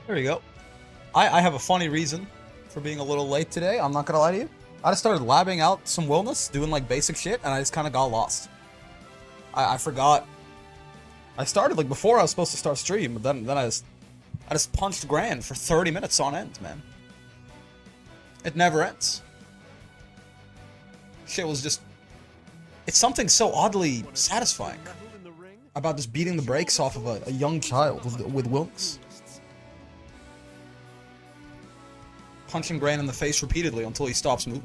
There you go. I have a funny reason for being a little late today. I'm not gonna lie to you. I just started labbing out some Wilnas, doing like basic shit, and I just kind of got lost. I forgot. I started like before I was supposed to start stream, but then I just punched Grand for 30 minutes on end, man. It never ends. Shit was just... It's something so oddly satisfying about just beating the brakes off of a young child with Wilnas. Punching Gran in the face repeatedly until he stops moving.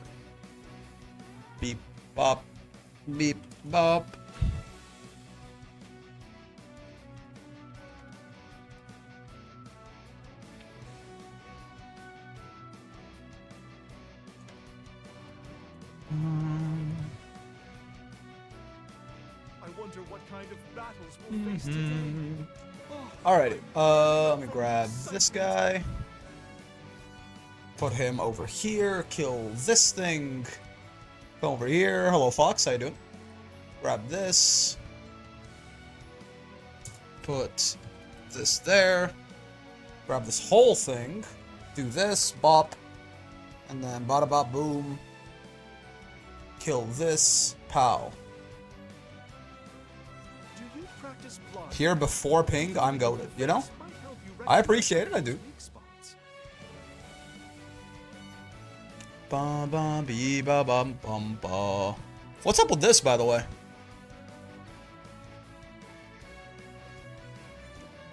Beep, bop, beep, bop. I wonder what kind of battles we'll face today. Alrighty, let me grab this guy. Put him over here, kill this thing. Come over here. Hello, Fox, how you doing? Grab this. Put this there. Grab this whole thing. Do this, bop. And then bada bop boom. Kill this, pow. Do you practice block? Here before ping, I'm goated, you know? I appreciate it, I do. Bum bum bee ba bum bum ba. What's up with this, by the way?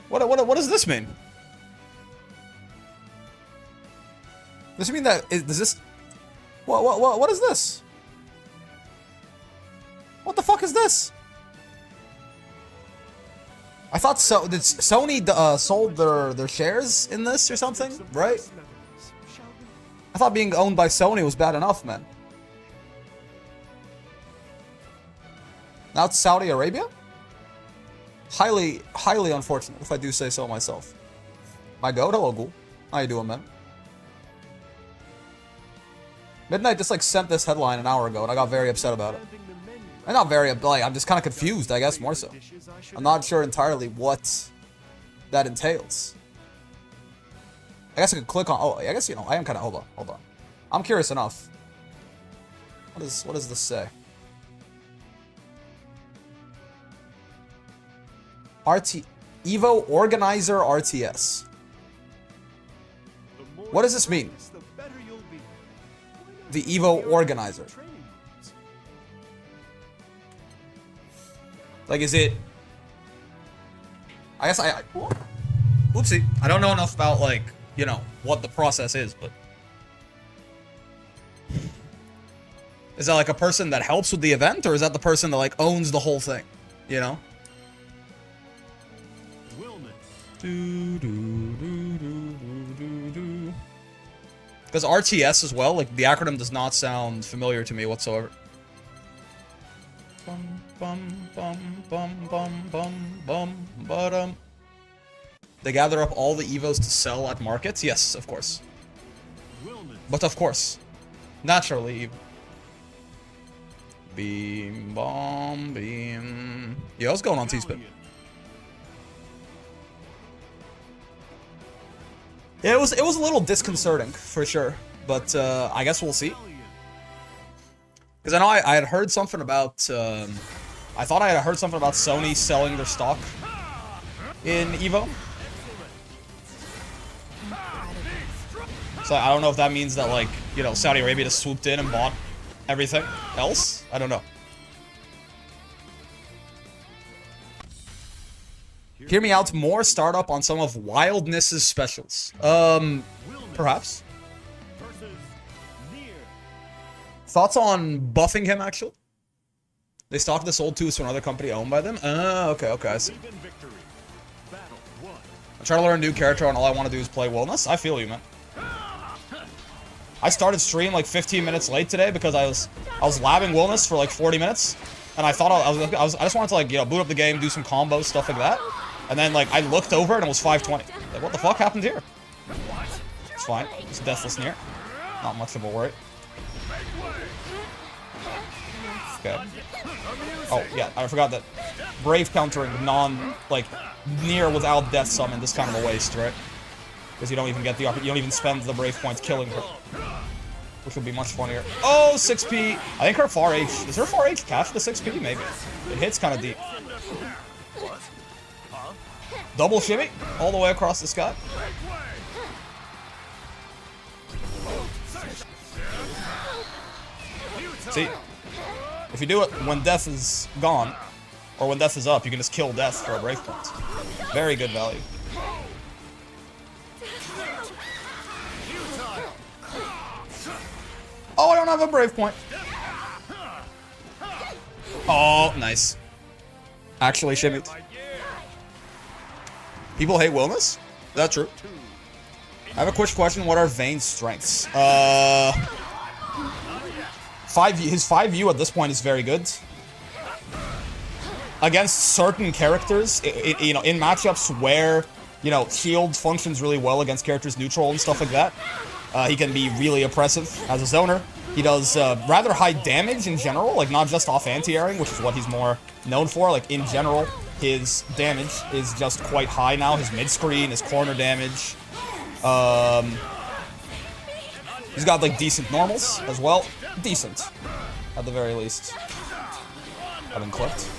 What does this mean? Does it mean that does this? What is this? What the fuck is this? I thought so. Did Sony sold their shares in this or something, right? I thought being owned by Sony was bad enough, man. Now it's Saudi Arabia? Highly unfortunate, if I do say so myself. My goat, hello, Ghoul. How you doing, man? Midnight just, like, sent this headline an hour ago, and I got very upset about it. I'm not very, like, I'm just kind of confused, I guess, more so. I'm not sure entirely what that entails. I guess I could click on... Oh, I guess, you know, I am kind of... Hold on. I'm curious enough. What does this say? Evo Organizer RTS. What does this mean? The Evo Organizer. Like, is it... I guess oopsie. I don't know enough about, like... You know, what the process is, but... Is that like a person that helps with the event, or is that the person that like owns the whole thing? You know? Because RTS as well, like the acronym does not sound familiar to me whatsoever. Bum bum bum bum bum bum bum ba-dum. They gather up all the Evos to sell at markets? Yes, of course. But of course. Naturally. Beam, bomb, beam. Yeah, what's going on, T-Spin? Yeah, it was a little disconcerting, for sure. But, I guess we'll see. Because I know I had heard something about, I thought I had heard something about Sony selling their stock in Evo. So I don't know if that means that, like, you know, Saudi Arabia just swooped in and bought everything else. I don't know. Hear me out. More startup on some of Wildness's specials. Perhaps. Thoughts on buffing him, actually? They stocked this old too, so another company owned by them? Okay, I see. I'm trying to learn a new character, and all I want to do is play Wilnas. I feel you, man. I started stream like 15 minutes late today because I was labbing Wilnas for like 40 minutes, and I thought I just wanted to, like, you know, boot up the game, do some combos, stuff like that, and then like I looked over and it was 520. Like, what the fuck happened here? It's fine. It's Deathless Near. Not much of a worry. Okay. Oh yeah, I forgot that Brave countering non, like, Near without Death Summon is kind of a waste, right? Because you don't even get the you don't even spend the brave points killing her. Which would be much funnier. Oh, 6p. I think her far H. Is her far H catch the 6p? Maybe. It hits kind of deep. Double shimmy all the way across the sky. See, if you do it when death is gone, or when death is up, you can just kill death for a brave point. Very good value. Oh, I don't have a brave point. Oh, nice. Actually shimmied. People hate Wilnas? Is that true? I have a quick question. What are Vayne's strengths? His 5U at this point is very good. Against certain characters, you know, in matchups where, you know, shield functions really well against characters neutral and stuff like that, he can be really oppressive as a zoner. He does rather high damage in general, like not just off anti-airing, which is what he's more known for. Like in general, his damage is just quite high now. His mid-screen, his corner damage. He's got like decent normals as well. Decent, at the very least. I've been clipped.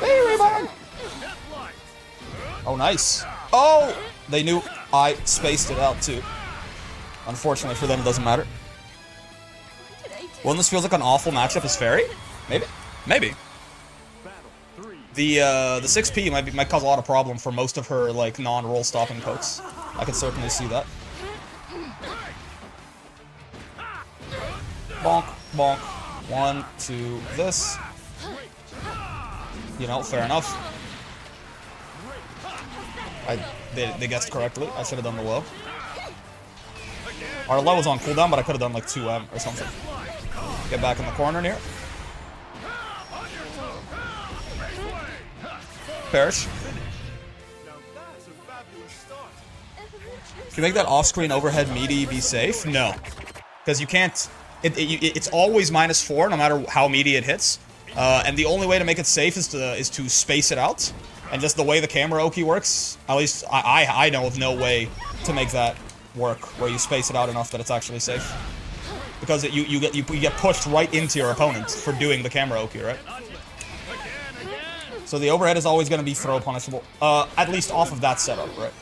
Hey, Rayburn! Oh, nice. Oh! They knew I spaced it out, too. Unfortunately for them, it doesn't matter. Wilnas feels like an awful matchup as Fairy? Maybe? Maybe. The 6p might cause a lot of problem for most of her, like, non-roll stopping pokes. I can certainly see that. Bonk, bonk. 1, 2, this. You know, fair enough. They guessed correctly. I should have done the low. Our low was on cooldown, but I could have done like 2M or something. Get back in the corner here. Perish. Can you make that off-screen overhead meaty be safe? No. Because you can't... It's always -4 no matter how meaty it hits. And the only way to make it safe is to space it out. And just the way the camera Oki works, at least I know of no way to make that work where you space it out enough that it's actually safe. Because you get pushed right into your opponent for doing the camera Oki, right? So the overhead is always going to be throw punishable. At least off of that setup, right?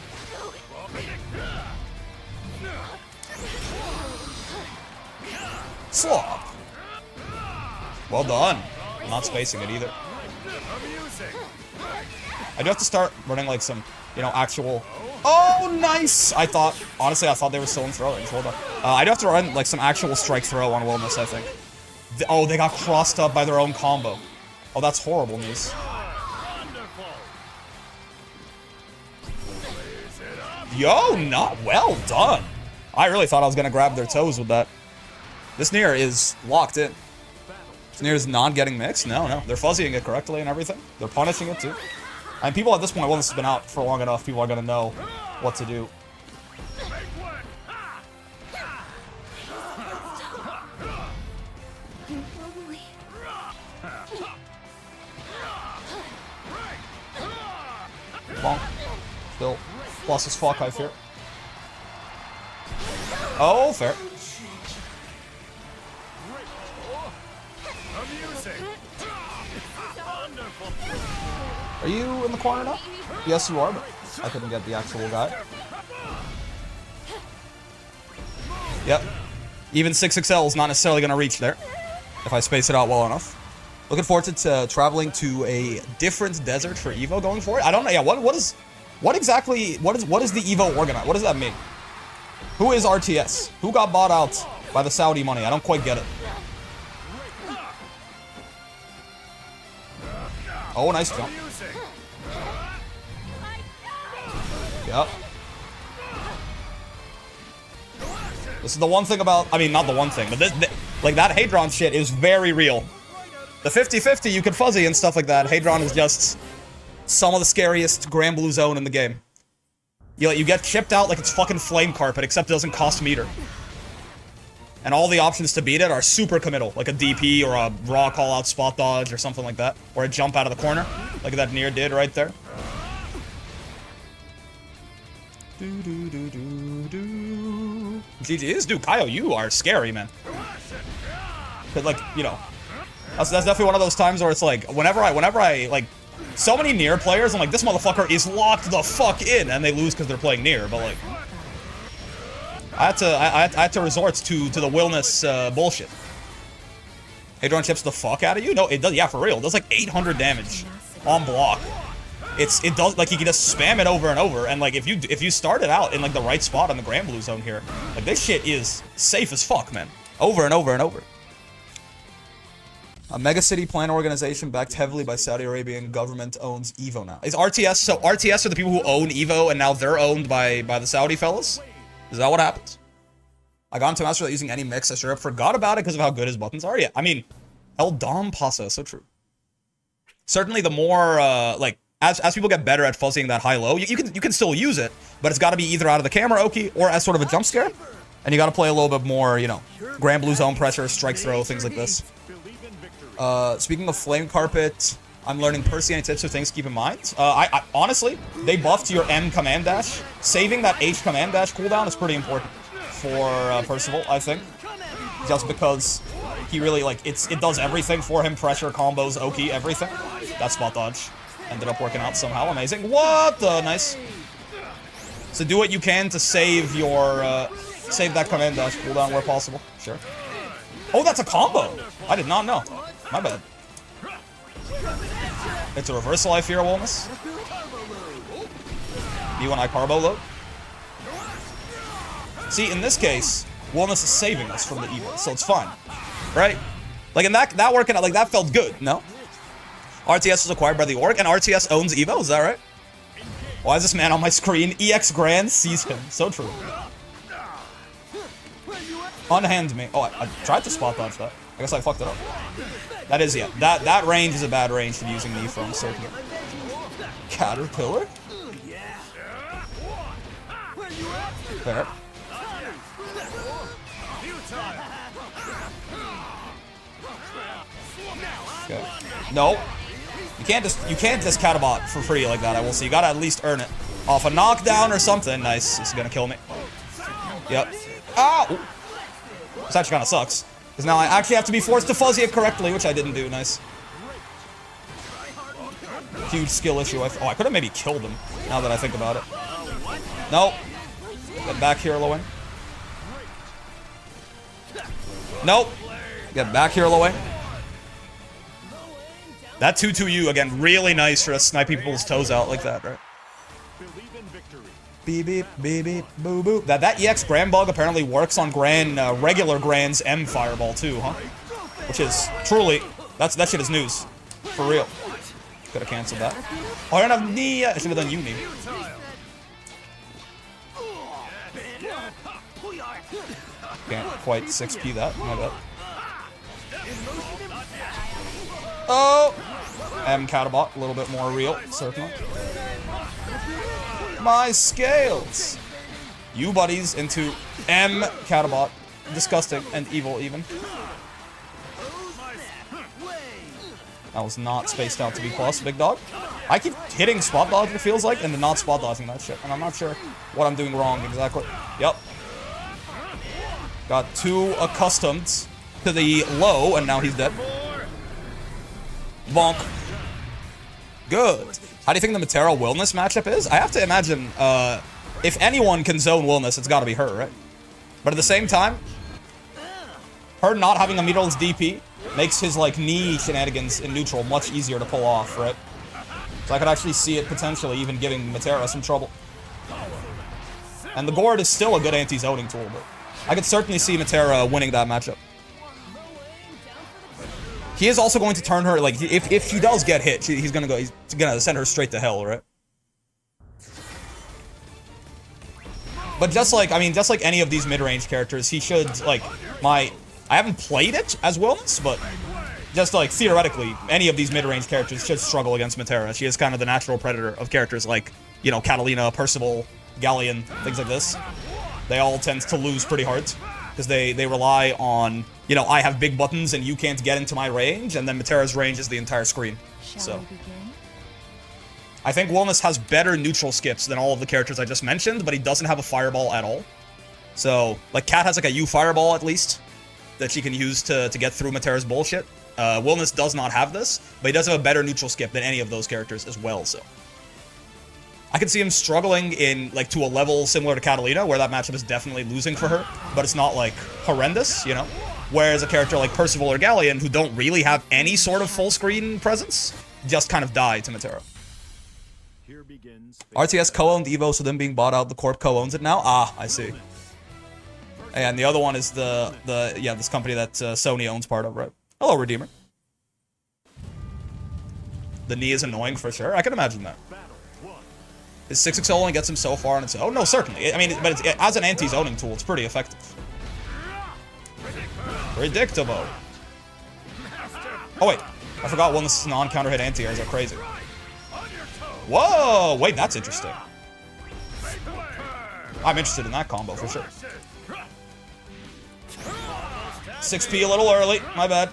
Slop. Well done. I'm not spacing it either. I do have to start running like some, you know, actual... Oh, nice! Honestly, I thought they were still in throw range. Hold on. I do have to run like some actual strike throw on Wilnas, I think. Oh, they got crossed up by their own combo. Oh, that's horrible news. Yo, not well done. I really thought I was going to grab their toes with that. This Nier is locked in. This Nier is not getting mixed. No. They're fuzzying it correctly and everything. They're punishing it too. And people at this point, well, this has been out for long enough, people are going to know what to do. Bonk. Still. Plus his fuck hive here. Oh, fair. Are you in the corner now? Yes, you are, but I couldn't get the actual guy. Yep. Even 6XL is not necessarily going to reach there, if I space it out well enough. Looking forward to traveling to a different desert for Evo going forward. I don't know. Yeah, what exactly is the Evo organize? What does that mean? Who is RTS? Who got bought out by the Saudi money? I don't quite get it. Oh, nice jump. Yep. This is the one thing about... I mean, not the one thing, but like, that Hadron shit is very real. The 50-50, you can fuzzy and stuff like that. Hadron is just some of the scariest Grand Blue Zone in the game. You get chipped out like it's fucking flame carpet, except it doesn't cost meter. and all the options to beat it are super committal, like a DP or a raw call-out spot dodge or something like that, or a jump out of the corner, like that Nier did right there. GG's, dude, Kaio, you are scary, man. Cause like, you know, that's definitely one of those times where it's like, whenever I like, so many Nier players, I'm like, this motherfucker is locked the fuck in, and they lose because they're playing Nier, but like, I had to resort to the Wilnas bullshit. Hadron chips the fuck out of you? No, it does. Yeah, for real. It does like 800 damage on block. It does, like, you can just spam it over and over, and like if you start it out in like the right spot on the Grand Blue Zone here, like this shit is safe as fuck, man. Over and over and over. A mega city plan organization backed heavily by Saudi Arabian government owns EVO now. Is RTS, so RTS are the people who own EVO and now they're owned by the Saudi fellas? Is that what happens? I got into Master without using any mix. I sure forgot about it because of how good his buttons are. Yeah, I mean, El Dom Pasa, so true. Certainly the more, like, as people get better at fuzzying that high-low, you can still use it, but it's got to be either out of the camera, Oki, or as sort of a jump scare. And you got to play a little bit more, you know, Grand Blue Zone pressure, strike throw, things like this. Speaking of Flame Carpet, I'm learning Percy. Any tips or things to keep in mind? I honestly, they buffed your M command dash. Saving that H command dash cooldown is pretty important for Percival, I think. Just because he really, like, it does everything for him. Pressure, combos, Oki, everything. That spot dodge ended up working out somehow. Amazing. What the? Nice. So do what you can to save your, save that command dash cooldown where possible. Sure. Oh, that's a combo. I did not know. My bad. It's a reversal, I fear, Wilnas. B1I carbo load. See, in this case, Wilnas is saving us from the evil, so it's fine. Right? Like, in that working out, like, that felt good, no? RTS was acquired by the org, and RTS owns Evo, is that right? Why is this man on my screen? EX Grand sees him. So true. Unhand me. Oh, I tried to spot dodge that. I guess I fucked it up. That is, yeah. That range is a bad range to be using knee from, so Caterpillar? Fair. Okay. No. You can't just Catabot for free like that, I will see. You gotta at least earn it. Off a knockdown or something. Nice. This is gonna kill me. Yep. Ow! This actually kinda sucks. Because now I actually have to be forced to fuzzy it correctly, which I didn't do. Nice. Huge skill issue. I could have maybe killed him, now that I think about it. Nope. Get back here, Lowen. Nope. Get back here, Lowen. That 2-2U, again, really nice for us sniping people's toes out like that, right? Beep, beep, beep, beep, boo, boo. That EX Grand Bug apparently works on regular Grand's M Fireball too, huh? Which is truly, that shit is news. For real. Could have canceled that. Oh, I don't have knee yet. I should have done Uni. Can't quite 6P that, my bad. Oh! M Catabot, a little bit more real, certainly. My scales! You buddies into M Catabot. Disgusting and evil, even. That was not spaced out to be plus, big dog. I keep hitting spot dodge, it feels like, and then not spot dodging that shit. And I'm not sure what I'm doing wrong exactly. Yep. Got too accustomed to the low, and now he's dead. Bonk. Good. How do you think the Matera Wilnas matchup is? I have to imagine, if anyone can zone Wilnas, it's gotta be her, right? But at the same time, her not having a meterless DP makes his, like, knee shenanigans in neutral much easier to pull off, right? So I could actually see it potentially even giving Matera some trouble. And the Gourd is still a good anti-zoning tool, but I could certainly see Matera winning that matchup. He is also going to turn her, like, if he does get hit, he's gonna send her straight to hell, right? But just like, I mean, just like any of these mid-range characters, he should, like, I haven't played it as Wilnas, but just, like, theoretically, any of these mid-range characters should struggle against Matera. She is kind of the natural predator of characters like, you know, Catalina, Percival, Galleon, things like this. They all tend to lose pretty hard. because they rely on, you know, I have big buttons and you can't get into my range, and then Metera's range is the entire screen. So I think Wilnas has better neutral skips than all of the characters I just mentioned, but he doesn't have a fireball at all. So, like, Kat has like a U fireball at least that she can use to get through Metera's bullshit. Wilnas does not have this, but he does have a better neutral skip than any of those characters as well, so. I can see him struggling in, like, to a level similar to Catalina, where that matchup is definitely losing for her, but it's not, like, horrendous, you know? Whereas a character like Percival or Galleon, who don't really have any sort of full screen presence, just kind of die to Metera. RTS co-owned Evo, so them being bought out, the Corp co-owns it now? Ah, I see. And the other one is this company that Sony owns part of, right? Hello, Redeemer. The knee is annoying for sure. I can imagine that. His 6xl only gets him so far on its own. Oh, no, certainly. I mean, but as an anti-zoning tool, it's pretty effective. Predictable. Oh, wait. I forgot one. This is non-counter hit anti-airs are crazy. Whoa! Wait, that's interesting. I'm interested in that combo for sure. 6P a little early. My bad.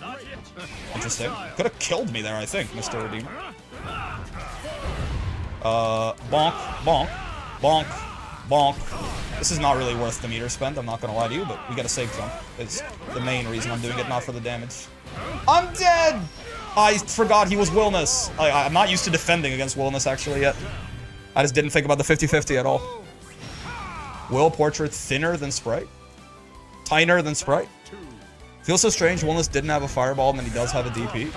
Interesting. Could have killed me there, I think, Mr. Redeemer. Bonk, bonk, bonk, bonk. This is not really worth the meter spend, I'm not gonna lie to you, but we got a safe jump. It's the main reason I'm doing it, not for the damage. I'm dead! I forgot he was Wilnas. I'm not used to defending against Wilnas actually yet. I just didn't think about the 50-50 at all. Will Portrait thinner than Sprite? Tiner than Sprite? Feels so strange Wilnas didn't have a fireball and then he does have a DP.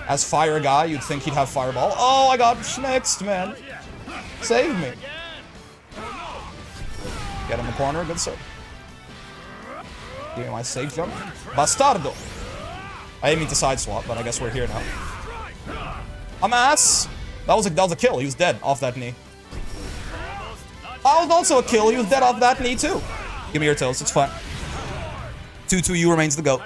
As fire guy, you'd think he'd have fireball. Oh, I got schmixed, man. Save me. Get in the corner, good sir. Give me my safe jump. Bastardo. I didn't mean to side swap, but I guess we're here now. I'm ass. That was a kill. He was dead off that knee. That was also a kill. He was dead off that knee too. Give me your toes. It's fine. 2-2-U remains the GOAT.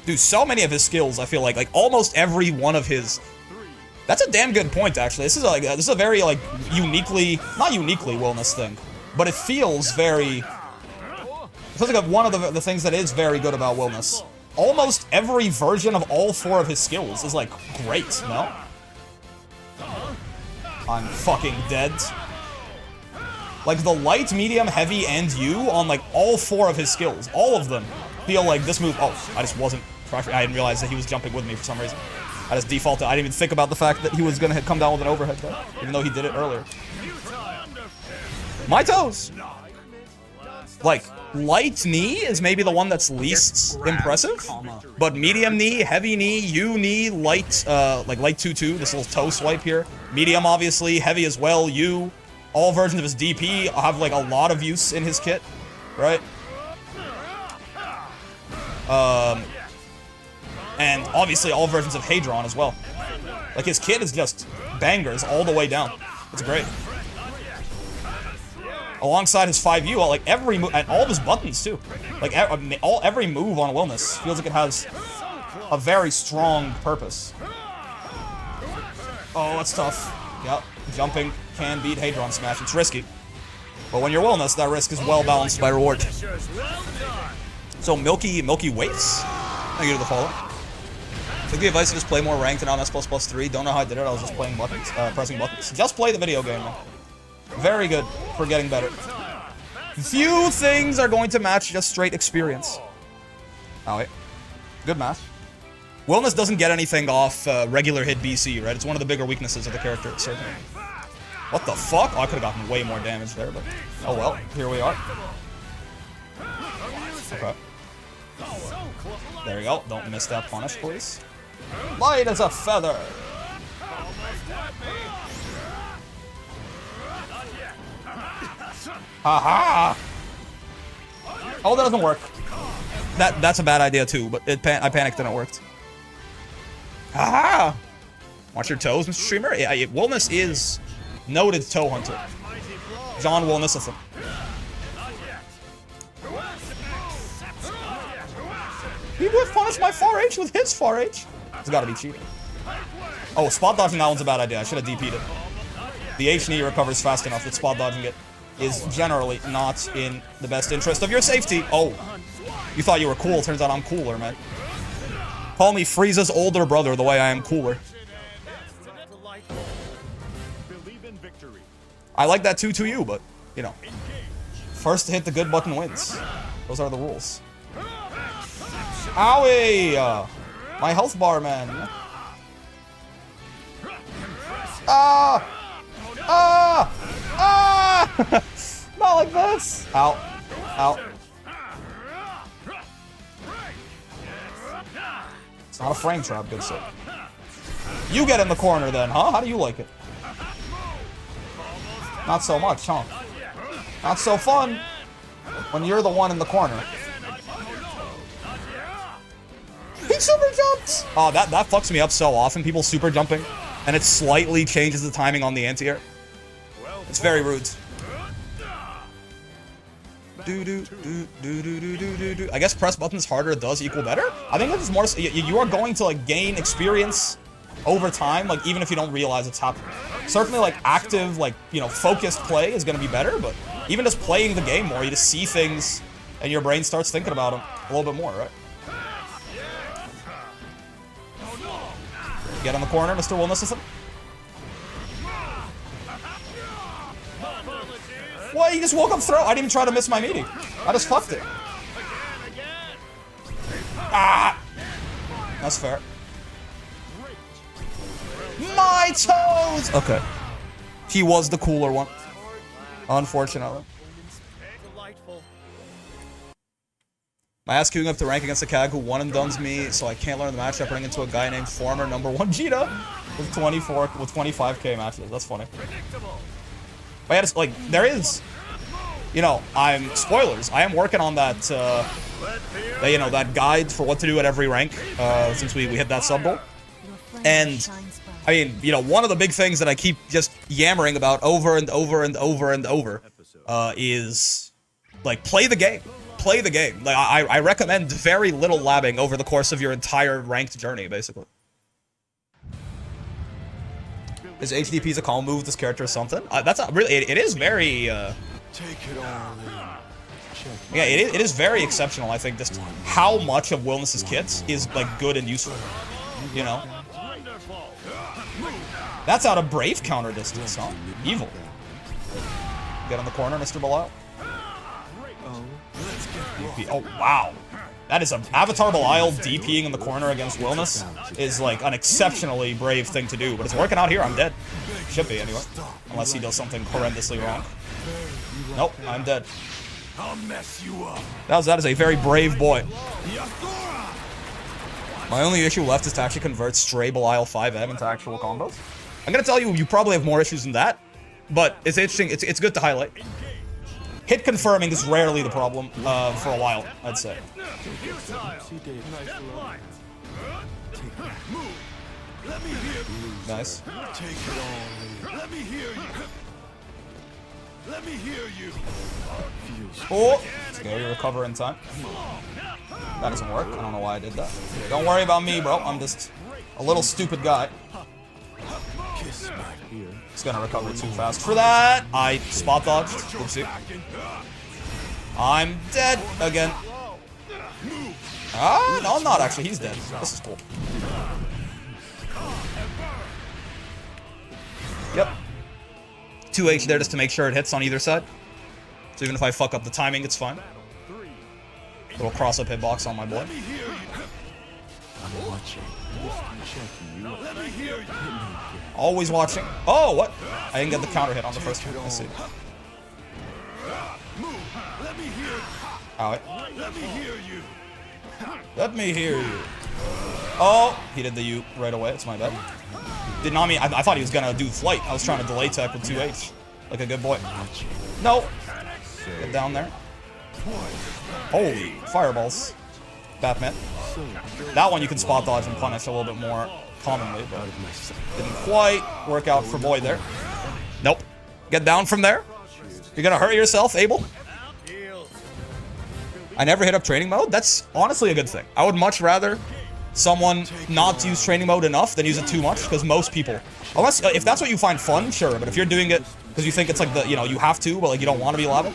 Dude, so many of his skills, I feel like almost every one of his. That's a damn good point, actually. This is a very like uniquely, not uniquely Wilnas thing, but it feels very. It feels like one of the things that is very good about Wilnas. Almost every version of all four of his skills is like great, no? I'm fucking dead. Like the light, medium, heavy, and U on like all four of his skills, all of them feel like this move. Oh, I just wasn't. I didn't realize that he was jumping with me for some reason. I just defaulted. I didn't even think about the fact that he was gonna come down with an overhead there, even though he did it earlier. My toes. Like light knee is maybe the one that's least impressive, but medium knee, heavy knee, U knee, light, like light 2-2. This little toe swipe here. Medium, obviously, heavy as well. U. All versions of his DP have like a lot of use in his kit, right? And obviously all versions of Hadron as well. Like his kit is just bangers all the way down. It's great. Alongside his 5U, like every move, and all of his buttons too. Like every move on Wilnas feels like it has a very strong purpose. Oh, that's tough. Yep, jumping can beat Hadron Smash. It's risky. But when you're Wilnas, that risk is well balanced by reward. So Milky Waits. Thank you to the follow. Took the advice to just play more ranked and on S++3. Don't know how I did it. I was just playing buttons, pressing buttons. Just play the video game, man. Very good for getting better. Few things are going to match just straight experience. Oh wait, good match. Wilnas doesn't get anything off regular hit BC, right? It's one of the bigger weaknesses of the character, certainly. What the fuck? Oh, I could have gotten way more damage there, but oh well. Here we are. Okay. There you go. Don't miss that punish, please. Light as a feather. Haha! Oh, that doesn't work. That's a bad idea too, but I panicked and it worked. Haha! Watch your toes, Mr. Streamer. Yeah, Wilnas is noted toe hunter. John Wilnasathan. He would punish my 4H with his 4H. It's gotta be cheating. Oh, spot dodging that one's a bad idea. I should have DP'd it. The H knee recovers fast enough that spot dodging it is generally not in the best interest of your safety. Oh, you thought you were cool. Turns out I'm cooler, man. Call me Frieza's older brother the way I am cooler. I like that too to you, but, you know. First to hit the good button wins. Those are the rules. Owie! My health bar, man. Ah! Ah! Ah! Not like this. Ow. Ow. It's not a frame trap, good sir. You get in the corner then, huh? How do you like it? Not so much, huh? Not so fun when you're the one in the corner. He super jumped! Oh, that fucks me up so often, people super jumping. And it slightly changes the timing on the anti-air. It's very rude. I guess press buttons harder does equal better. I think it's more, you are going to like gain experience over time, like even if you don't realize it's happening. Certainly like active, like, you know, focused play is going to be better, but even just playing the game more, you just see things and your brain starts thinking about them a little bit more, right? Get on the corner, Mr. Wilnas. What? He just woke up throw. I didn't even try to miss my meeting. I just fucked it. Ah! That's fair. My toes! Okay. He was the cooler one. Unfortunately. My ass queuing up to rank against a CAG who one and dones me, so I can't learn the matchup running into a guy named former #1 Gita with 25k matches. That's funny. But yeah, it's like, there is, you know, spoilers. I am working on that, you know, that guide for what to do at every rank, since we hit that sub goal. And, I mean, you know, one of the big things that I keep just yammering about over and over and over and over, is, like, play the game. Play the game. Like, I recommend very little labbing over the course of your entire ranked journey, basically. Is HDP's a calm move? This character is something. That's not really. It is very. Take it all in. Yeah, it is very exceptional. I think just how much of Wilnas's kits is like good and useful. You know. That's out of Brave counter distance, huh? Evil. Get on the corner, Mr. Belial. Oh wow. That is Avatar Belial DPing in the corner against Wilnas is like an exceptionally brave thing to do, but it's working out here. I'm dead. Should be anyway, unless he does something horrendously wrong. Nope, I'm dead. That is a very brave boy. My only issue left is to actually convert stray Belial 5M into actual combos. I'm gonna tell you, you probably have more issues than that, but it's interesting. It's good to highlight. Hit confirming is rarely the problem for a while, I'd say. Nice. Oh! Scary recover in time. That doesn't work. I don't know why I did that. Don't worry about me, bro. I'm just a little stupid guy. He's gonna recover too fast for that. I spot dodged. Oopsie. I'm dead again. Ah, no, I'm not actually. He's dead. This is cool. Yep. 2H there just to make sure it hits on either side. So even if I fuck up the timing, it's fine. Little cross-up hitbox on my boy. Always watching. Oh, what? I didn't get the counter hit on the first one. Let's see. Alright. Let me hear you. Oh, he did the U right away. It's my bad. Did not mean. I thought he was gonna do flight. I was trying to delay tech with 2H. Like a good boy. No. Get down there. Holy fireballs. Batman. That one you can spot dodge and punish a little bit more commonly, but didn't quite work out for boy there. Nope. Get down from there. You're gonna hurt yourself, Abel. I never hit up training mode. That's honestly a good thing. I would much rather someone not use training mode enough, then use it too much, because most people, unless, if that's what you find fun, sure, but if you're doing it because you think it's like the, you know, you have to, but like you don't want to be labbing,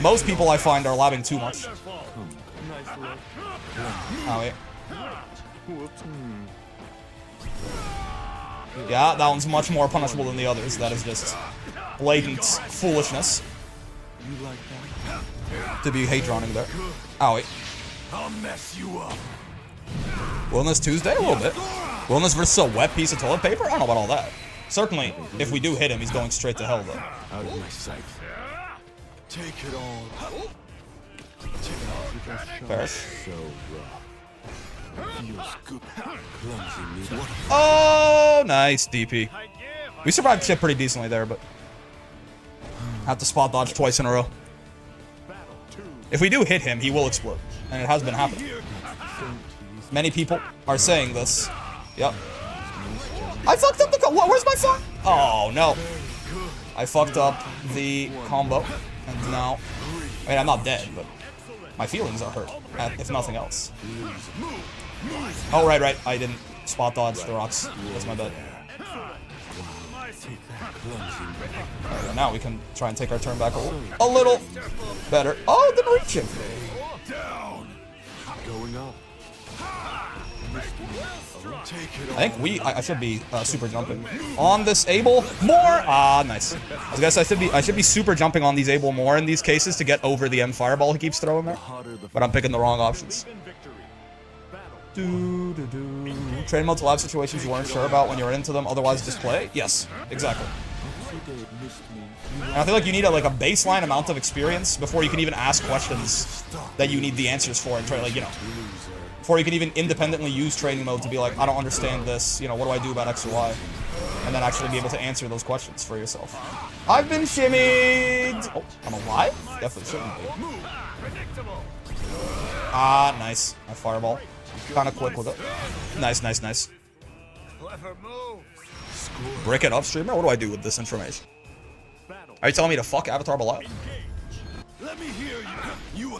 most people I find are labbing too much. Oh, wait. Yeah, that one's much more punishable than the others. That is just blatant foolishness to be hate-drawing there. Oh, wait. I'll mess you up. Wilnas Tuesday? A little bit. Wilnas versus a wet piece of toilet paper? I don't know about all that. Certainly, if we do hit him, he's going straight to hell, though. Out of my sight. Take it all. Fair. So rough. Feels good. Clumsy. Oh, nice DP. We survived shit pretty decently there, but have to spot dodge twice in a row. If we do hit him, he will explode, and it has been happening. Many people are saying this. Yep. I fucked up the where's my phone? Oh no. I fucked up the combo, and now, I mean, I'm not dead, but my feelings are hurt, if nothing else. Oh, right. I didn't spot dodge the rocks. That's my bad. Right, now we can try and take our turn back a little better. Oh, it didn't reach him. Going up. I think I should be super jumping on this Abel more. Ah, nice. I guess I should be super jumping on these Abel more in these cases to get over the M fireball he keeps throwing there. But I'm picking the wrong options. Train mode to lab situations you weren't sure about when you were into them, otherwise just play. Yes, exactly. And I feel like you need like a baseline amount of experience before you can even ask questions that you need the answers for and try, like, you know, before you can even independently use training mode to be like, I don't understand this, you know, what do I do about X or Y? And then actually be able to answer those questions for yourself. I've been shimmied! Oh, I'm alive? Definitely shouldn't be. Ah, nice. My fireball. Kind of quick with it. Nice. Brick it up, streamer? What do I do with this information? Are you telling me to fuck Avatar Belial? Let me hear you.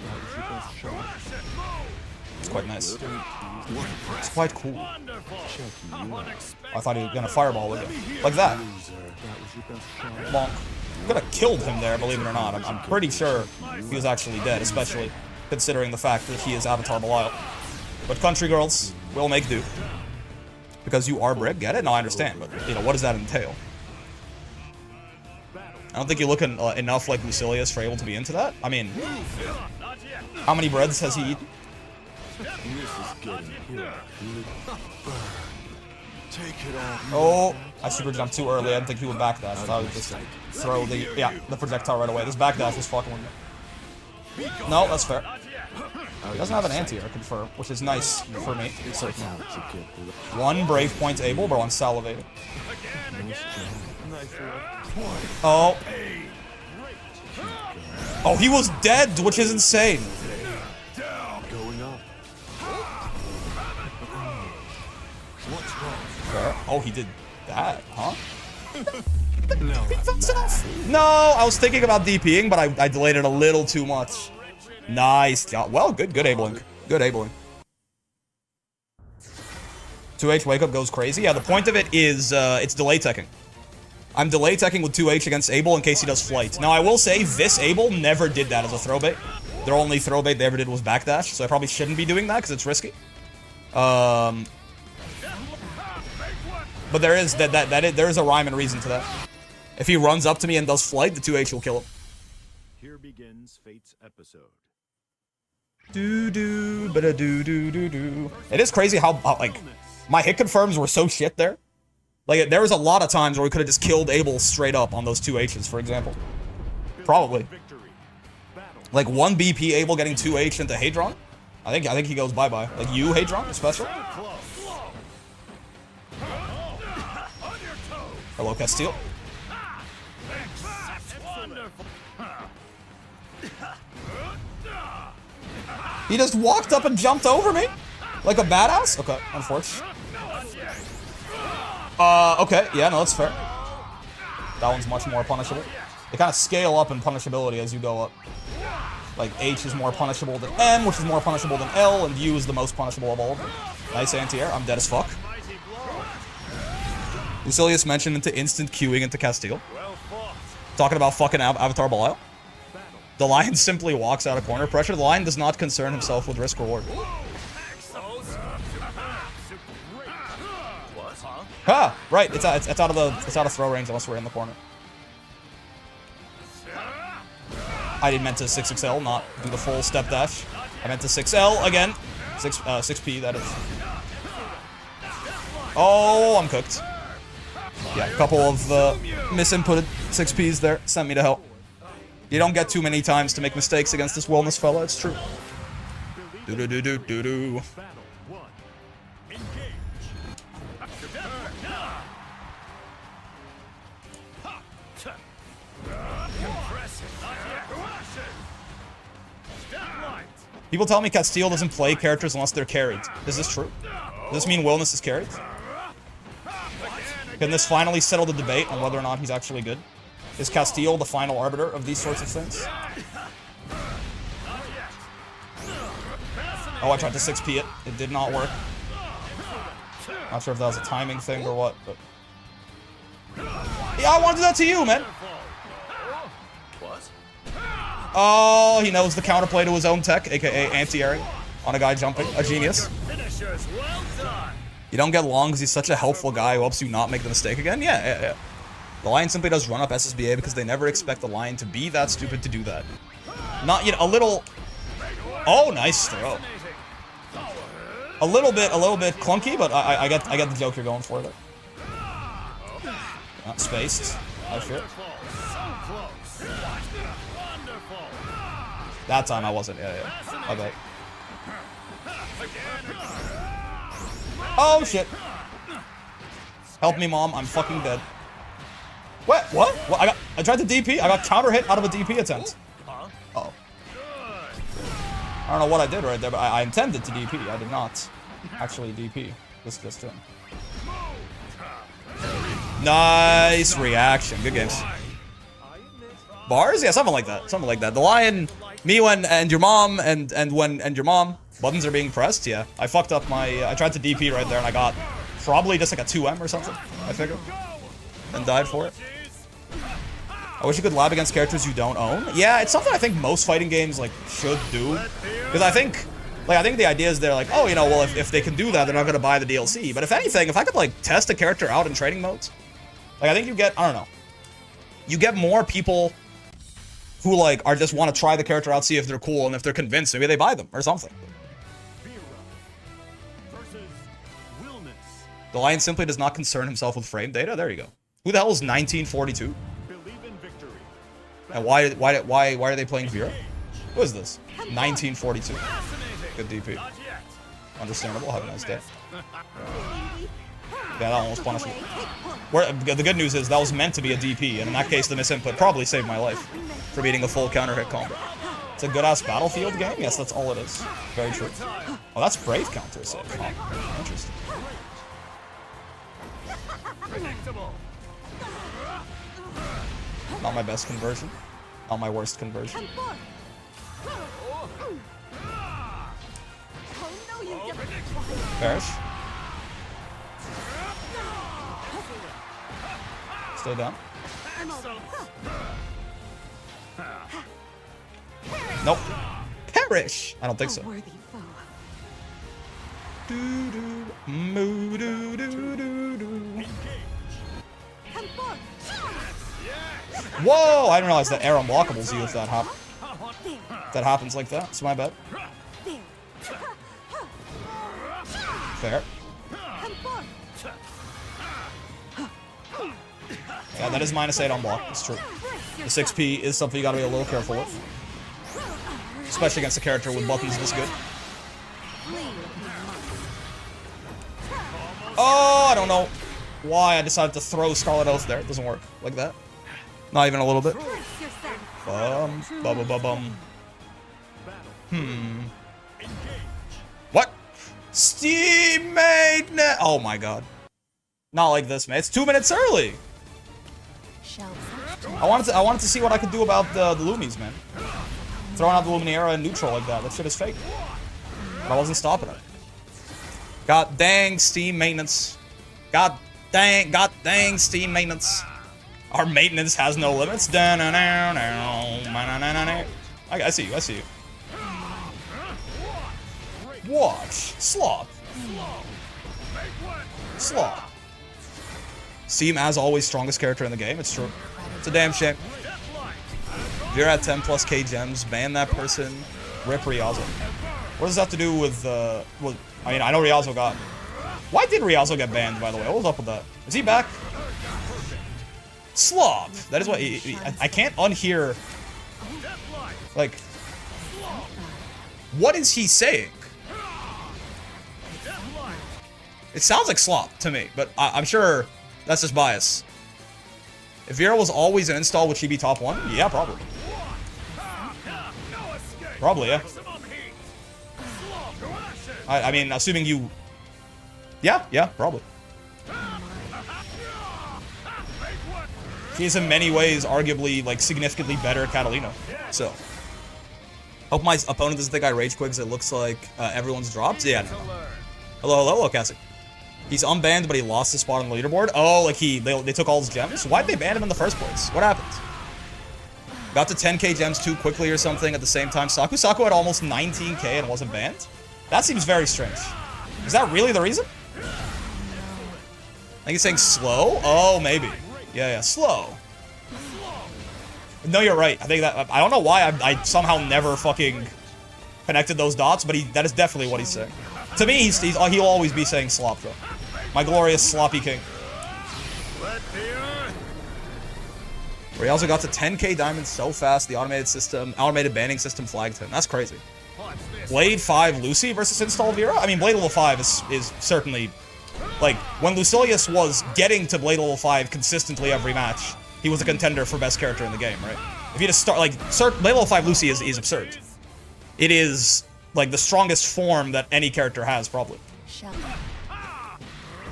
It's quite nice. It's quite cool. I thought he was gonna fireball with it. Like that. Bonk. Could have killed him there, believe it or not. I'm pretty sure he was actually dead, especially considering the fact that he is Avatar Belial. But country girls will make do. Because you are Brick, get it? No, I understand, but, you know, what does that entail? I don't think you look enough like Lucilius for able to be into that. I mean, how many breads has he eaten? Oh, I super jumped too early. I didn't think he would backdash. I thought he would just throw the projectile right away. This backdash was fucking with me. No, that's fair. He doesn't have an anti-air confirm, which is nice for me. Certainly. One brave point Abel, bro. I'm salivating. Oh. Oh, he was dead, which is insane. Oh, he did that, huh? No, I was thinking about DPing, but I delayed it a little too much. Nice job. Well, good abling. Good abling. 2H wake up goes crazy. Yeah, the point of it is it's delay teching. I'm delay teching with 2H against Abel in case he does flight. Now, I will say this Abel never did that as a throw bait. Their only throw bait they ever did was backdash, so I probably shouldn't be doing that because it's risky. But there is there is a rhyme and reason to that. If he runs up to me and does flight, the 2H will kill him. Here begins Fate's episode. It is crazy how like my hit confirms were so shit there. Like there was a lot of times where we could have just killed Abel straight up on those 2Hs, for example. Probably. Like 1 BP Abel getting 2H into Hadron. I think he goes bye-bye. Like you, Hadron, especially. Hello, Castile. He just walked up and jumped over me? Like a badass? Okay, unfortunate. Okay, yeah, no, that's fair. That one's much more punishable. They kind of scale up in punishability as you go up. Like, H is more punishable than M, which is more punishable than L, and U is the most punishable of all of them. Nice anti-air. I'm dead as fuck. Lucilius mentioned into instant queuing into Castile. Talking about fucking Avatar Belial. The Lion simply walks out of corner pressure. The Lion does not concern himself with risk reward. Ah, right. It's out of throw range unless we're in the corner. I didn't meant to 6XL, not do the full step dash. I meant to 6L again. 6P, that is. Oh, I'm cooked. Yeah, a couple of misinputted 6Ps there. Sent me to hell. You don't get too many times to make mistakes against this Wilnas fella, it's true. Do-do-do-do-do-do. People tell me Castile doesn't play characters unless they're carried. Is this true? Does this mean Wilnas is carried? Can this finally settle the debate on whether or not he's actually good? Is Castile the final arbiter of these sorts of things? Oh, I tried to 6P it. It did not work. Not sure if that was a timing thing or what, but... Yeah, I want to do that to you, man! Oh, he knows the counterplay to his own tech, aka anti-airing, on a guy jumping. A genius. You don't get long because he's such a helpful guy who helps you not make the mistake again? Yeah. The Lion simply does run up SSBA because they never expect the Lion to be that stupid to do that. Not, a little... Oh, nice throw. A little bit clunky, but I get the joke you're going for there. Not spaced, I fear. That time I wasn't, yeah. Okay. Oh, shit. Help me, Mom. I'm fucking dead. What? I tried to DP. I got counter hit out of a DP attempt. Uh-oh. I don't know what I did right there, but I intended to DP. I did not actually DP this turn. Nice reaction. Good games. Bars? Yeah, something like that. Something like that. The Lion, me and your mom, and your mom. Buttons are being pressed, yeah. I fucked up my... I tried to DP right there, and I got probably just like a 2M or something, I figured. And died for it. I wish you could lab against characters you don't own. Yeah, it's something I think most fighting games, like, should do. Because I think the idea is they're like, oh, well, if they can do that, they're not going to buy the DLC. But if anything, if I could, like, test a character out in training modes, like, I think you get, I don't know. You get more people who, like, are just want to try the character out, see if they're cool, and if they're convinced, maybe they buy them or something. The Lion simply does not concern himself with frame data. There you go. Who the hell is 1942? And why are they playing Vera? Who is this? 1942. Good DP. Understandable. Have a nice day. Yeah, that almost punished me. The good news is that was meant to be a DP, and in that case, the misinput probably saved my life for beating a full counter hit combo. It's a good-ass Battlefield game? Yes, that's all it is. Very true. Oh, that's Brave counter save. Oh, interesting. Not my best conversion. Not my worst conversion. Perish. Stay down. Nope. Perish! I don't think so. Whoa! I didn't realize that air unblockables you if that happens like that. It's my bad. Fair. Yeah, that is -8 on block. It's true. The 6P is something you gotta be a little careful with. Especially against a character with buttons this good. Oh, I don't know why I decided to throw Scarlet Oath there. It doesn't work like that. Not even a little bit. What? Steam made net. Oh my god. Not like this, man. It's 2 minutes early. I wanted to see what I could do about the Lumies, man. Throwing out the Luminera in neutral like that. That shit is fake. But I wasn't stopping it. God dang Steam maintenance. God dang Steam maintenance. Our maintenance has no limits. I see you, I see you. Watch. Slop. Slop. Steam, as always, strongest character in the game. It's true. It's a damn shame. If you're at 10 plus K gems, ban that person. Rip Riazo. What does that have to do with, I mean, I know Riazo got... Why did Riazo get banned, by the way? What was up with that? Is he back? Slop. That is what... I can't unhear... Like... What is he saying? It sounds like slop to me, but I'm sure that's just bias. If Vera was always an install, would she be top 1? Yeah, probably. Probably, yeah. I mean, assuming you... Yeah, probably. She's in many ways arguably, like, significantly better Catalina. So. Hope my opponent doesn't think I rage quit because it looks like everyone's dropped. Yeah, no. Hello, Cassie. He's unbanned, but he lost his spot on the leaderboard. Oh, like they took all his gems? Why'd they ban him in the first place? What happened? Got to 10k gems too quickly or something at the same time. Saku had almost 19k and wasn't banned? That seems very strange. Is that really the reason? I think he's saying slow? Oh, maybe. Yeah, slow. No, you're right. I think that... I don't know why I somehow never fucking connected those dots, but that is definitely what he's saying. To me, he'll always be saying slop, though. My glorious sloppy king. He also got to 10k diamonds so fast, the automated banning system flagged him. That's crazy. Blade 5 Lucy versus install Vera? I mean, Blade level 5 is certainly... Like, when Lucilius was getting to Blade level 5 consistently every match, he was a contender for best character in the game, right? If you just start, like, Blade level 5 Lucy is absurd. It is, like, the strongest form that any character has, probably.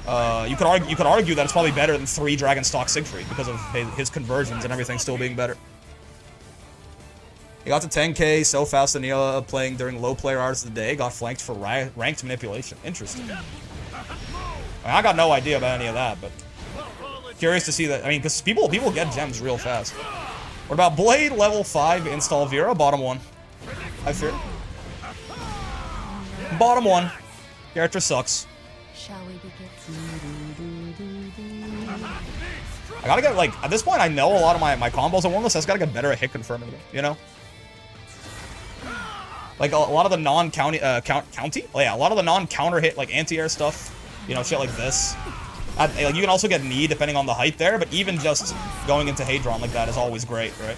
You could argue that it's probably better than 3 Dragonstock Siegfried because of his conversions and everything still being better. He got to 10k so fast that Neela playing during low player hours of the day got flanked for ranked manipulation. Interesting. I mean, I got no idea about any of that, but curious to see that. I mean, because people get gems real fast. What about Blade level 5 install Vera? Bottom 1. I fear. Bottom 1. Character sucks. Shall we begin? I gotta get, like, at this point I know a lot of my combos are Wilnas. I just gotta get better at hit confirming them, you know? Like, a lot of the non-county, county? Oh yeah, a lot of the non-counter hit, like, anti-air stuff. You know, shit like this. Like, you can also get knee depending on the height there, but even just going into Hadron like that is always great, right?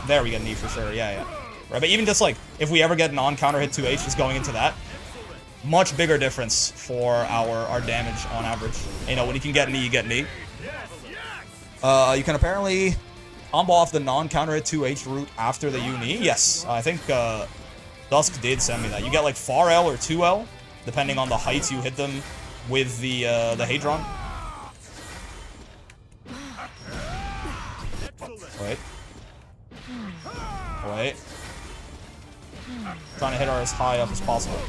There we get knee for sure, yeah. Right, but even just, like, if we ever get non-counter hit 2H, just going into that, much bigger difference for our damage on average. You know, when you can get knee, you get knee. You can apparently combo off the non-counter hit 2H route after the U-knee. Yes, I think Dusk did send me that. You get like far L or 2L, depending on the heights you hit them with the Hadron. Wait. Trying to hit her as high up as possible.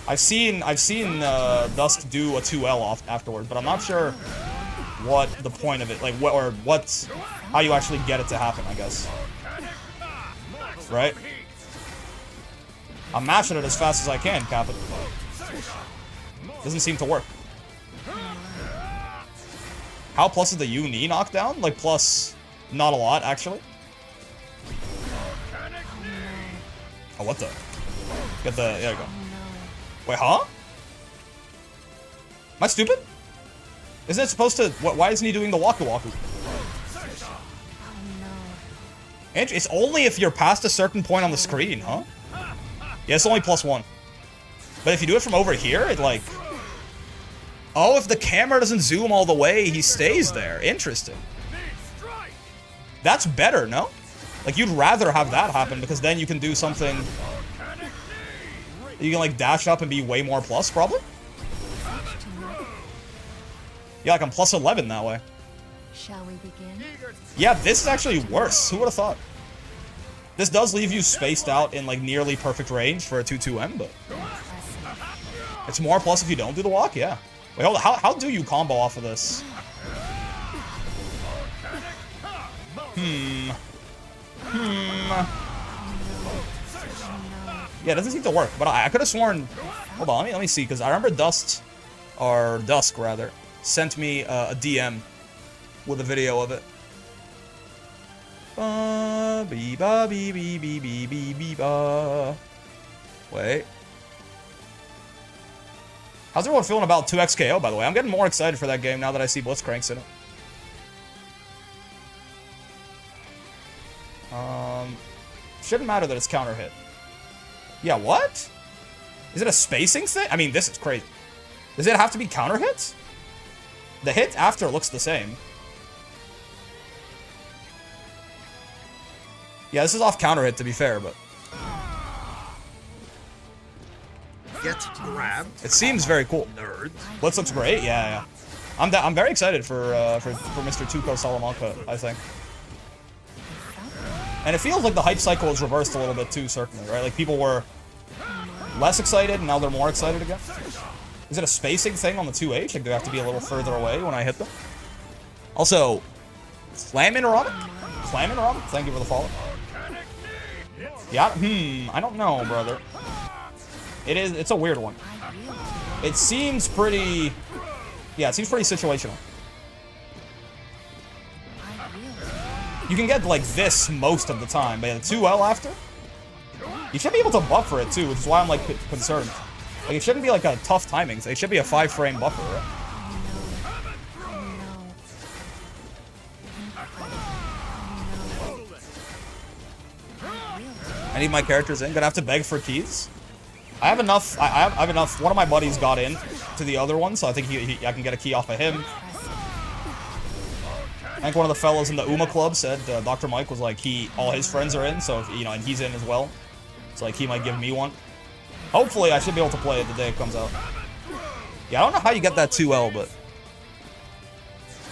I've seen Dusk do a 2L off afterwards, but I'm not sure what the point of it, like how you actually get it to happen, I guess. Right? I'm mashing it as fast as I can, Captain. Doesn't seem to work. How plus is the U-knee knockdown? Like plus, not a lot actually. Oh, what the? Get the, there you go. Wait, huh? Am I stupid? Isn't it supposed to... Why isn't he doing the Waku Waku? Andrew, it's only if you're past a certain point on the screen, huh? Yeah, it's only +1. But if you do it from over here, it like... Oh, if the camera doesn't zoom all the way, he stays there. Interesting. That's better, no? Like, you'd rather have that happen, because then you can do something... You can, like, dash up and be way more plus, probably? Yeah, like, I'm +11 that way. Shall we begin? Yeah, this is actually worse. Who would have thought? This does leave you spaced out in like nearly perfect range for a 2-2M, but it's more plus if you don't do the walk, yeah. Wait, hold on, how do you combo off of this? Yeah, it doesn't seem to work, but I could have sworn... Hold on, let me see, because I remember Dusk, rather, sent me a DM with a video of it. Wait. How's everyone feeling about 2XKO, by the way? I'm getting more excited for that game now that I see Blitzcranks in it. Shouldn't matter that it's counter hit. Yeah, what? Is it a spacing thing? I mean, this is crazy. Does it have to be counter hit? The hit after looks the same. Yeah, this is off counter hit to be fair, but Get grabbed. it seems very cool. Nerds. Blitz looks great. Yeah. I'm very excited for Mr. Tuco Salamanca, I think. And it feels like the hype cycle is reversed a little bit too, certainly, right? Like people were less excited, and now they're more excited again. Is it a spacing thing on the 2H? Like, do I have to be a little further away when I hit them? Also, Slam Interrupt? Slam Interrupt? Thank you for the follow. Yeah, I don't know, brother. It's a weird one. It seems pretty... Yeah, it seems pretty situational. You can get, like, this most of the time, but yeah, the 2L after? You should be able to buffer it, too, which is why I'm, like, concerned. Like, it shouldn't be, like, a tough timing. It should be a 5-frame buffer, right? I need my characters in. Gonna have to beg for keys. I have enough. I have enough. One of my buddies got in to the other one, so I think I can get a key off of him. I think one of the fellows in the UMA club said Dr. Mike was like all his friends are in, so if, and he's in as well. So like he might give me one. Hopefully, I should be able to play it the day it comes out. Yeah, I don't know how you get that 2L, but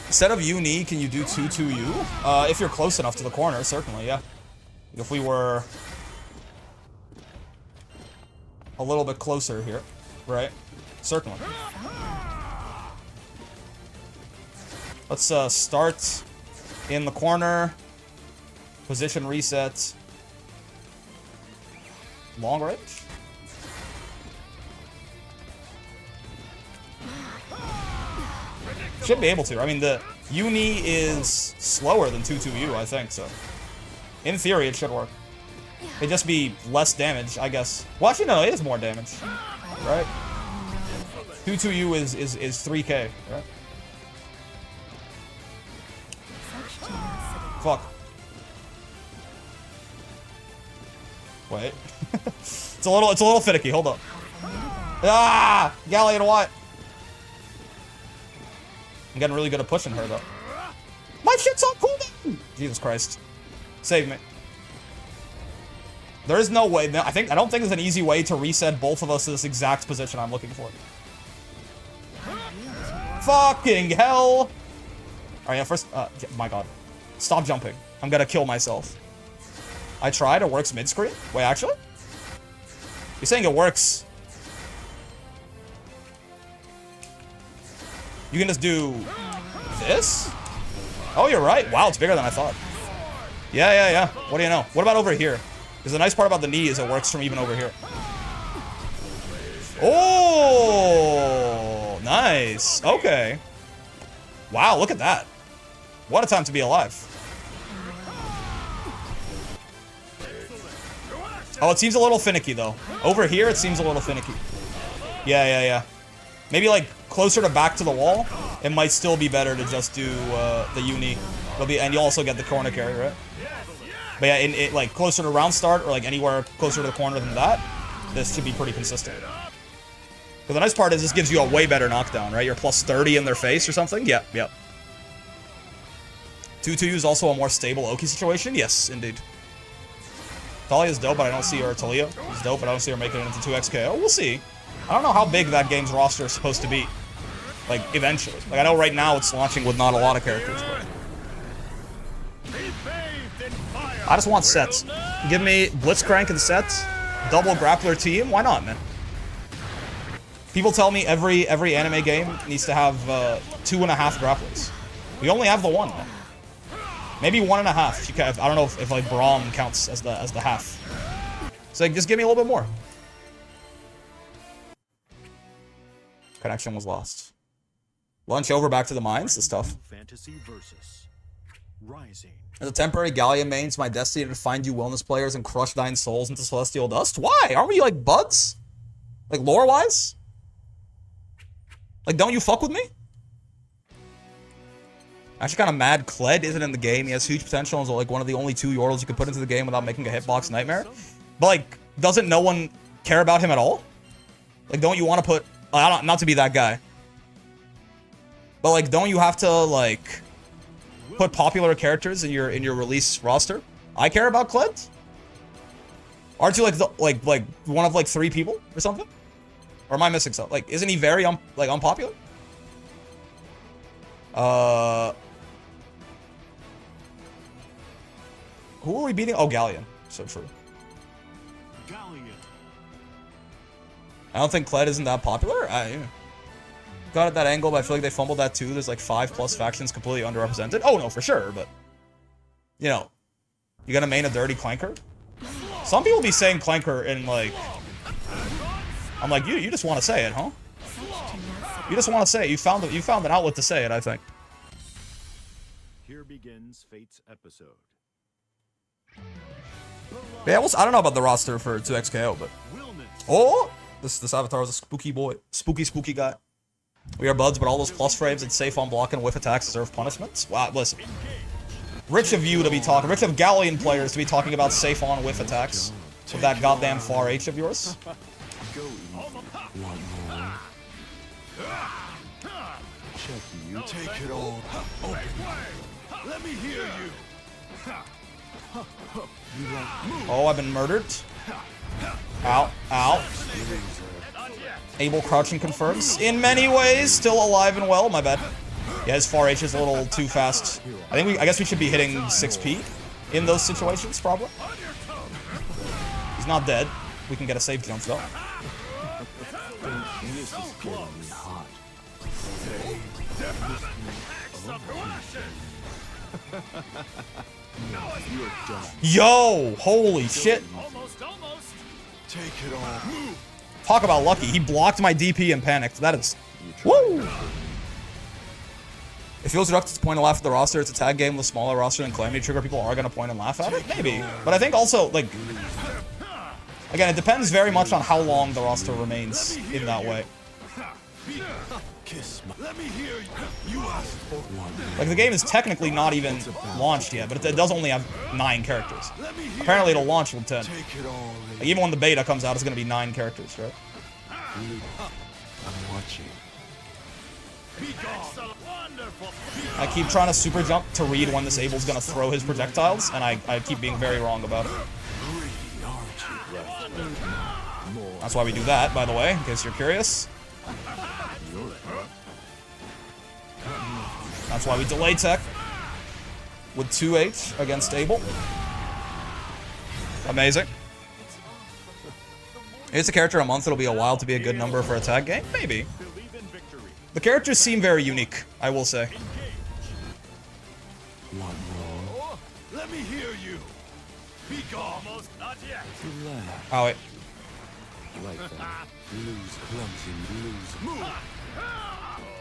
instead of uni, can you do 2-2U? If you're close enough to the corner, certainly, yeah. If we were a little bit closer here, right? Certainly. Let's start in the corner. Position reset. Long range? Should be able to. I mean, the uni is slower than 2-2U, I think, so. In theory, it should work. It'd just be less damage, I guess. Well, actually, no, it is more damage. Right? 2-2U is 3k, right? Fuck. Wait. It's a little finicky, hold up. Ah! Galleon what? I'm getting really good at pushing her, though. My shit's on cooldown! Jesus Christ. Save me. There is no way. I don't think there's an easy way to reset both of us to this exact position I'm looking for. Fucking hell! Alright, yeah, first... my god. Stop jumping. I'm gonna kill myself. I tried. It works mid-screen? Wait, actually? You're saying it works... You can just do... this? Oh, you're right. Wow, it's bigger than I thought. Yeah. What do you know? What about over here? Because the nice part about the knee is it works from even over here. Oh, nice. Okay. Wow, look at that. What a time to be alive. Oh, it seems a little finicky, though. Over here, it seems a little finicky. Yeah. Maybe, like, closer to back to the wall, it might still be better to just do the uni. And you also get the corner carry, right? But yeah, in like closer to round start or like anywhere closer to the corner than that, this should be pretty consistent. But the nice part is this gives you a way better knockdown, right? You're plus 30 in their face or something. Yep. 2-2 is also a more stable Oki situation. Yes, indeed. Talia is dope, but I don't see her. Talia is dope, but I don't see her making it into 2XKO. We'll see. I don't know how big that game's roster is supposed to be. Like, eventually. Like, I know right now it's launching with not a lot of characters, but... I just want sets. Give me Blitzcrank and sets, double grappler team. Why not, man? People tell me every anime game needs to have 2.5 grapplers. We only have the one, man. Maybe 1.5. If you can, I don't know if like Braum counts as the half. So like, just give me a little bit more. Connection was lost. Lunch over, back to the mines. This stuff. Fantasy versus Rising. As a temporary Galleon main, it's my destiny to find you Wilnas players and crush thine souls into celestial dust. Why? Aren't we like buds? Like lore-wise? Like, don't you fuck with me? Actually kind of mad Kled isn't in the game. He has huge potential and is like one of the only 2 Yordles you can put into the game without making a hitbox nightmare. But like, doesn't no one care about him at all? Like, don't you want to put... not to be that guy. But like, don't you have to like put popular characters in your release roster? I care about Kled. Aren't you like like one of like 3 people or something? Or am I missing something? Like, isn't he very unpopular? Who are we beating? Oh, Galleon. So true. Galleon. I don't think Kled isn't that popular. Got at that angle, but I feel like they fumbled that too. There's like 5+ factions completely underrepresented. Oh no, for sure, but you know, you gonna main a dirty Clanker? Some people be saying Clanker in like, I'm like, you just want to say it, huh? You just want to say it. You found an outlet to say it, I think. Here begins Fate's episode. Yeah, I don't know about the roster for 2XKO, but oh, this avatar is a spooky boy, spooky guy. We are buds, but all those plus frames and safe on block and whiff attacks deserve punishments. Wow, listen. Rich of Galleon players to be talking about safe on whiff attacks with that goddamn far H of yours. Take it all. Open. Let me hear you. Oh, I've been murdered. Ow, ow. Abel crouching confirms. In many ways, still alive and well. My bad. Yeah, his far H is a little too fast. I guess we should be hitting 6P in those situations, probably. He's not dead. We can get a safe jump though. Yo, holy shit. Take it all. Talk about lucky. He blocked my DP and panicked. That is... Woo! It feels reductive to point and laugh at the roster. It's a tag game with a smaller roster than Calamity Trigger. People are going to point and laugh at it? Maybe. But I think also, like... Again, it depends very much on how long the roster remains in that way. Like, the game is technically not even launched yet, but it does only have 9 characters. Apparently it'll launch with 10. Like, even when the beta comes out, it's going to be 9 characters, right? I'm watching. I keep trying to super jump to read when this Abel's going to throw his projectiles, and I keep being very wrong about it. That's why we do that, by the way, in case you're curious. That's why we delay tech with 2H against Abel. Amazing. It's a character a month. It'll be a while to be a good number for a tag game. Maybe. The characters seem very unique, I will say. Let me hear you. Be gone. Almost not yet. Oh, wait. Like that. Lose, clumsy, lose. Move.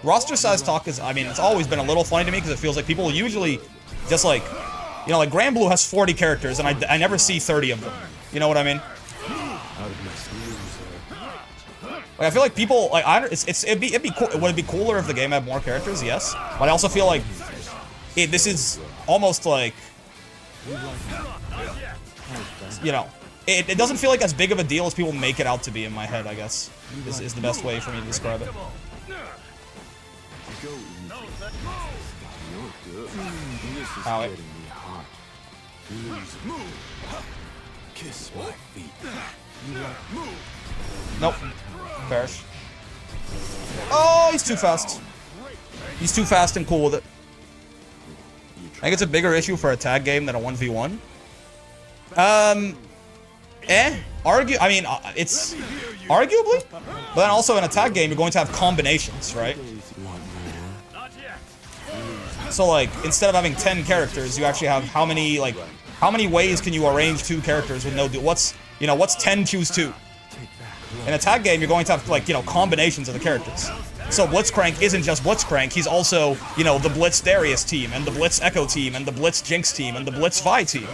Roster size talk is, I mean, it's always been a little funny to me because it feels like people usually just like, you know, like Granblue has 40 characters and I never see 30 of them. You know what I mean? Like, I feel like people, like, it'd be cool. Would it be cooler if the game had more characters? Yes. But I also feel like this is almost like, you know, it doesn't feel like as big of a deal as people make it out to be in my head, I guess, is the best way for me to describe it. Ow, wait. Kiss my feet. Nope. Perish. Oh, he's too fast. He's too fast and cool with it. I think it's a bigger issue for a tag game than a 1v1. I mean, it's arguably, but then also in a tag game, you're going to have combinations, right? So like, instead of having 10 characters, you actually have how many ways can you arrange 2 characters with no what's 10 choose 2? In a tag game, you're going to have like, combinations of the characters. So Blitzcrank isn't just Blitzcrank, he's also, the Blitz Darius team, and the Blitz Echo team, and the Blitz Jinx team, and the Blitz Vi team.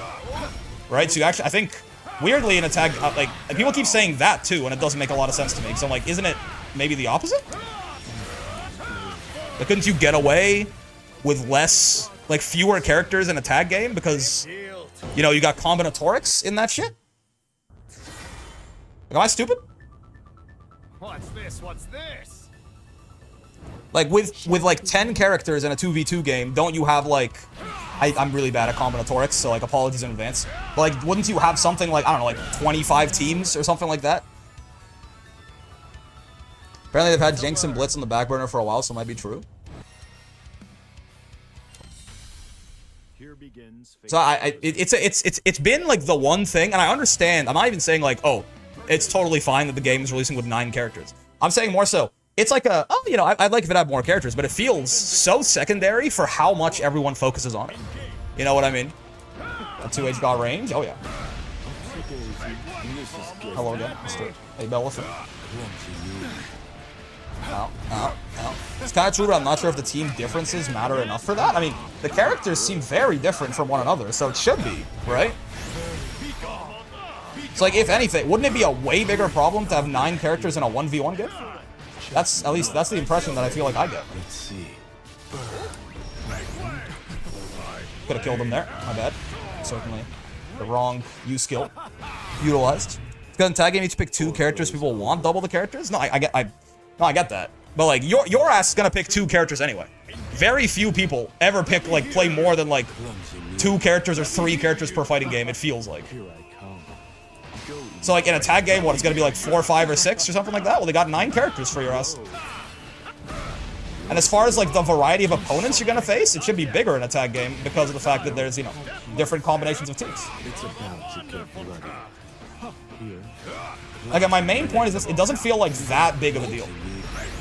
Right? So you actually, I think, weirdly in a tag, like, people keep saying that too, and it doesn't make a lot of sense to me. Because I'm like, isn't it maybe the opposite? Like, couldn't you get away with less, like, fewer characters in a tag game? Because, you got combinatorics in that shit? Like, am I stupid? What's this? What's this? Like, with like, 10 characters in a 2v2 game, don't you have, like... I'm really bad at combinatorics, so, like, apologies in advance. But, like, wouldn't you have something like, I don't know, like, 25 teams or something like that? Apparently they've had Jinx and Blitz on the back burner for a while, so it might be true. So, it's been, like, the one thing, and I understand, I'm not even saying, like, oh, it's totally fine that the game is releasing with 9 characters. I'm saying more so, it's like a, I'd like if it had more characters, but it feels so secondary for how much everyone focuses on it. You know what I mean? A 2H got range? Oh, yeah. Hello again, Mr. Hey, Bellefant. Ow, ow, ow. It's kind of true, but I'm not sure if the team differences matter enough for that. I mean, the characters seem very different from one another, so it should be, right? So, like, if anything, wouldn't it be a way bigger problem to have 9 characters in a 1v1 game? That's, at least, that's the impression that I feel like I get. Let's see. Could have killed him there. My bad. Certainly the wrong skill utilized. Because in tag game, you need to pick 2 characters. People want double the characters. No, I get that. But like, your ass is gonna pick 2 characters anyway. Very few people ever pick play more than like 2 characters or 3 characters per fighting game. It feels like. So like in a tag game, what, it's gonna be like 4, 5, or 6 or something like that? Well, they got 9 characters for your ass. And as far as like the variety of opponents you're gonna face, it should be bigger in a tag game because of the fact that there's, different combinations of teams. Again, my main point is this, it doesn't feel like that big of a deal.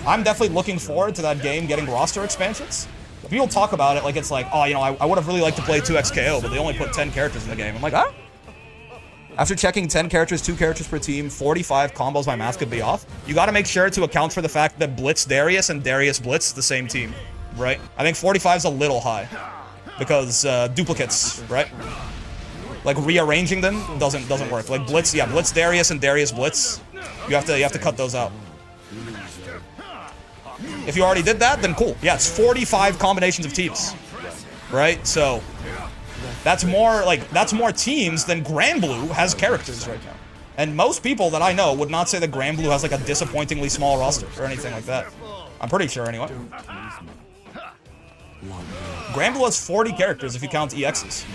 I'm definitely looking forward to that game getting roster expansions. People talk about it like it's like, oh, I would have really liked to play 2xKO, but they only put 10 characters in the game. I'm like, huh? After checking 10 characters, 2 characters per team, 45 combos, my math could be off. You gotta make sure to account for the fact that Blitz Darius and Darius Blitz the same team, right? I think 45 is a little high because duplicates, right? Like rearranging them doesn't work. Like Blitz, yeah, Blitz Darius and Darius Blitz, you have to cut those out. If you already did that, then cool. Yeah, it's 45 combinations of teams, right? So that's more teams than Granblue has characters right now. And most people that I know would not say that Granblue has like a disappointingly small roster or anything like that. I'm pretty sure anyway. Granblue has 40 characters if you count EXs.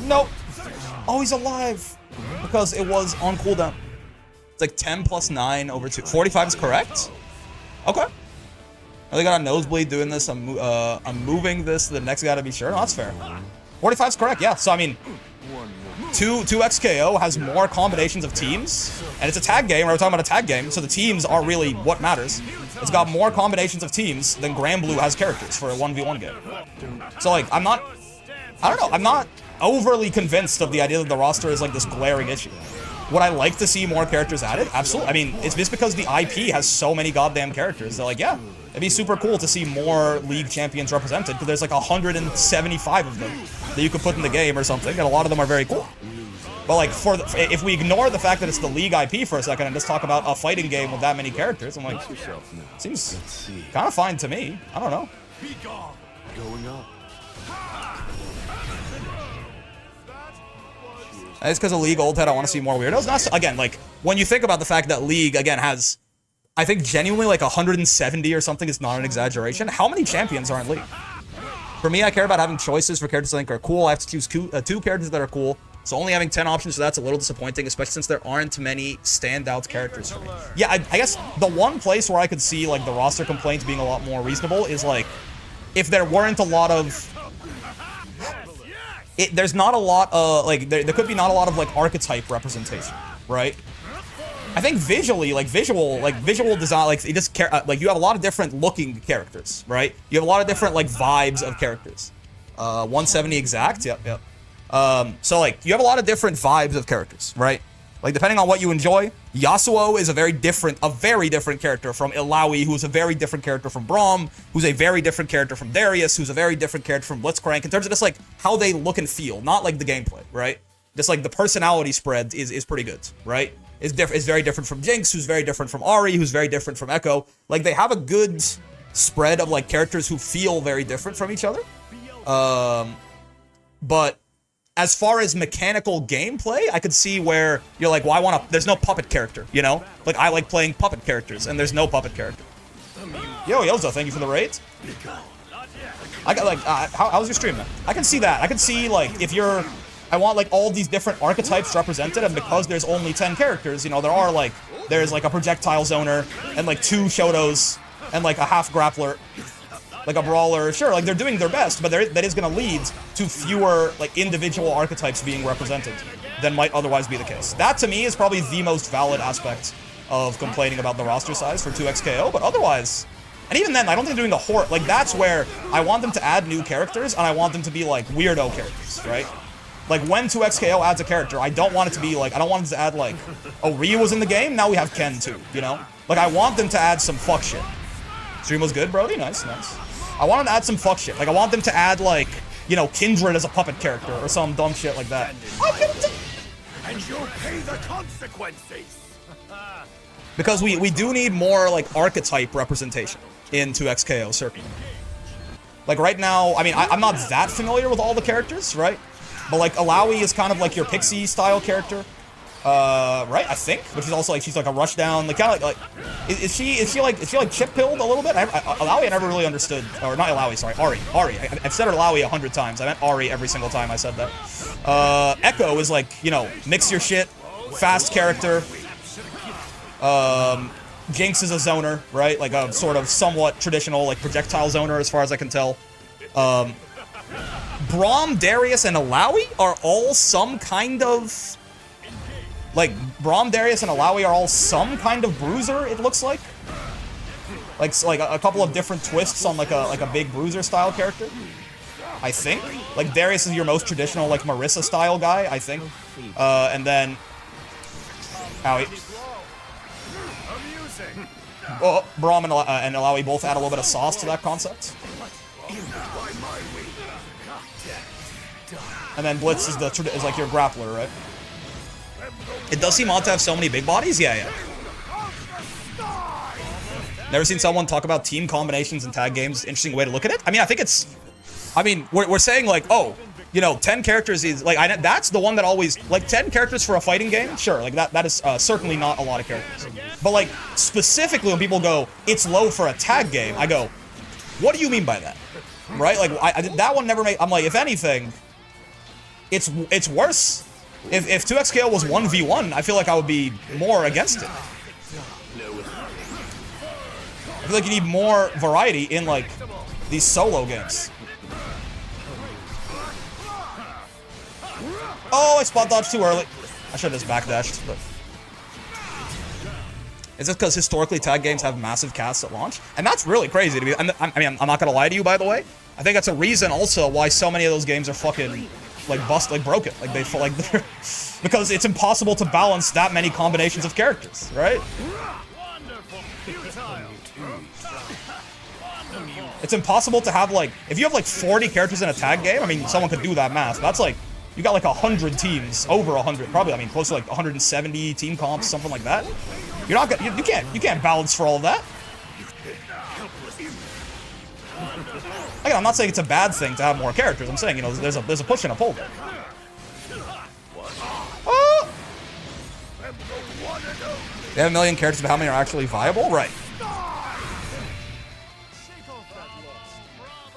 Nope. Oh, he's alive. Because it was on cooldown. It's like 10 plus 9 over 2. 45 is correct? Okay. I got a nosebleed doing this. I'm moving this to the next guy to be sure. No, that's fair. 45 is correct, yeah. So, I mean, 2xKO has more combinations of teams. And it's a tag game. We're talking about a tag game. So the teams are really what matters. It's got more combinations of teams than Granblue has characters for a 1v1 game. So, like, I don't know. I'm not overly convinced of the idea that the roster is like this glaring issue. Would I like to see more characters added? Absolutely. I mean, it's just because the IP has so many goddamn characters. They're like, yeah, it'd be super cool to see more League champions represented because there's like 175 of them that you could put in the game or something, and a lot of them are very cool. But like, if we ignore the fact that it's the League IP for a second and just talk about a fighting game with that many characters, I'm like, seems kind of fine to me. I don't know. Going up. It's because of League old head, I want to see more weirdos. Not so, again, like, when you think about the fact that League, again, has, I think, genuinely, like, 170 or something is not an exaggeration. How many champions are in League? For me, I care about having choices for characters I think are cool. I have to choose 2 characters that are cool. So only having 10 options for that's a little disappointing, especially since there aren't many standout characters for me. Yeah, I guess the one place where I could see, like, the roster complaints being a lot more reasonable is, like, if there weren't a lot of... there's not a lot of, like, there could be not a lot of, like, archetype representation, right? I think visually, like, visual design, like, it just, like, you have a lot of different looking characters, right? You have a lot of different, like, vibes of characters. 170 exact, yep. So, like, you have a lot of different vibes of characters, right? Like, depending on what you enjoy, Yasuo is a very different character from Illaoi, who's a very different character from Braum, who's a very different character from Darius, who's a very different character from Blitzcrank, in terms of just, like, how they look and feel, not, like, the gameplay, right? Just, like, the personality spread is pretty good, right? It's very different from Jinx, who's very different from Ahri, who's very different from Echo. Like, they have a good spread of, like, characters who feel very different from each other. But as far as mechanical gameplay, I could see where you're like, well, there's no puppet character, you know? Like, I like playing puppet characters, and there's no puppet character. Yo, Yozo, thank you for the raid. I got, like, how's your stream, man? I can see that. I can see, like, if you're... I want, like, all these different archetypes represented, and because there's only 10 characters, you know, there's, like, a projectile zoner, and, like, 2 Shotos, and, like, a half grappler, like a brawler. Sure, like, they're doing their best, but that is going to lead to fewer, like, individual archetypes being represented than might otherwise be the case. That, to me, is probably the most valid aspect of complaining about the roster size for 2XKO, but otherwise... And even then, I don't think they're doing the horde. Like, that's where I want them to add new characters, and I want them to be, like, weirdo characters, right? Like, when 2XKO adds a character, I don't want it to be, like, I don't want them to add, like, oh, Ryu was in the game, now we have Ken, too, you know? Like, I want them to add some fuck shit. Stream was good, Brody? Nice. I want them to add some fuck shit. Like, I want them to add, like, you know, Kindred as a puppet character, or some dumb shit like that. And you'll pay the consequences! Because we do need more, like, archetype representation in 2XKO, certainly. Like, right now, I mean, I'm not that familiar with all the characters, right? But, like, Illaoi is kind of like your Pixie-style character, right? I think, but she's also like she's like a rushdown, like kind of like is she like chip-pilled a little bit? Illaoi I never really understood, or not Illaoi, sorry, Ahri. I've said Illaoi 100 times. I meant Ahri every single time I said that. Echo is like, you know, mix your shit, fast character. Jinx is a zoner, right? Like a sort of somewhat traditional like projectile zoner as far as I can tell. Braum, Darius, and Illaoi are all some kind of... Like, Braum, Darius, and Illaoi are all some kind of bruiser, it looks like. Like a couple of different twists on like a big bruiser-style character. I think. Like, Darius is your most traditional, like, Marissa-style guy, I think. And then... Owie. Well, Braum and Illaoi both add a little bit of sauce to that concept. And then Blitz is like your grappler, right? It does seem odd to have so many big bodies? Yeah. Never seen someone talk about team combinations in tag games. Interesting way to look at it. I mean, I think it's... I mean, we're saying, like, oh, you know, 10 characters is... Like, that's the one that always... Like, 10 characters for a fighting game? Sure, like, that is certainly not a lot of characters. But, like, specifically when people go, it's low for a tag game, I go, what do you mean by that? Right? Like, that one never made... I'm like, if anything... It's worse. If 2XKO was 1v1, I feel like I would be more against it. I feel like you need more variety in, like, these solo games. Oh, I spot dodged too early. I should have just backdashed, but... Is it because historically tag games have massive casts at launch? And that's really crazy to be... I mean, I'm not gonna lie to you, by the way. I think that's a reason also why so many of those games are fucking... like broken, like they feel like they're because it's impossible to balance that many combinations of characters, right? It's impossible to have like, if you have like 40 characters in a tag game, I mean, someone could do that math. That's like, you got like 100 teams, over 100, probably, I mean, close to like 170 team comps, something like that. You're not gonna, you can't balance for all of that. Again, I'm not saying it's a bad thing to have more characters. I'm saying, you know, there's a push and a pull there. Oh! They have a million characters, but how many are actually viable? Right.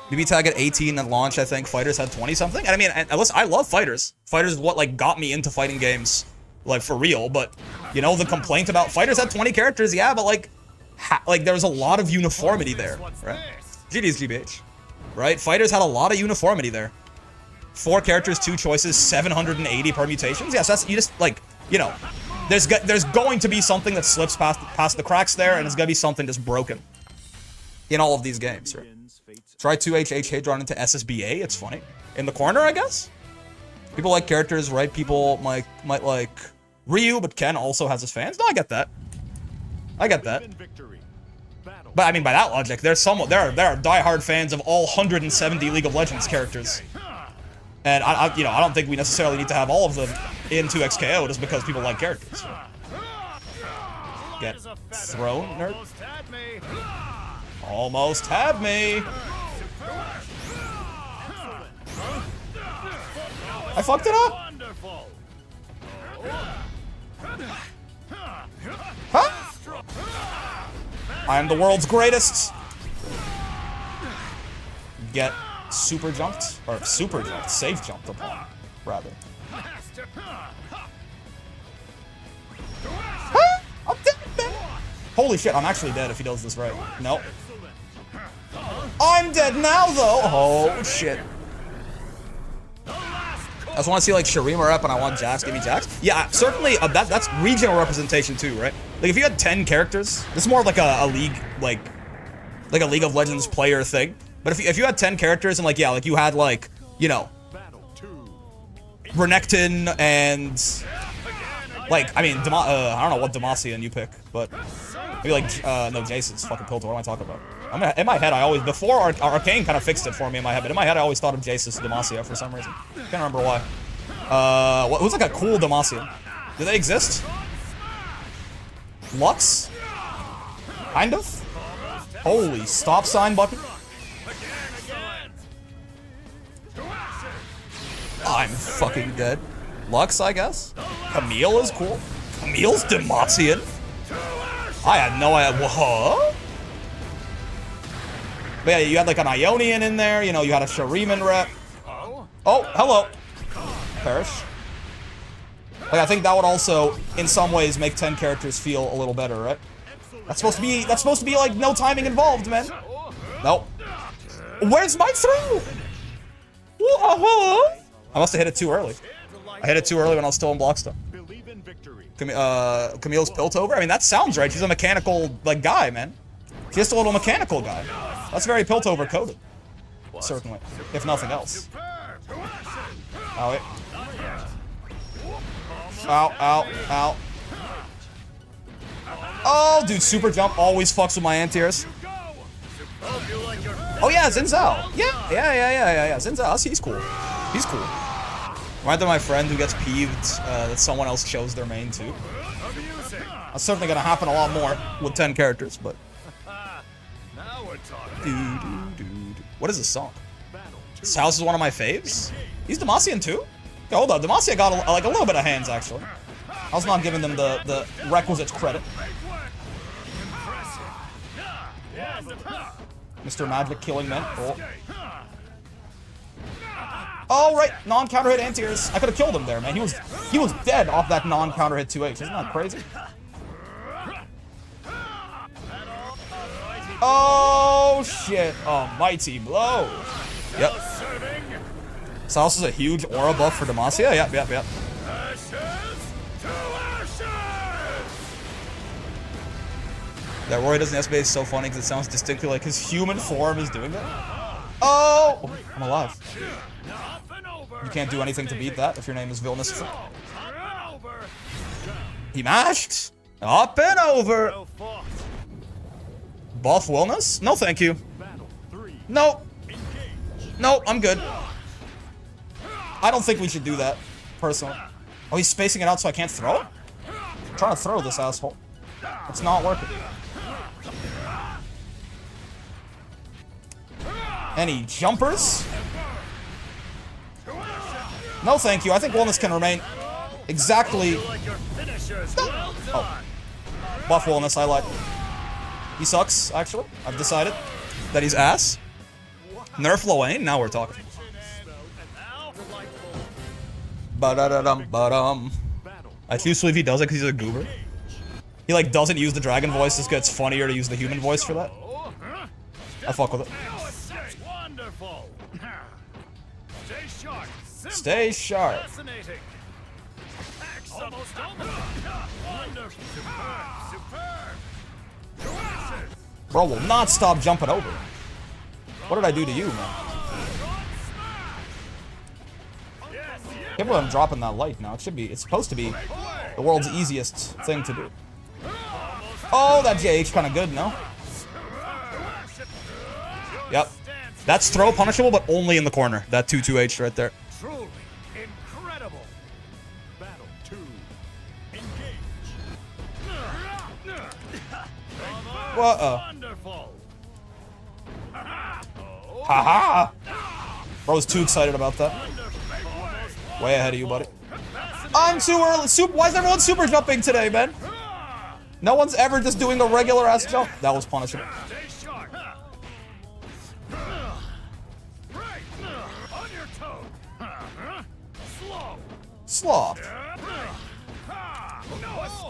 BB Tag at 18 at launch, I think. Fighters had 20 something. And I mean, listen, I love Fighters. Fighters is what like got me into fighting games, like for real. But you know, the complaint about Fighters had 20 characters, yeah, but like there's a lot of uniformity there, right? GD's GBH, right? Fighters had a lot of uniformity there. 4 characters, 2 choices, 780 permutations. Yes, that's, you just like, you know, there's going to be something that slips past the cracks there, and there's gonna be something just broken in all of these games, right? Try 2HH Hadron into SSBA, it's funny. In the corner, I guess? People like characters, right? People might like Ryu, but Ken also has his fans. No, I get that. I get that. But I mean, by that logic, there are diehard fans of all 170 League of Legends characters. And I don't think we necessarily need to have all of them in 2XKO just because people like characters. Get thrown, nerd. Almost had me. I fucked it up. Huh? I am the world's greatest. Get super jumped, or super jumped, safe jumped upon, rather. Huh? I'm dead, man. Holy shit, I'm actually dead if he does this right. Nope. I'm dead now, though. Oh, shit. I just want to see, like, Shurima rep, and I want Jax. Give me Jax. Yeah, certainly, that's regional representation, too, right? Like, if you had 10 characters, this is more of, like, a league, like a League of Legends player thing. But if you had 10 characters, and, like, yeah, like, you had, like, you know, Renekton and, like, I mean, I don't know what Demacian you pick, but maybe, like, no, Jason's fucking Piltover. What am I talking about? In my head, I always, before Arcane kind of fixed it for me in my head, but in my head, I always thought of Jace's Demacia for some reason. Can't remember why. Who's like a cool Demacia? Do they exist? Lux? Kind of? Holy stop sign button? I'm fucking dead. Lux, I guess? Camille is cool. Camille's Demacian? I had no idea. What? But yeah, you had like an Ionian in there, you know, you had a Shuriman rep. Oh, hello. Perish. Like, I think that would also, in some ways, make 10 characters feel a little better, right? That's supposed to be like no timing involved, man. Nope. Where's my throw? Whoa. I must have hit it too early. I hit it too early when I was still in Blockstone. Camille's Piltover? I mean, that sounds right. She's a mechanical, like, guy, man. She's just a little mechanical guy. That's very Piltover coded. Certainly. If nothing else. Ow, wait. Ow. Oh, dude, super jump always fucks with my anti-airs. Oh, yeah, Xin Zhao. Yeah. Xin Zhao, he's cool. He's cool. Remind of my friend who gets peeved that someone else chose their main, too. That's certainly gonna happen a lot more with 10 characters, but... What is this song? This house is one of my faves? He's Demacian too? Okay, hold on, Demacia got like a little bit of hands actually. I was not giving them the requisite credit. Mr. Magic killing men. Oh. Oh right, non-counter hit anti-airs. I could have killed him there, man. He was dead off that non-counter hit 2H. Isn't that crazy? Oh shit! Oh, mighty blow. Yep. So this is a huge aura buff for Demacia. Yep. That Roy doesn't SBA is so funny because it sounds distinctly like his human form is doing that. Oh! I'm alive. You can't do anything to beat that if your name is Wilnas. He mashed! Up and over! Buff Wilnas? No, thank you. Nope. Nope, I'm good. I don't think we should do that, personally. Oh, he's spacing it out so I can't throw it? I'm trying to throw this asshole. It's not working. Any jumpers? No, thank you. I think Wilnas can remain exactly... No. Oh. Buff Wilnas, I like. He sucks, actually. I've decided that he's ass. Nerf Loane? Now we're talking. Ba-da-da-dum-ba-dum. I choose if he does it because he's a goober. He like doesn't use the dragon voice. This gets funnier to use the human voice for that. I fuck with it. Wonderful. Stay sharp. Stay sharp. Fascinating. Almost wonderful. Superb. Bro will not stop jumping over. What did I do to you, man? Can't believe I'm dropping that light now. It's supposed to be the world's easiest thing to do. Oh, that JH kind of good, no? Yep. That's throw punishable, but only in the corner. That 2-2H right there. Truly incredible. Battle 2. Whoa. Wonderful. Haha. Bro's too excited about that. Way ahead of you, buddy. I'm too early. Why is everyone super jumping today, man? No one's ever just doing a regular ass jump. That was punishable. Stay sharp. Right. On your toe. Slow. Sloth.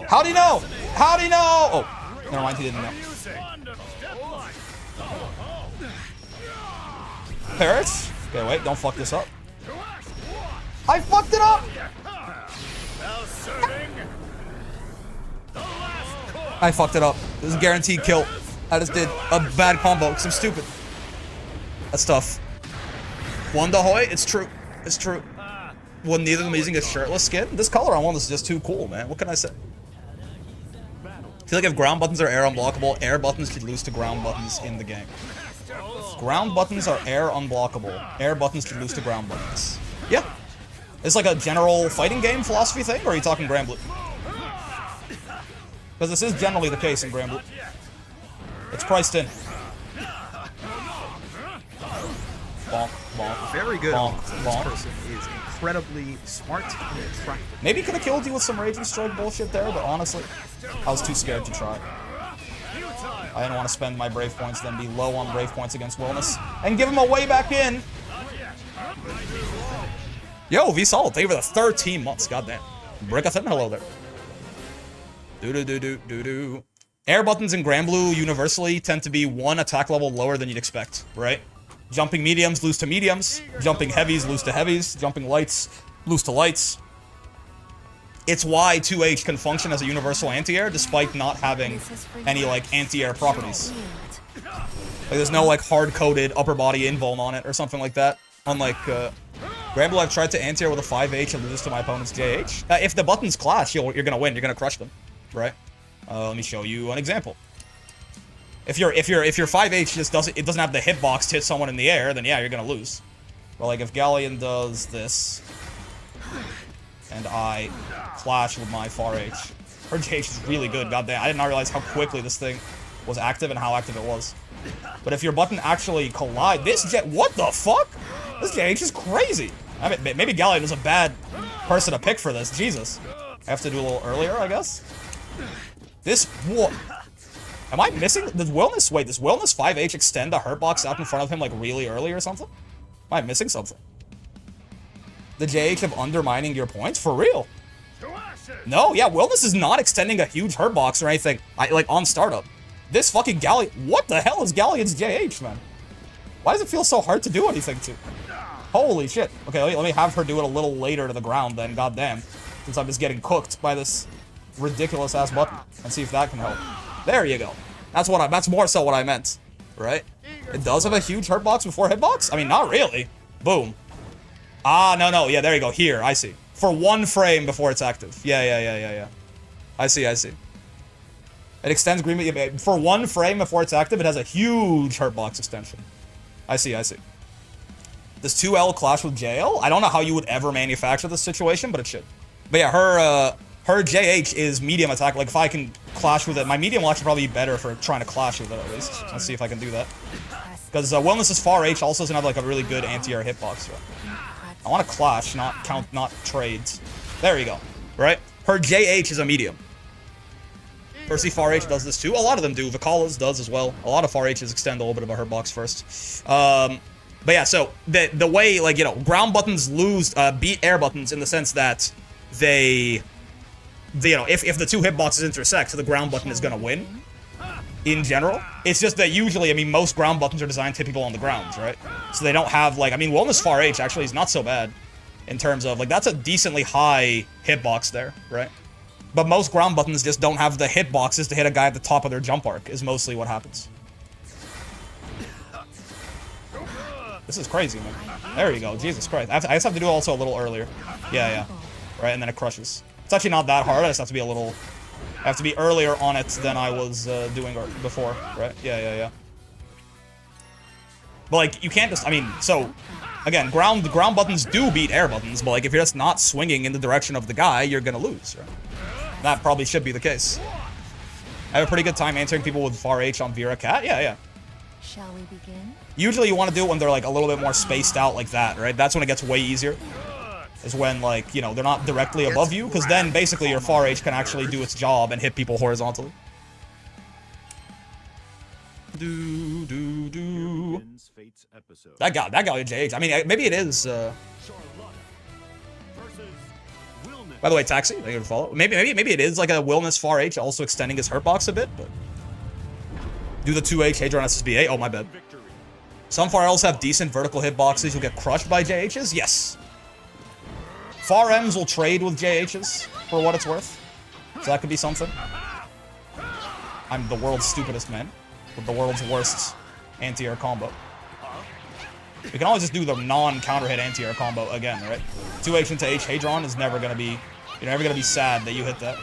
How'd he know? How'd he know? Oh, never mind. He didn't know. Parrots? Okay, wait. Don't fuck this up. I fucked it up! I fucked it up. This is a guaranteed kill. I just did a bad combo because I'm stupid. That's tough. Wanda Hoy, it's true. It's true. Well, neither of them using a shirtless skin. This color on one is just too cool, man. What can I say? I feel like if ground buttons are air unblockable, air buttons should lose to ground buttons in the game. Ground buttons are air unblockable. Air buttons should lose to ground buttons. Yeah. It's like a general fighting game philosophy thing, or are you talking Grand Blue? Because this is generally the case in Grand Blue. It's priced in. Bonk, bonk. Very good. Bonk, This bonk. person is incredibly smart and attractive. Maybe could have killed you with some Raging Strike bullshit there, but honestly, I was too scared to try. I didn't want to spend my Brave points, then be low on Brave points against Wilnas, and give him a way back in. Yo, V Solid, thank you for the 13 months. Goddamn. Brickathon, hello there. Do-do-do-do-do-do. Air buttons in Grand Blue universally tend to be one attack level lower than you'd expect, right? Jumping mediums lose to mediums. Jumping heavies lose to heavies. Jumping lights lose to lights. It's why 2H can function as a universal anti-air despite not having any, like, anti-air properties. Like, there's no, like, hard-coded upper body invuln on it or something like that. Unlike, Grand Blue, I've tried to anti-air with a 5H and lose to my opponent's JH. If the buttons clash, you're gonna win. You're gonna crush them, right? Let me show you an example. If your 5H just doesn't have the hitbox to hit someone in the air, then yeah, you're gonna lose. But like if Galleon does this, and I clash with my 4H, her JH is really good. Goddamn, I did not realize how quickly this thing was active and how active it was. But if your button actually collide, what the fuck? This JH is crazy. I mean, maybe Galleon is a bad person to pick for this. Jesus. I have to do a little earlier, I guess. What? Am I missing? Does Wilnas 5H extend the hurt box out in front of him like really early or something? Am I missing something? The JH of undermining your points? For real? No, yeah, Wilnas is not extending a huge hurt box or anything, like on startup. This fucking Galleon, what the hell is Galleon's JH, man? Why does it feel so hard to do anything to? Holy shit. Okay, let me have her do it a little later to the ground then, goddamn. Since I'm just getting cooked by this ridiculous ass button. And see if that can help. There you go. That's more so what I meant. Right? It does have a huge hurt box before hitbox? I mean, not really. Boom. Ah, no. Yeah, there you go. Here, I see. For 1 frame before it's active. Yeah. I see. It extends green for 1 frame before it's active. It has a huge hurt box extension. I see. Does 2L clash with JL? I don't know how you would ever manufacture this situation, but it should. But yeah, her JH is medium attack. Like, if I can clash with it, my medium will actually probably be better for trying to clash with it, at least. Let's see if I can do that. Because Wilnas' 4H also doesn't have, like, a really good anti-air hitbox. Right? I want to clash, not trades. There you go. Right? Her JH is a medium. Percy 4H does this too. A lot of them do. Vicala's does as well. A lot of 4Hs extend a little bit of a hurt box first. But yeah, so the way, like, you know, ground buttons beat air buttons in the sense that they you know, if the two hitboxes intersect, the ground button is gonna win. In general, it's just that usually, I mean, most ground buttons are designed to hit people on the ground, right? So they don't have, like, I mean, Wilnas Far H actually is not so bad in terms of, like, that's a decently high hitbox there, right? But most ground buttons just don't have the hitboxes to hit a guy at the top of their jump arc, is mostly what happens. This is crazy, man. There you go, Jesus Christ. I just have to do it also a little earlier. Yeah. Right, and then it crushes. It's actually not that hard, I just have to be a little... I have to be earlier on it than I was doing before, right? Yeah. But, like, you can't just... I mean, so... Again, ground buttons do beat air buttons, but, like, if you're just not swinging in the direction of the guy, you're gonna lose, right? That probably should be the case. I have a pretty good time answering people with Far H on Vera Cat. Yeah. Shall we begin? Usually you want to do it when they're, like, a little bit more spaced out like that, right? That's when it gets way easier. Is when, like, you know, they're not directly above you, because then basically your Far H can actually do its job and hit people horizontally. Begins Fate's episode. That guy JH. I mean, maybe it is. Charlotta versus Wilnas. By the way, Taxi, thank you for the follow. Maybe it is like a Wilnas Far H, also extending his hurt box a bit, but do the 2H Hadron SSBA. Oh, my bad. Victory. Some Far Ls have decent vertical hitboxes. You'll get crushed by JHs. Yes. Far M's will trade with JHs for what it's worth, so that could be something. I'm the world's stupidest man with the world's worst anti-air combo. We can always just do the non-counter hit anti-air combo again, right? 2H into H Hadron is never gonna be, you're never gonna be sad that you hit that.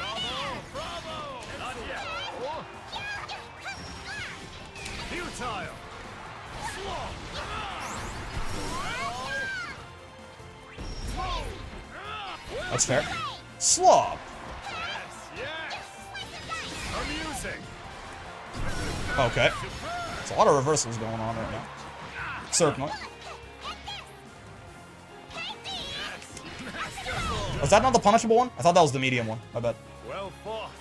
Futile. That's fair. Slop. Yes. Amusing. Okay. There's a lot of reversals going on right now. Certainly. Was that not the punishable one? I thought that was the medium one. I bet. Well fought.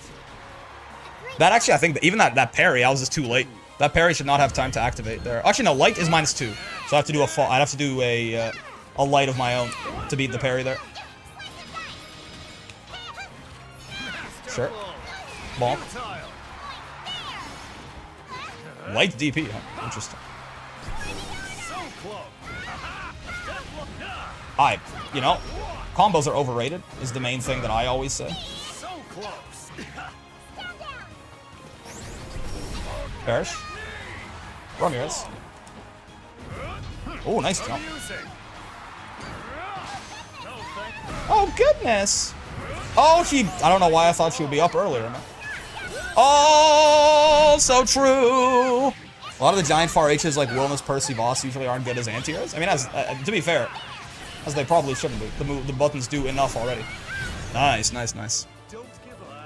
That actually, I think that even that parry, I was just too late. That parry should not have time to activate there. Actually, no, light is -2, so I have to do I'd have to do a light of my own to beat the parry there. Sure. Bonk. Light DP, huh? Interesting. So close. You know, combos are overrated, is the main thing that I always say. So close. Perish. Ramirez. Oh, nice jump. Amusing. No thank you. Oh, goodness. Oh, I don't know why I thought she would be up earlier, man. Oh, so true. A lot of the giant Far H's like Wilnas, Percy, Boss usually aren't good as anti-airs. I mean, to be fair, as they probably shouldn't be. The buttons do enough already. Nice.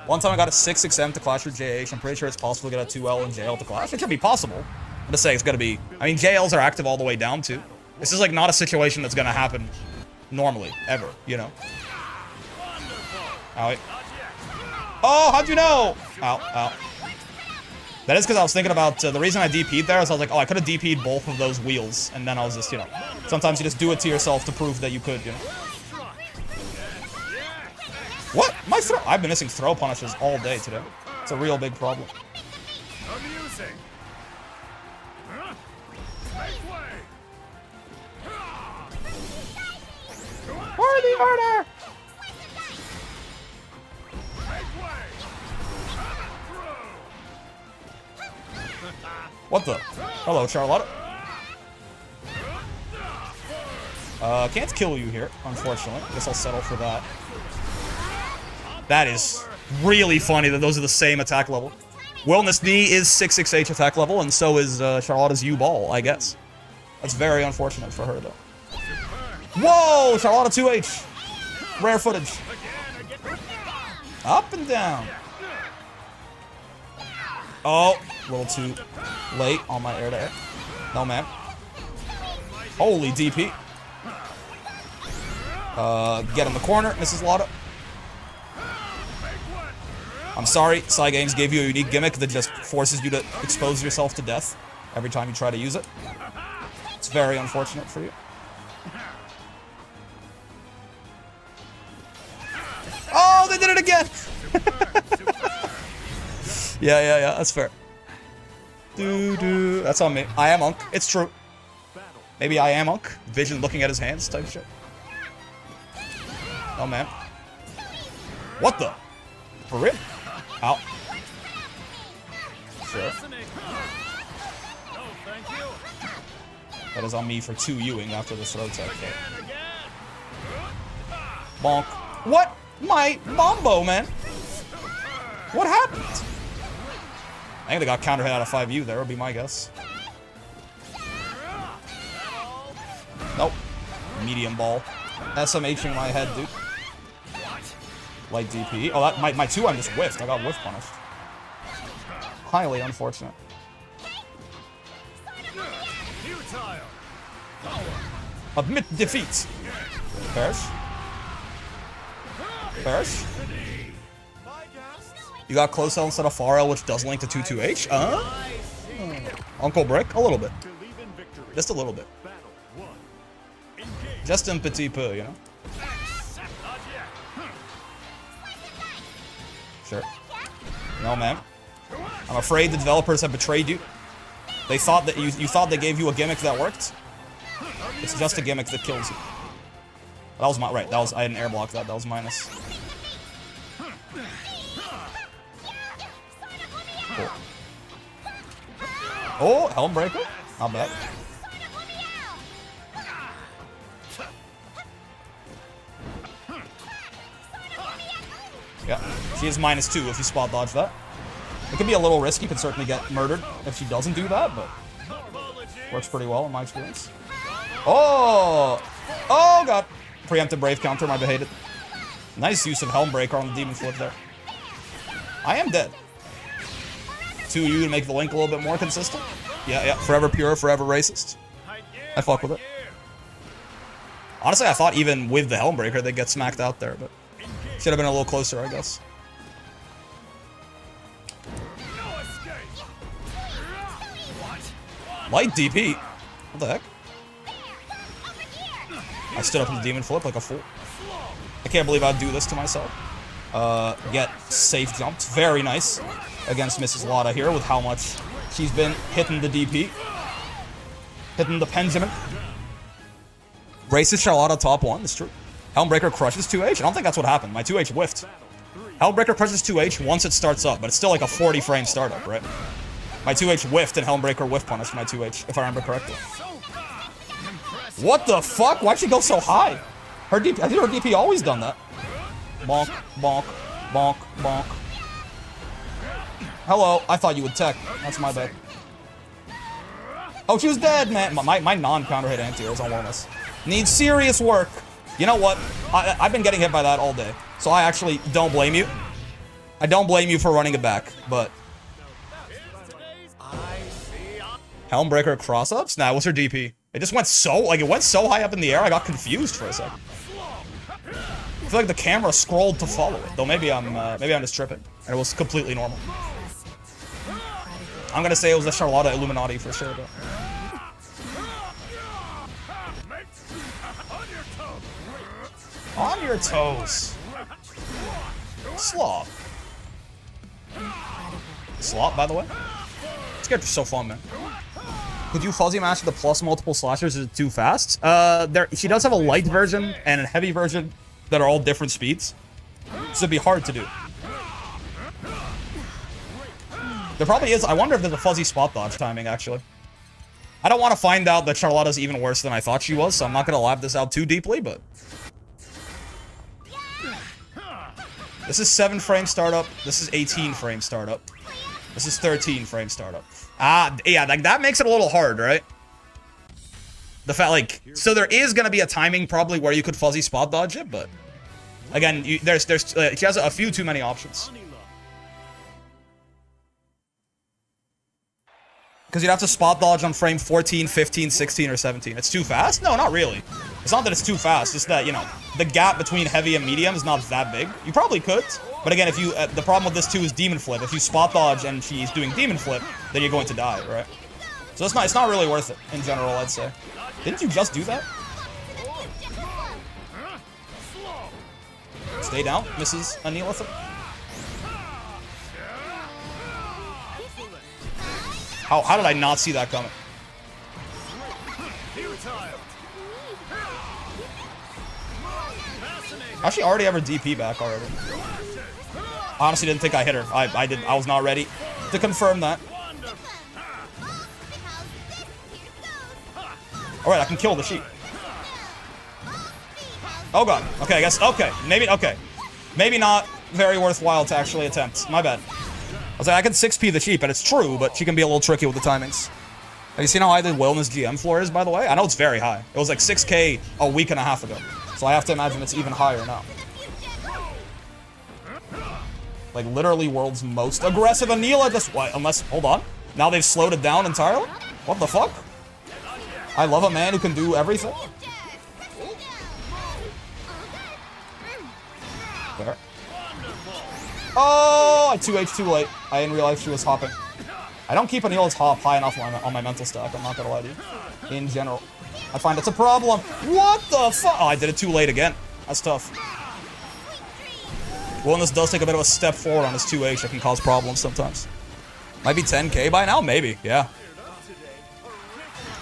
One time I got a 6-6M to clash with JH. I'm pretty sure it's possible to get a 2L and JL to clash. It should be possible. I'm just saying it's gonna be. I mean, JLs are active all the way down too. This is like not a situation that's gonna happen normally, ever, you know? Owie. Oh, how'd you know? Ow. That is because I was thinking about, the reason I DP'd there is I was like, oh, I could have DP'd both of those wheels. And then I was just, you know, sometimes you just do it to yourself to prove that you could, you know. What? I've been missing throw punishes all day today. It's a real big problem. Amusing. Make way. Party order! Make way. What the? Hello, Charlotte. Can't kill you here, unfortunately. Guess I'll settle for that. That is really funny that those are the same attack level. Wilnas knee is 6-6H attack level, and so is Charlotta's U-ball, I guess. That's very unfortunate for her, though. Whoa! Charlotta 2H! Rare footage. Up and down. Oh, a little too late on my air to air. No, man. Holy DP. Get in the corner, Mrs. Lotta. I'm sorry, Psy Games gave you a unique gimmick that just forces you to expose yourself to death every time you try to use it. It's very unfortunate for you. Oh, they did it again! Yeah, that's fair. That's on me. I am Unk. It's true. Maybe I am Unk. Vision looking at his hands type shit. Oh, man. What the? For real? Ow. Sure. That is on me for 2 Ewing after the throw tech. Bonk. What? My Bombo, man. What happened? I think they got counter hit out of 5U there, would be my guess. Nope. Medium ball. SMHing my head, dude. Light DP. Oh, that my 2 I'm just whiffed. I got whiff punished. Highly unfortunate. Admit defeat. Perish. Perish. You got close L instead of far L, which does link to 2-2H? Uncle Brick? A little bit. Just a little bit. Just un petit peu, you know? Sure. No, man. I'm afraid the developers have betrayed you. They thought that you thought they gave you a gimmick that worked. It's just a gimmick that kills you. That was my right. That was I didn't air block that. That was minus. Cool. Oh, Helm Breaker. Not bad. Yeah, she is -2 if you spot dodge that. It could be a little risky, could certainly get murdered if she doesn't do that, but works pretty well in my experience. Oh! Oh, God. Preemptive Brave counter, my behated. Nice use of Helm Breaker on the Demon Flip there. I am dead. 2U to make the link a little bit more consistent. Yeah, forever pure, forever racist. I fuck with it. Honestly, I thought even with the Helm Breaker, they'd get smacked out there, but should have been a little closer, I guess. Light DP. What the heck? I stood up in the Demon Flip like a fool. I can't believe I'd do this to myself. Get safe jumped. Very nice against Mrs. Lotta here with how much she's been hitting the DP. Hitting the Pendulum. Races Charlotta top 1, that's true. Helmbreaker crushes 2H. I don't think that's what happened. My 2H whiffed. Helmbreaker crushes 2H once it starts up, but it's still like a 40 frame startup, right? My 2H whiffed and Helmbreaker whiff punished my 2H, if I remember correctly. What the fuck? Why'd she go so high? Her DP, I think her DP always done that. Bonk, bonk, bonk, bonk. Hello, I thought you would tech. That's my bad. Oh, she was dead, man. My non-counter hit anti-air on Wilnas. Needs serious work. You know what? I've been getting hit by that all day. So I actually don't blame you. I don't blame you for running it back, but... Helmbreaker cross-ups? Nah, what's her DP? It just went so, like, it went so high up in the air, I got confused for a second. I feel like the camera scrolled to follow it, though maybe I'm just tripping. And it was completely normal. I'm gonna say it was a Charlotta Illuminati for sure, though. On your toes. Slop. Slop, by the way. This character's so fun, man. Could you fuzzy master the plus multiple slashers? Is it too fast? She does have a light version and a heavy version that are all different speeds. So it'd be hard to do. There probably is. I wonder if there's a fuzzy spot dodge timing, actually. I don't want to find out that Charlotta's even worse than I thought she was, so I'm not going to lab this out too deeply, but... This is 7 frame startup. This is 18 frame startup. This is 13 frame startup. Yeah, like that makes it a little hard, right? The fact, like, so there is gonna be a timing probably where you could fuzzy spot dodge it, but again, she has a few too many options. Because you'd have to spot dodge on frame 14, 15, 16, or 17. It's too fast? No, not really. It's not that it's too fast. It's that, you know, the gap between heavy and medium is not that big. You probably could. But again, if you, the problem with this too is Demon Flip. If you spot dodge and she's doing Demon Flip, then you're going to die, right? So it's not really worth it in general, I'd say. Didn't you just do that? Stay down, Mrs. Anilith. How did I not see that coming? Actually, already have her DP back already. Honestly, didn't think I hit her. I was not ready to confirm that. Alright, I can kill the sheep. Oh god. Okay, I guess. Okay. Maybe not very worthwhile to actually attempt. My bad. I was like, I can 6p the sheep, and it's true, but she can be a little tricky with the timings. Have you seen how high the Wilnas GM floor is, by the way? I know it's very high. It was like 6k a week and a half ago. So I have to imagine it's even higher now. Like, literally world's most aggressive Anila. Just what? Unless, hold on. Now they've slowed it down entirely? What the fuck? I love a man who can do everything. There. Oh, I 2H too late. I didn't realize she was hopping. I don't keep Anila's hop high enough on my mental stack, I'm not gonna lie to you. In general. I find it's a problem. What the fuck? Oh, I did it too late again. That's tough. Wilnas does take a bit of a step forward on his 2H that can cause problems sometimes. Might be 10k by now? Maybe, yeah.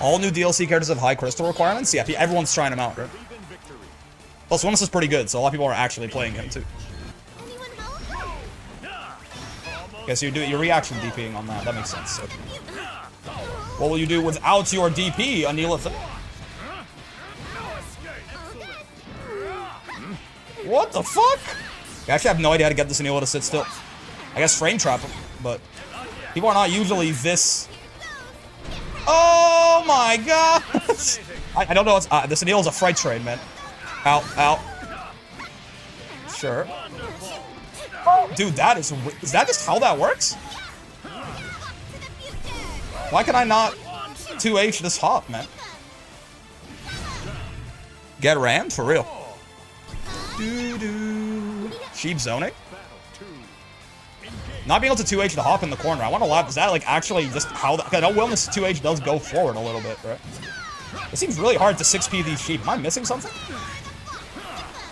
All new DLC characters have high crystal requirements? Yeah, everyone's trying them out, right? Plus, Wilnas is pretty good, so a lot of people are actually playing him, too. Okay, so you're reaction DPing on that. That makes sense. Okay. What will you do without your DP, Anilith? What the fuck? I actually have no idea how to get this Anila to sit still. I guess frame trap him, but people are not usually this. Oh my god! I don't know what's this Anila's a fright train, man. Out. Sure. Dude, is that just how that works? Why can I not 2H this hop, man? Get rammed? For real. Sheep zoning? Not being able to 2H the hop in the corner. I want to laugh. Is that like actually just how I know Wilnas 2H does go forward a little bit, right? It seems really hard to 6p these sheep. Am I missing something?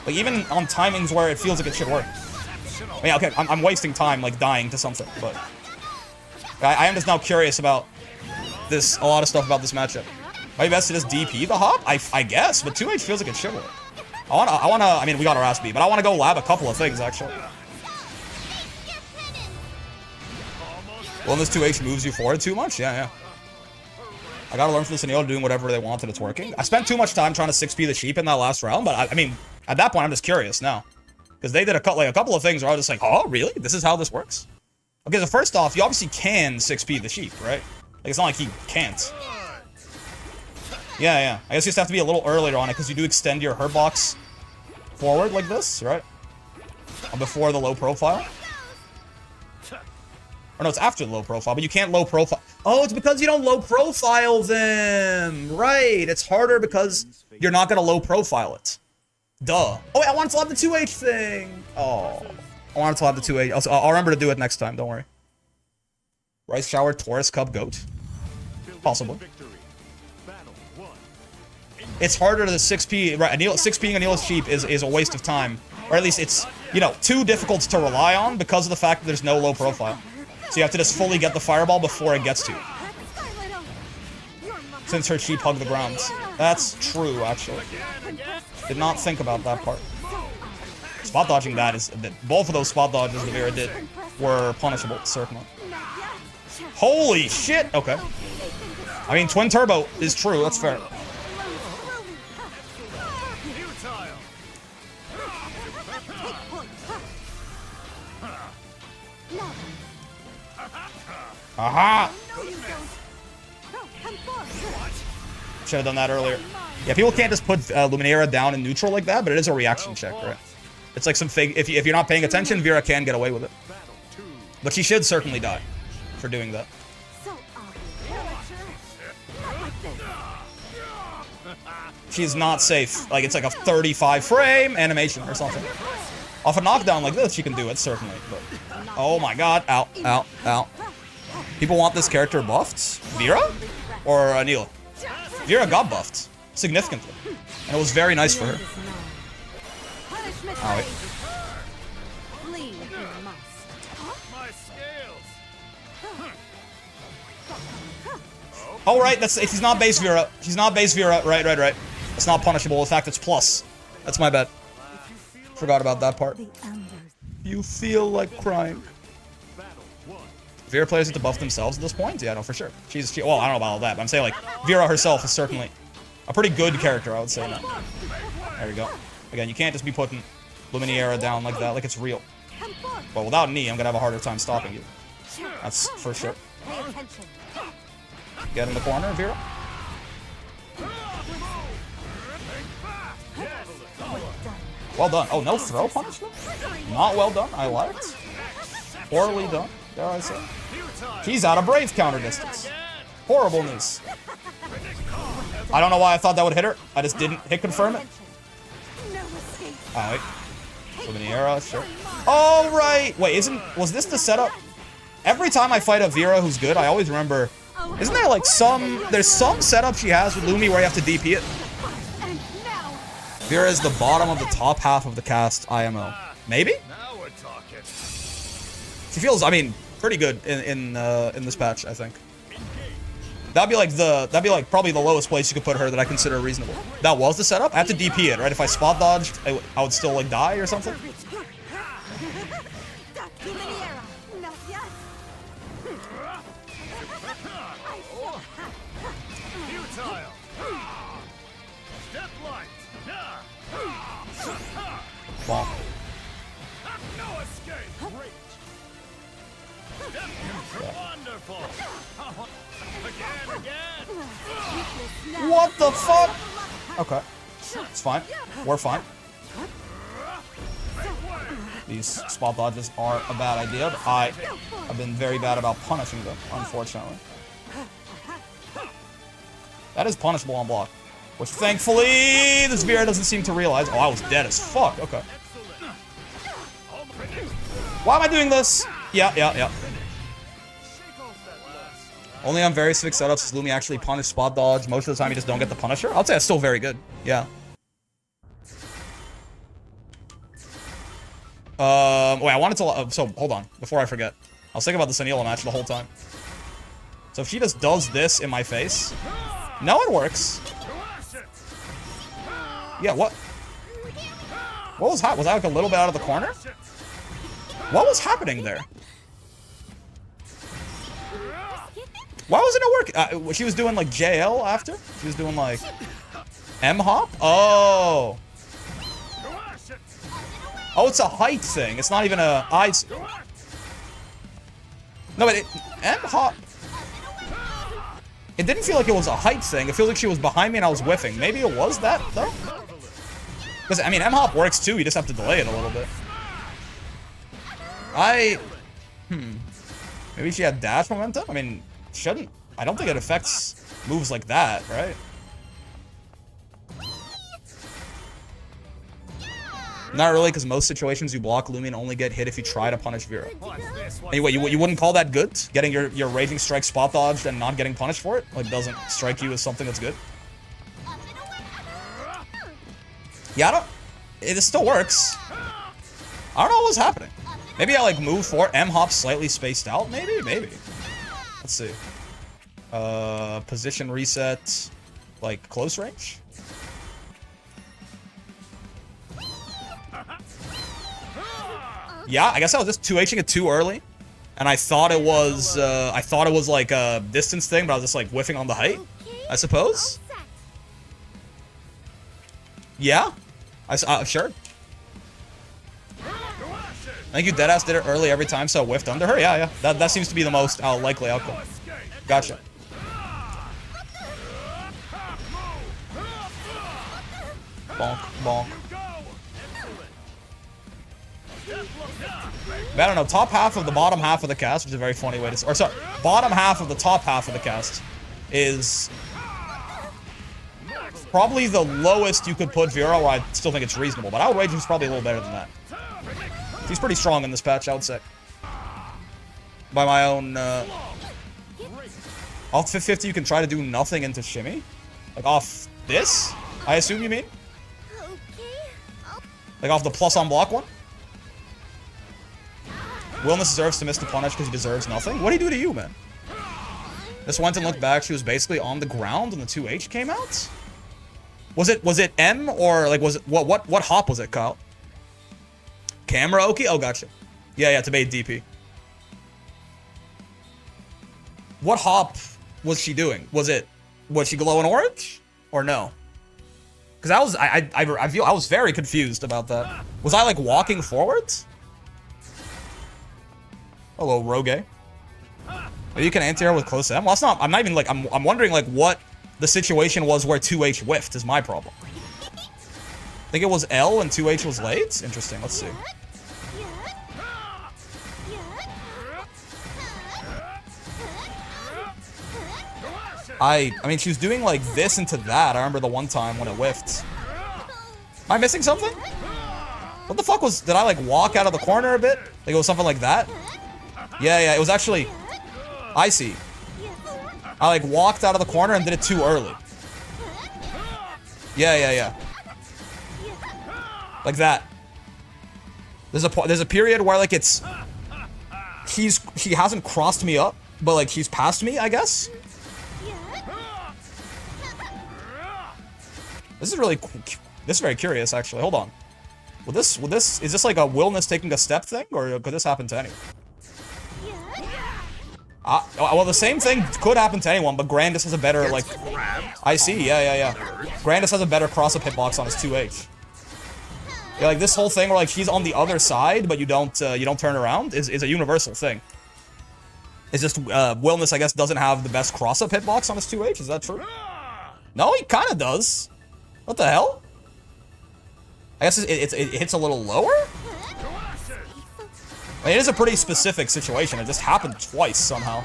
Like even on timings where it feels like it should work. I mean, okay, I'm wasting time like dying to something, but I am just now curious about this, a lot of stuff about this matchup. Might be best to just DP the hop? I guess, but 2H feels like it should work. I mean, we got our ass beat, but I want to go lab a couple of things, actually. Well, this 2H moves you forward too much? Yeah. I gotta learn from this Anila doing whatever they want and it's working. I spent too much time trying to 6p the sheep in that last round, but I mean, at that point, I'm just curious now. Because they did a couple of things where I was just like, oh, really? This is how this works? Okay, so first off, you obviously can 6p the sheep, right? Like, it's not like he can't. Yeah. I guess you just have to be a little earlier on it, because you do extend your herb box forward like this, right? Before the low profile. Or no, it's after the low profile, but you can't low profile. Oh, it's because you don't low profile them. Right, it's harder because you're not going to low profile it. Duh. Oh, wait, I wanted to have the 2H thing. Oh, I wanted to have the 2H. I'll remember to do it next time, don't worry. Rice Shower, Taurus Cup, Goat. Possible. It's harder to 6p, right? 6ping Anila's sheep is a waste of time. Or at least it's, you know, too difficult to rely on because of the fact that there's no low profile. So you have to just fully get the fireball before it gets to you. Since her sheep hug the ground. That's true, actually. Did not think about that part. Spot dodging that is... Both of those spot dodges that Vera did were punishable, certainly. Holy shit! Okay. I mean, Twin Turbo is true, that's fair. Aha! Should have done that earlier. Yeah, people can't just put Luminera down in neutral like that, but it is a reaction check, right? It's like some fake... If you're not paying attention, Vera can get away with it. But she should certainly die for doing that. She's not safe. Like, it's like a 35 frame animation or something. Off a knockdown like this, she can do it, certainly. But, oh my god. Ow. People want this character buffed? Vera? Or Anila. Vera got buffed significantly. And it was very nice for her. Punishment Oh, wait. Flee if you must. My scales. Oh, right, that's if he's not base Vera. He's not base Vera. Right. It's not punishable. In fact, it's plus. That's my bad. Forgot about that part. The embers. You feel like crying. Vera players get to buff themselves at this point? Yeah, no, for sure. Well, I don't know about all that, but I'm saying, like, Vera herself is certainly a pretty good character, I would say now. There we go. Again, you can't just be putting Luminaria down like that, like it's real. But without knee, I'm gonna have a harder time stopping you. That's for sure. Pay attention. Get in the corner, Vera. Well done. Oh, no throw punishment? Not well done. I liked. Poorly done, dare I say. He's out of Brave counter distance. Horrible news. I don't know why I thought that would hit her. I just didn't hit confirm it. No escape. Alright. Luminaria, sure. Oh, right. Wait, was this the setup? Every time I fight a Vera who's good, I always remember... Isn't there like there's some setup she has with Lumi where you have to DP it? And now. Vera is the bottom of the top half of the cast IMO. Maybe? Now we're talking. She feels, I mean, pretty good in this patch, I think. That'd be like probably the lowest place you could put her that I consider reasonable. That was the setup? I have to DP it, right? If I spot dodged, I would still like die or something? Not yet. Futile. Step light. Bonk. No escape. Great. Step wonderful. Again. What the fuck? Okay. It's fine. We're fine. These spot dodges are a bad idea, but I have been very bad about punishing them, unfortunately. That is punishable on block. Which, thankfully, this Vera doesn't seem to realize. Oh, I was dead as fuck. Okay. Why am I doing this? Yeah. Only on very specific setups does Lumi actually punish spot dodge. Most of the time, you just don't get the Punisher. I'd say it's still very good. Yeah. Wait, I wanted to... so, hold on. Before I forget. I was thinking about the Sanila match the whole time. So if she just does this in my face... No, it works. Yeah, what? What was happening? Was I like a little bit out of the corner? What was happening there? Why wasn't it working? She was doing like JL after? She was doing like... M-hop? Oh. Oh, it's a height thing. It's not even a eyes. No, but M-hop... It didn't feel like it was a height thing. It feels like she was behind me and I was whiffing. Maybe it was that, though? Because, I mean, M-hop works too. You just have to delay it a little bit. Maybe she had dash momentum? I mean, shouldn't... I don't think it affects moves like that, right? Not really, because most situations you block Lumi and only get hit if you try to punish Vera. Anyway, you wouldn't call that good? Getting your Raging Strike spot dodged and not getting punished for it? Like, doesn't strike you as something that's good? Yeah, it still works. I don't know what was happening. Maybe I, like, moved forward. M-hop slightly spaced out? Maybe? Let's see. Position reset. Like, close range? Yeah, I guess I was just 2Hing it too early. And I thought it was, like a distance thing, but I was just like whiffing on the height, I suppose. Yeah, sure. I think you deadass did it early every time, so I whiffed under her. Yeah. That seems to be the most likely outcome. Gotcha. Bonk. But I don't know, top half of the bottom half of the cast, which is a very funny way to... Or sorry, bottom half of the top half of the cast is probably the lowest you could put Vera, where I still think it's reasonable. But Outrage's probably a little better than that. He's pretty strong in this patch, I would say. By my own Off 50, you can try to do nothing into shimmy. Like off this, I assume you mean? Like off the plus on block one? Wilnas deserves to miss the punish because he deserves nothing. What did he do to you, man? This went and looked back. She was basically on the ground when the 2H came out. Was it M or like was it what hop was it, Kyle? Camera Oki? Oh, gotcha. Yeah, to bait DP. What hop was she doing? Was she glowing orange or no? Because I feel I was very confused about that. Was I like walking forwards? Hello, Rogue. Maybe you can anti-air with close M. Well, that's not. I'm not even like. I'm wondering like what the situation was where 2H whiffed is my problem. I think it was L and 2H was late. Interesting. Let's see. I mean, she was doing like this into that. I remember the one time when it whiffed. Am I missing something? What the fuck was... Did I like walk out of the corner a bit? Like it was something like that? Yeah, it was actually... I see. I like walked out of the corner and did it too early. Yeah. Like that. There's a period where like it's... She hasn't crossed me up, but like she's passed me, I guess? This is really... This is very curious, actually. Hold on. Is this like a Wilnas taking a step thing, or could this happen to anyone? Well, the same thing could happen to anyone, but Grandis has a better, like... I see, yeah. Grandis has a better cross-up hitbox on his 2H. Yeah, like this whole thing where like she's on the other side, but you don't turn around is a universal thing. It's just, Wilnas, I guess, doesn't have the best cross-up hitbox on his 2H, is that true? No, he kind of does. What the hell? I guess it hits a little lower? I mean, it is a pretty specific situation. It just happened twice somehow.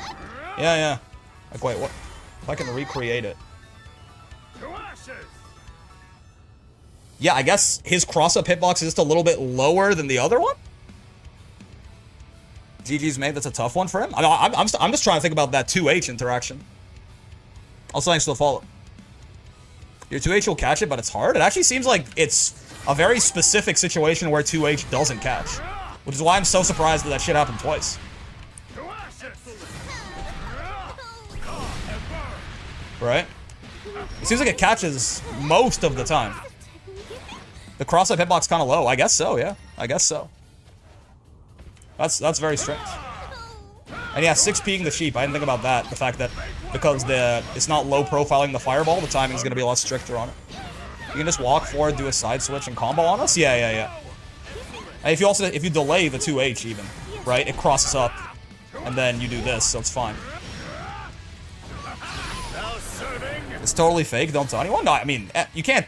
Yeah. Like, wait, what? If I can recreate it. Yeah, I guess his cross-up hitbox is just a little bit lower than the other one? GG's mate, that's a tough one for him. I'm just trying to think about that 2H interaction. Also, thanks for the follow. Your 2H will catch it, but it's hard. It actually seems like it's a very specific situation where 2H doesn't catch. Which is why I'm so surprised that shit happened twice. Right? It seems like it catches most of the time. The cross-up hitbox kind of low. I guess so, yeah. I guess so. That's very strange. And yeah, 6P'ing the sheep. I didn't think about that. The fact that because it's not low profiling the fireball, the timing's gonna be a lot stricter on it. You can just walk forward, do a side switch, and combo on us? Yeah. And if you delay the 2H even, right? It crosses up, and then you do this, so it's fine. It's totally fake. Don't tell anyone. No, I mean, you can't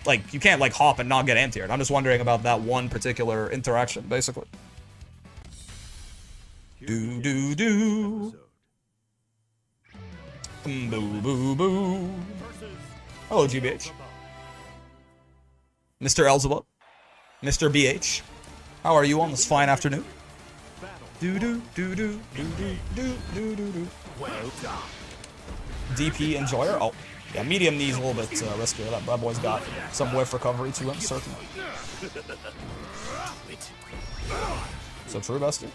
hop and not get anti-aired. I'm just wondering about that one particular interaction, basically. Do. Boo. Hello, GBH. Mr. Elzebub. Mr. BH. How are you on this fine afternoon? Do. Well done. DP enjoyer. Oh, yeah, medium knee's a little bit riskier. That bad boy's got some whiff recovery to him, certainly. So true, bestie.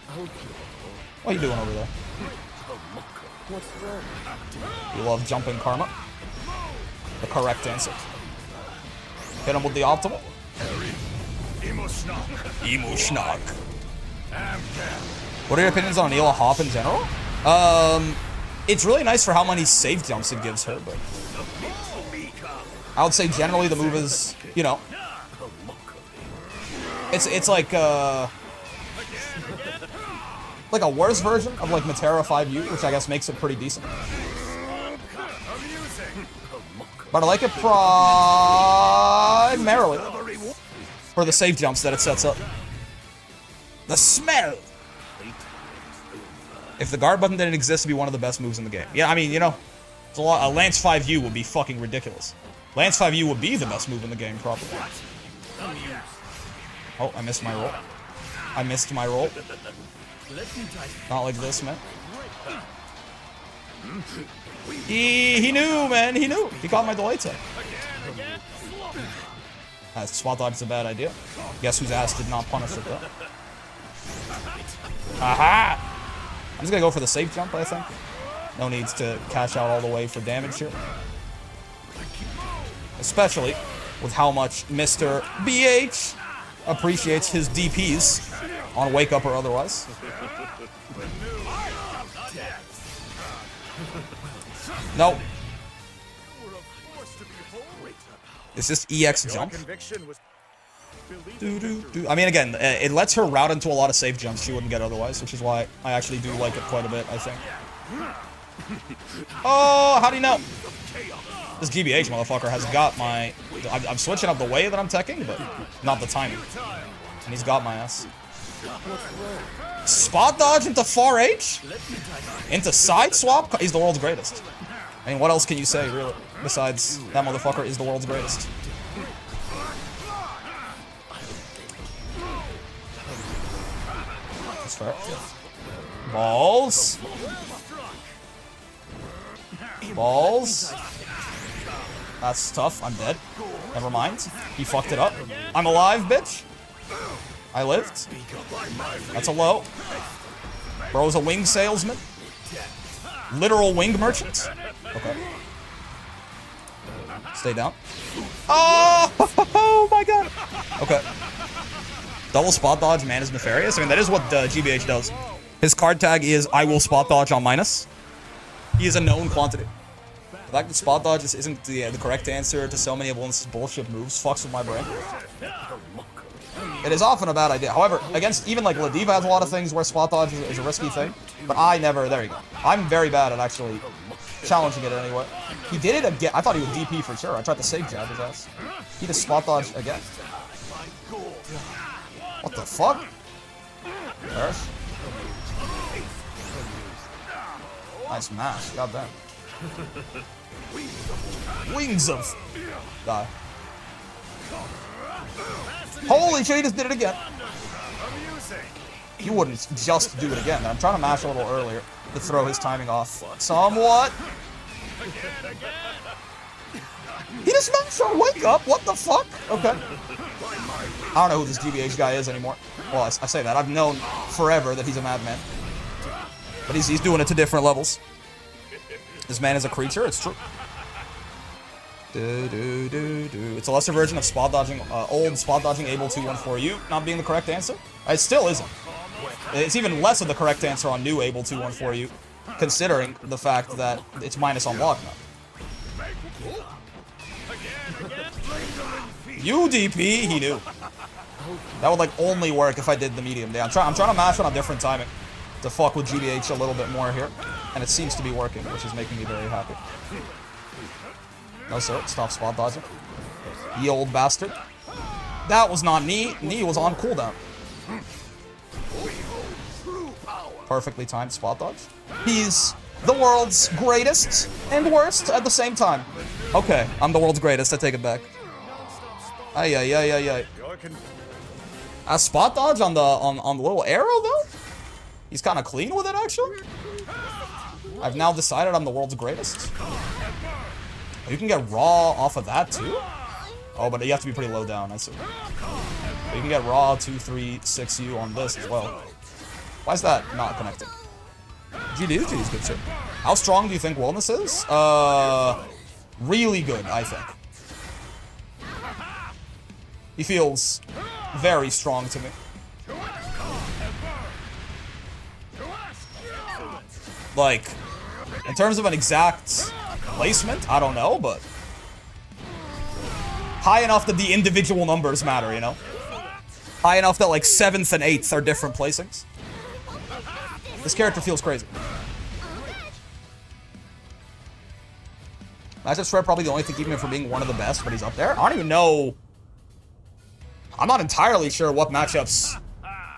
What are you doing over there? You love jumping karma. The correct answer. Hit him with the optimal. Emo schnock. What are your opinions on Neela Hop in general? It's really nice for how many save jumps it gives her, but I would say generally the move is, you know, it's like a worse version of like Matera 5U, which I guess makes it pretty decent. But I like it primarily for the save jumps that it sets up. The smell! If the guard button didn't exist, it'd be one of the best moves in the game. Yeah, I mean, you know, it's a Lance 5U would be fucking ridiculous. Lance 5U would be the best move in the game, probably. Oh, I missed my roll. Not like this, man. He knew, man. He knew. He caught my delay tech. Spot dodge is a bad idea. Guess whose ass did not punish it, though. Aha! I'm just gonna go for the safe jump, I think. No needs to cash out all the way for damage here. Especially with how much Mr. BH appreciates his DPs on wake up or otherwise. No. Is this EX jump? I mean, again, it lets her route into a lot of safe jumps she wouldn't get otherwise, which is why I actually do like it quite a bit, I think. Oh, how do you know? This GBH motherfucker has got my... I'm switching up the way that I'm teching, but not the timing. And he's got my ass. Spot dodge into far H? Into side swap? He's the world's greatest. I mean, what else can you say, really? Besides, that motherfucker is the world's greatest. That's fair. Balls. Balls. That's tough. I'm dead. Never mind. He fucked it up. I'm alive, bitch. I lived. That's a low. Bro's a wing salesman. Literal wing merchant. Okay. Stay down. Oh my god. Okay. Double spot dodge, man, is nefarious. I mean, that is what GBH does. His card tag is, I will spot dodge on minus. He is a known quantity. The fact that spot dodge isn't the correct answer to so many of Wilnas' bullshit moves fucks with my brain. It is often a bad idea. However, against even like Ladiva has a lot of things where spot dodge is a risky thing. But I never, there you go. I'm very bad at actually challenging it anyway. He did it again. I thought he would DP for sure. I tried to safe jab his ass. He just spot dodge again. What the fuck? Perish. Nice mash. Goddamn. Wings of... Die. Holy shit, he just did it again. You wouldn't just do it again. I'm trying to mash a little earlier to throw his timing off somewhat. He just mashed on wake up. What the fuck? Okay. I don't know who this GBH guy is anymore. Well, I say that. I've known forever that he's a madman. But he's doing it to different levels. This man is a creature. It's true. It's a lesser version of spot dodging, old spot dodging able to 1-4U not being the correct answer. It still isn't. It's even less of the correct answer on new able to 1-4U, considering the fact that it's minus on block now. UDP, he knew. That would like only work if I did the medium day. I'm trying to mash on a different timing to fuck with GBH a little bit more here, and it seems to be working, which is making me very happy. No sir, stop spot dodging. Ye old bastard. That was not knee. Knee was on cooldown. Perfectly timed spot dodge. He's the world's greatest and worst at the same time. Okay, I'm the world's greatest. I take it back. Ay ay ay ay ay. A spot dodge on the little arrow though. He's kind of clean with it actually. I've now decided I'm the world's greatest. You can get raw off of that too? Oh, but you have to be pretty low down, I see. But you can get raw 2-3-6U on this as well. Why is that not connecting? GD's good shit. How strong do you think Wilnas is? Really good, I think. He feels very strong to me. Like, in terms of an exact placement, I don't know, but high enough that the individual numbers matter, you know? High enough that like 7th and 8th are different placings. This character feels crazy. Matchup spread probably the only thing keeping him from being one of the best, but he's up there. I don't even know. I'm not entirely sure what matchups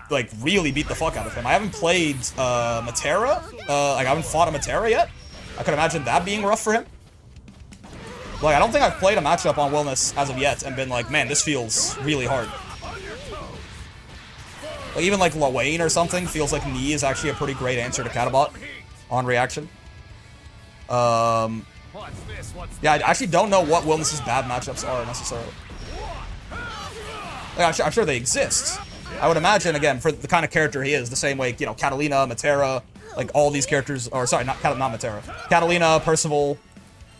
like really beat the fuck out of him. I haven't played Matera. Like I haven't fought a Matera yet. I could imagine that being rough for him. Like, I don't think I've played a matchup on Wilnas as of yet and been like, man, this feels really hard. Like, even like Lawayne or something feels like knee is actually a pretty great answer to Catabot on reaction. What's this? What's Yeah, I actually don't know what Wilnas' bad matchups are necessarily. Like, I'm sure they exist. I would imagine, again, for the kind of character he is, the same way, you know, Catalina, Matera, like all these characters, or sorry, not Matera. Catalina, Percival,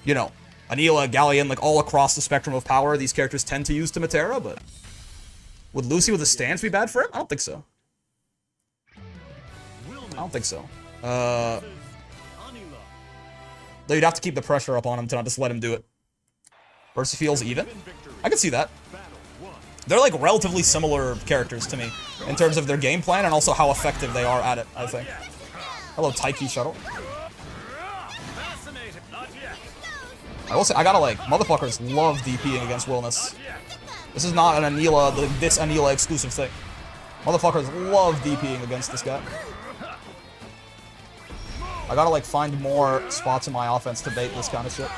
you know, Anila, Galleon, like all across the spectrum of power, these characters tend to use to Matera, but would Lucy with a stance be bad for him? I don't think so. I don't think so. Though you'd have to keep the pressure up on him to not just let him do it. Versus feels even? I could see that. They're like relatively similar characters to me in terms of their game plan and also how effective they are at it, I think. Hello, Taiki Shuttle. I will say, I gotta like, motherfuckers love DPing against Wilnas. This is not an Anila, this Anila exclusive thing. Motherfuckers love DPing against this guy. I gotta like find more spots in my offense to bait this kind of shit.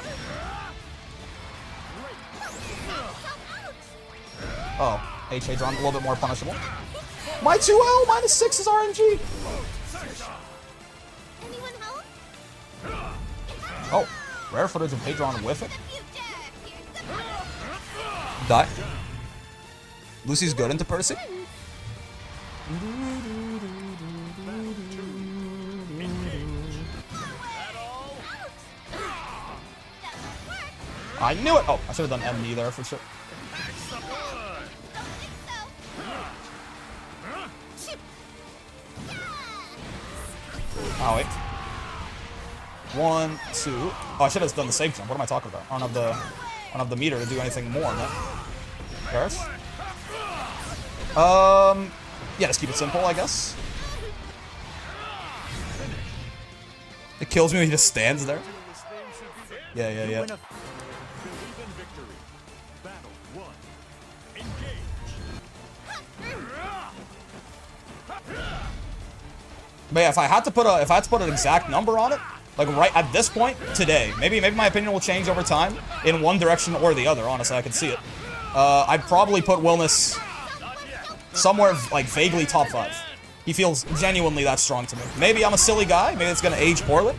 Oh, HA drawn a little bit more punishable. My 2L minus 6 is RNG. Oh, rare footage of Hadron with it. Die. Lucy's good into Percy. I knew it! Oh, I should have done MD there for sure. Oh, wait. 1, 2. Oh, I should have done the safe jump. What am I talking about? I don't have the meter to do anything more, man. Perish? Yeah, just keep it simple, I guess. It kills me when he just stands there. Yeah. But yeah, if I had to put an exact number on it, like right at this point today, maybe my opinion will change over time in one direction or the other. Honestly, I could see it. I'd probably put Wilnas somewhere like vaguely top 5. He feels genuinely that strong to me. Maybe I'm a silly guy. Maybe it's gonna age poorly.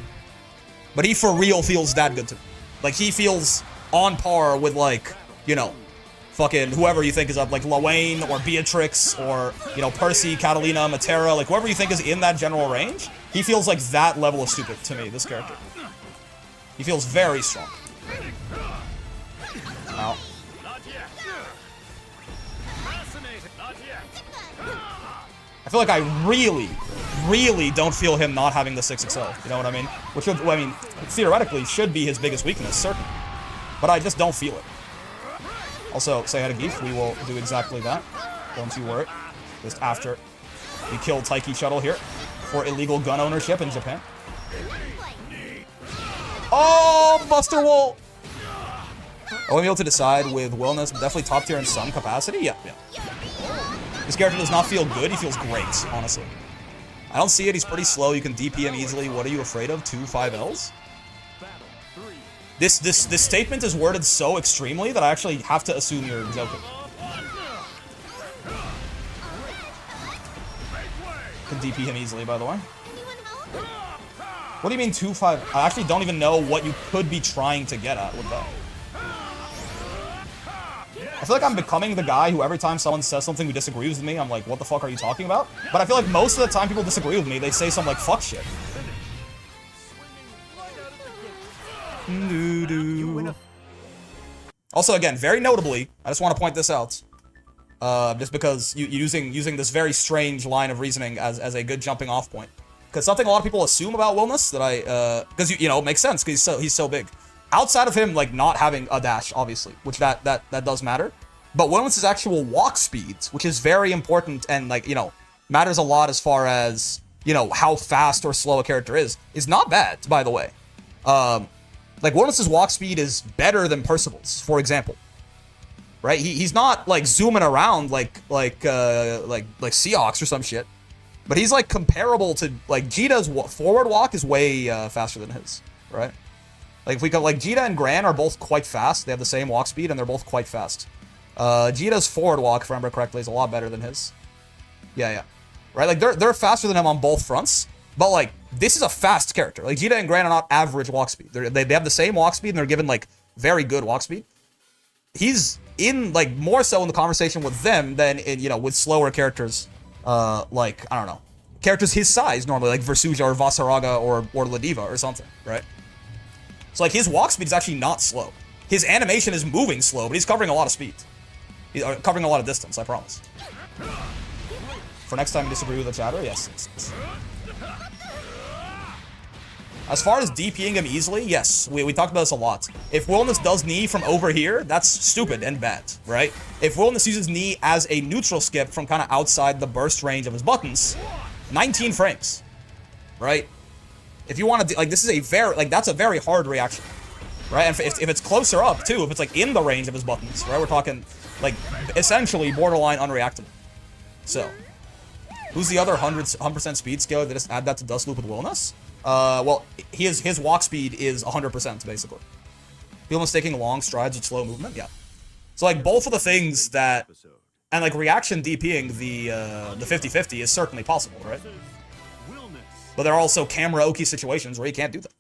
But he for real feels that good to me. Like he feels on par with like, you know, fucking whoever you think is up, like Lawane or Beatrix or, you know, Percy, Catalina, Matera, like whoever you think is in that general range, he feels like that level of stupid to me, this character. He feels very strong. Ow. I feel like I really don't feel him not having the 6XL, you know what I mean? Which, I mean, theoretically should be his biggest weakness, certainly. But I just don't feel it. Also, say hi to Geef, we will do exactly that. Don't you worry. Just after we kill Taiki Shuttle here for illegal gun ownership in Japan. Oh, Buster Wool! Are we able to decide with Wilnas? Definitely top tier in some capacity? Yeah. This character does not feel good, he feels great, honestly. I don't see it, he's pretty slow, you can DP him easily. What are you afraid of? 2 5Ls? This statement is worded so extremely that I actually have to assume you're joking. Can DP him easily, by the way. What do you mean 2 5? I actually don't even know what you could be trying to get at with that. I feel like I'm becoming the guy who every time someone says something who disagrees with me, I'm like, what the fuck are you talking about? But I feel like most of the time people disagree with me, they say some like fuck shit. Also, again, very notably, I just want to point this out. Just because using this very strange line of reasoning as a good jumping off point. Because something a lot of people assume about Wilnas that I, because you know, it makes sense because he's so big. Outside of him, like, not having a dash, obviously, which that does matter. But Wilnas' actual walk speeds, which is very important and, like, you know, matters a lot as far as, you know, how fast or slow a character is not bad, by the way. Like, Wilnas' walk speed is better than Percival's, for example. Right? He's not, like, zooming around like Seahawks or some shit. But he's, like, comparable to, like, Jita's forward walk is way faster than his, right? Like, if we go, like, Jita and Gran are both quite fast. They have the same walk speed, and they're both quite fast. Jita's forward walk, if I remember correctly, is a lot better than his. Yeah. Right? Like, they're faster than him on both fronts. But, like, this is a fast character. Like, Vegeta and Gran are not average walk speed. They have the same walk speed, and they're given, like, very good walk speed. He's in, like, more so in the conversation with them than, in, you know, with slower characters, like, I don't know, characters his size normally, like Versuja or Vasaraga or Ladiva or something, right? So, like, his walk speed is actually not slow. His animation is moving slow, but he's covering a lot of speed. He's covering a lot of distance, I promise. For next time you disagree with the chatter, yes. As far as DPing him easily, yes. We talked about this a lot. If Wilnas does knee from over here, that's stupid and bad, right? If Wilnas uses knee as a neutral skip from kind of outside the burst range of his buttons, 19 frames, right? If you want to, like, this is a very, like, that's a very hard reaction, right? And if it's closer up, too, if it's, like, in the range of his buttons, right? We're talking, like, essentially borderline unreactable. So, who's the other 100% speed scale? They just add that to Dust Loop with Wilnas? Well, his walk speed is 100%, basically. People mistaking long strides with slow movement? Yeah. So, like, both of the things that... And, like, reaction DPing the 50-50 is certainly possible, right? But there are also camera-oki situations where you can't do that.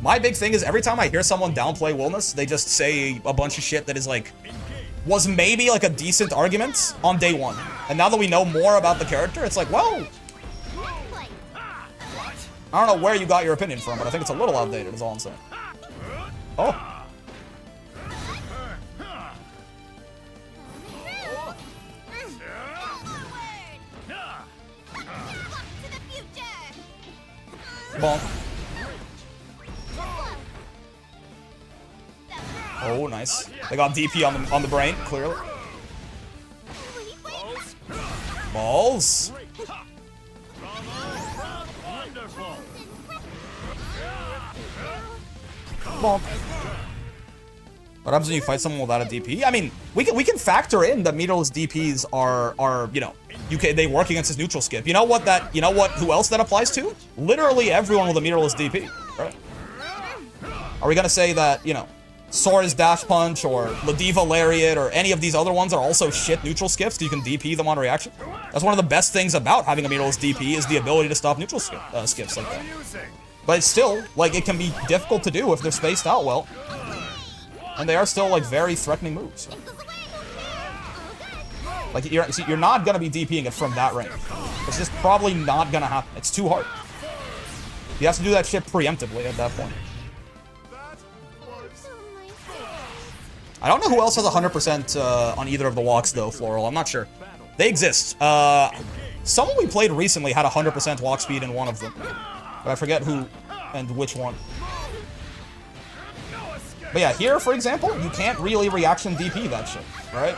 My big thing is every time I hear someone downplay Wilnas, they just say a bunch of shit that is, like... was maybe, like, a decent argument on day one. And now that we know more about the character, it's like, well... I don't know where you got your opinion from, but I think it's a little outdated, is all I'm saying. Oh. Bonk. Oh, nice. They got DP on the brain, clearly. Balls. Bonk. What happens when you fight someone without a DP? I mean, we can factor in that meterless DPs are you know, they work against his neutral skip. You know who else that applies to? Literally everyone with a meterless DP, right? Are we gonna say that, you know, Sora's Dash Punch or Ladiva Lariat or any of these other ones are also shit neutral skips so you can DP them on reaction? That's one of the best things about having a meterless DP is the ability to stop neutral skips like that. But it's still, like, it can be difficult to do if they're spaced out well. And they are still, like, very threatening moves. Like, you're not gonna be DPing it from that range. It's just probably not gonna happen. It's too hard. You have to do that shit preemptively at that point. I don't know who else has 100% on either of the walks, though, Floral. I'm not sure. They exist. Someone we played recently had 100% walk speed in one of them. But I forget who and which one. But yeah, here, for example, you can't really reaction DP that shit, right?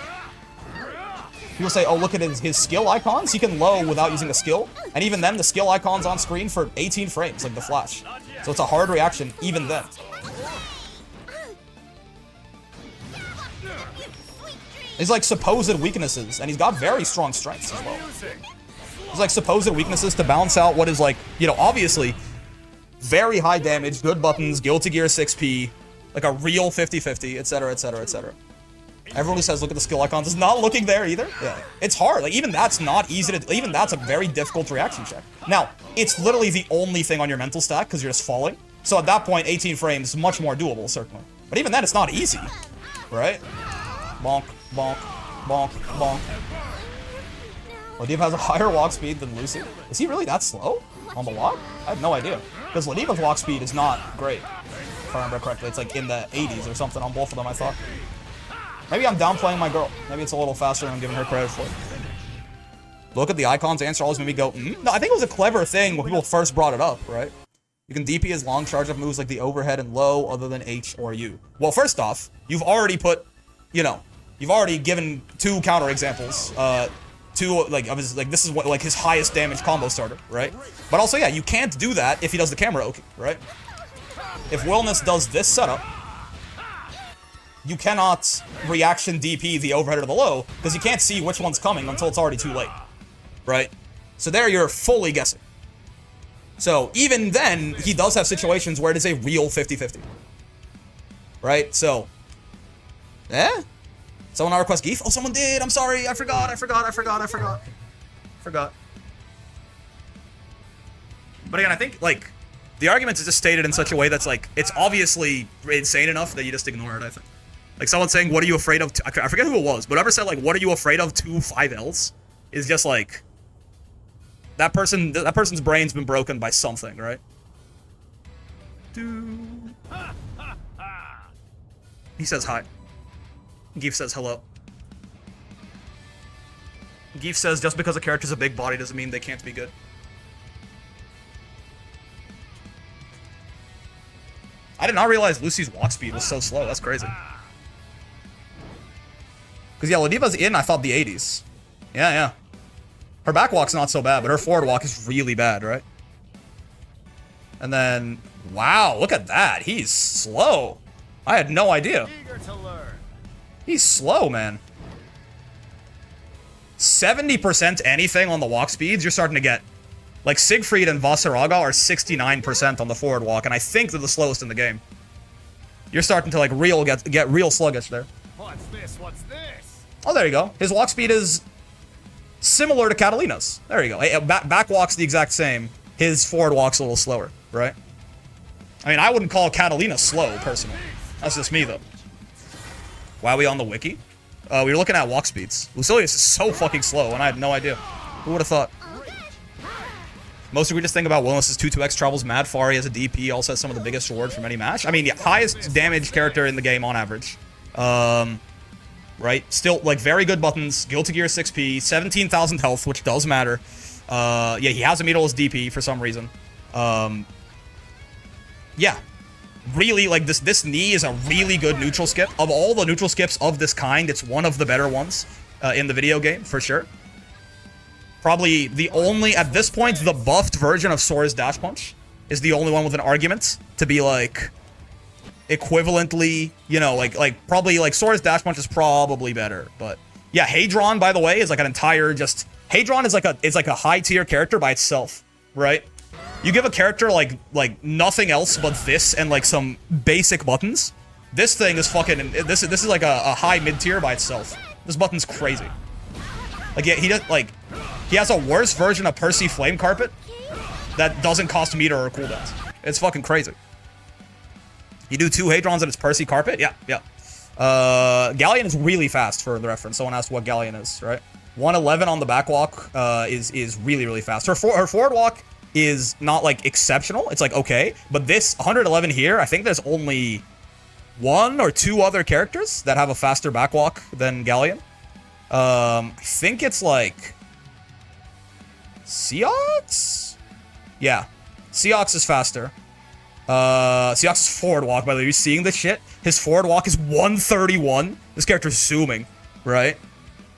People say, oh, look at his skill icons. He can low without using a skill. And even then, the skill icon's on screen for 18 frames, like the Flash. So it's a hard reaction even then. He's like supposed weaknesses, and he's got very strong strengths as well. There's like supposed weaknesses to balance out what is like, you know, obviously very high damage, good buttons, Guilty Gear 6P, like a real 50-50, etc, etc, etc. Everyone who says look at the skill icons is not looking there either. Yeah, it's hard. Like even that's not easy to, even that's a very difficult reaction check. Now, it's literally the only thing on your mental stack because you're just falling. So at that point, 18 frames is much more doable, certainly. But even then, it's not easy, right? Bonk, bonk, bonk, bonk. Ladiva has a higher walk speed than Lucy. Is he really that slow on the walk? I have no idea. Because Ladiva's walk speed is not great. If I remember correctly, it's like in the 80s or something on both of them, I thought. Maybe I'm downplaying my girl. Maybe it's a little faster than I'm giving her credit for. Look at the icons. Answer always made me go, No, I think it was a clever thing when people first brought it up, right? You can DP as long charge-up moves like the overhead and low other than H or U. Well, first off, you've already put, you know, you've already given two counter examples. Like, of his, like, this is what, like, his highest damage combo starter, right? But also, yeah, you can't do that if he does the camera oki, right? If Wilnas does this setup, you cannot reaction DP the overhead or the low, because you can't see which one's coming until it's already too late, right? So there you're fully guessing. So even then, he does have situations where it is a real 50-50. Right? So, someone not request Geef? Oh, someone did! I'm sorry! I forgot! But again, I think, like, the argument is just stated in such a way that's, like, it's obviously insane enough that you just ignore it, I think. Like, someone saying, what are you afraid of? I forget who it was, but whoever said, like, what are you afraid of 5Ls is just, like, that person's brain's been broken by something, right? He says hi. Geef says hello. Geef says just because a character's a big body doesn't mean they can't be good. I did not realize Lucy's walk speed was so slow. That's crazy. Because, yeah, Ladiva's in, I thought, the 80s. Yeah, yeah. Her back walk's not so bad, but her forward walk is really bad, right? And then, wow, look at that. He's slow. I had no idea. Eager to learn. He's slow, man. 70% anything on the walk speeds, you're starting to get. Like, Siegfried and Vasaraga are 69% on the forward walk, and I think they're the slowest in the game. You're starting to, like, get real sluggish there. What's this? What's this? Oh, there you go. His walk speed is similar to Catalina's. There you go. Hey, back walk's the exact same. His forward walk's a little slower, right? I mean, I wouldn't call Catalina slow, personally. That's just me, though. Why are we on the wiki? We were looking at walk speeds. Lucilius is so fucking slow, and I had no idea. Who would have thought? Most egregious thing about Wilnas is 2-2x travels mad far. He has a DP, also has some of the biggest reward from any match. I mean, yeah, highest damage character in the game on average. Right? Still, like, very good buttons. Guilty Gear 6P, 17,000 health, which does matter. Yeah, he has a meterless DP for some reason. Yeah. Really, like, this knee is a really good neutral skip. Of all the neutral skips of this kind, it's one of the better ones in the video game, for sure. Probably the only, at this point, the buffed version of Sora's Dash Punch is the only one with an argument to be, like, equivalently, you know, like probably, like, Sora's Dash Punch is probably better. But, yeah, Hadron, by the way, is, like, an entire just... Hadron is, like, a high-tier character by itself, right? You give a character, like nothing else but this and, like, some basic buttons. This thing is fucking... This is like, a high mid-tier by itself. This button's crazy. Like, yeah, he does, like... He has a worse version of Percy Flame Carpet that doesn't cost meter or cooldowns. It's fucking crazy. You do 2 Hadrons and it's Percy Carpet? Yeah, yeah. Galleon is really fast, for the reference. Someone asked what Galleon is, right? 111 on the back walk is really, really fast. Her forward walk is not, like, exceptional. It's, like, okay. But this 111 here, I think there's only 1 or 2 other characters that have a faster back walk than Galleon. I think it's, like... Seox? Yeah. Seox is faster. Seox's forward walk, by the way, are you seeing this shit? His forward walk is 131. This character's zooming, right?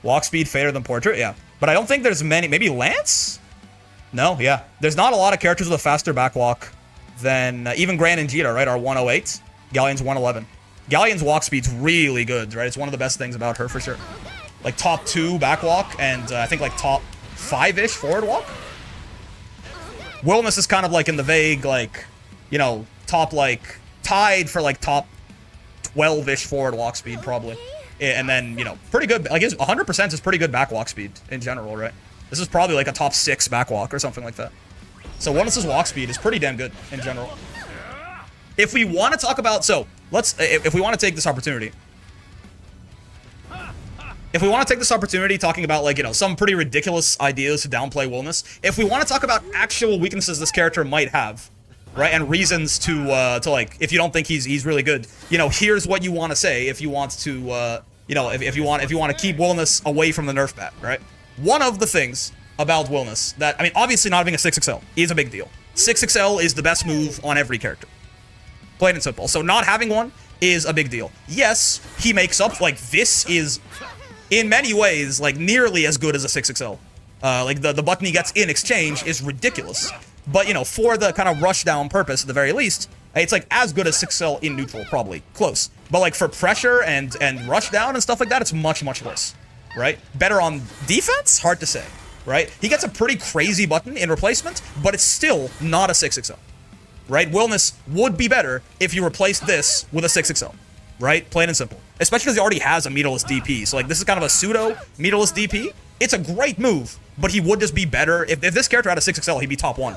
Walk speed faster than Portrait, yeah. But I don't think there's many. Maybe Lance? No, yeah. There's not a lot of characters with a faster back walk than even Gran and Jita, right, are 108. Galleon's 111. Galleon's walk speed's really good, right? It's one of the best things about her, for sure. Like, top 2 back walk, and I think, like, top 5-ish forward walk. Wilnas is kind of, like, in the vague, like, you know, top, like, tied for, like, top 12-ish forward walk speed, probably. And then, you know, pretty good. Like, 100% is pretty good back walk speed in general, right? This is probably, like, a top 6 back walk or something like that. So Wilnas' walk speed is pretty damn good in general. If we want to talk about... So, let's... If we want to take this opportunity... If we want to take this opportunity talking about, like, you know, some pretty ridiculous ideas to downplay Wilnas, if we want to talk about actual weaknesses this character might have, right, and reasons to like, if you don't think he's really good, you know, here's what you want to say if you want to, you know, if you want to keep Wilnas away from the nerf bat, right? One of the things about Wilnas that, I mean, obviously not having a 6XL is a big deal. 6XL is the best move on every character. Plain and simple. So not having one is a big deal. Yes, he makes up, like, this is... in many ways, like, nearly as good as a 6XL. Like, the button he gets in exchange is ridiculous. But, you know, for the kind of rushdown purpose, at the very least, it's, like, as good as 6XL in neutral, probably. Close. But, like, for pressure and rushdown and stuff like that, it's much, much worse. Right? Better on defense? Hard to say. Right? He gets a pretty crazy button in replacement, but it's still not a 6XL. Right? Wilnas would be better if you replaced this with a 6XL. Right? Plain and simple. Especially because he already has a meterless DP. So, like, this is kind of a pseudo meterless DP. It's a great move, but he would just be better. If this character had a 6XL, he'd be top 1.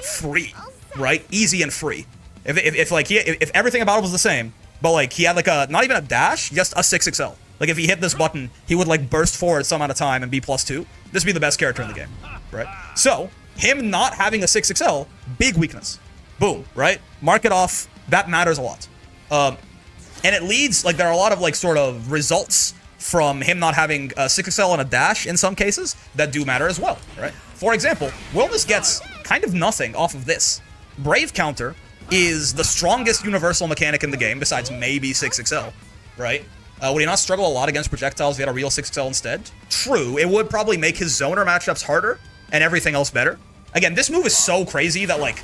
free, right? Easy and free. If like if everything about it was the same, but like he had like a not even a dash, just a 6XL. Like if he hit this button, he would like burst forward some amount of time and be +2. This would be the best character in the game, right? So him not having a 6XL, big weakness. Boom, right? Mark it off. That matters a lot. And it leads, like, there are a lot of, like, sort of results from him not having a 6XL and a dash in some cases that do matter as well, right? For example, Wilnas gets kind of nothing off of this. Brave counter is the strongest universal mechanic in the game, besides maybe 6XL, right? Would he not struggle a lot against projectiles if he had a real 6XL instead? True, it would probably make his zoner matchups harder and everything else better. Again, this move is so crazy that, like,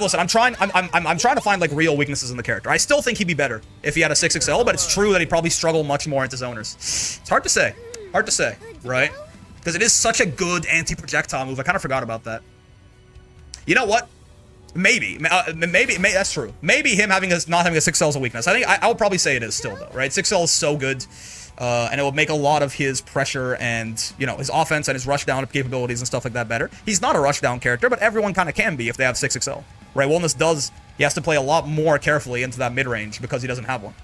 listen, I'm trying to find like real weaknesses in the character. I still think he'd be better if he had a 6XL, but it's true that he'd probably struggle much more into zoners. It's hard to say, right? Because it is such a good anti-projectile move. I kind of forgot about that. You know what? Maybe that's true. Maybe him not having a 6XL is a weakness. I think I would probably say it is still though, right? 6XL is so good. And it will make a lot of his pressure and, you know, his offense and his rushdown capabilities and stuff like that better. He's not a rushdown character, but everyone kind of can be if they have 6XL, right? Wilnas does, he has to play a lot more carefully into that mid-range because he doesn't have one.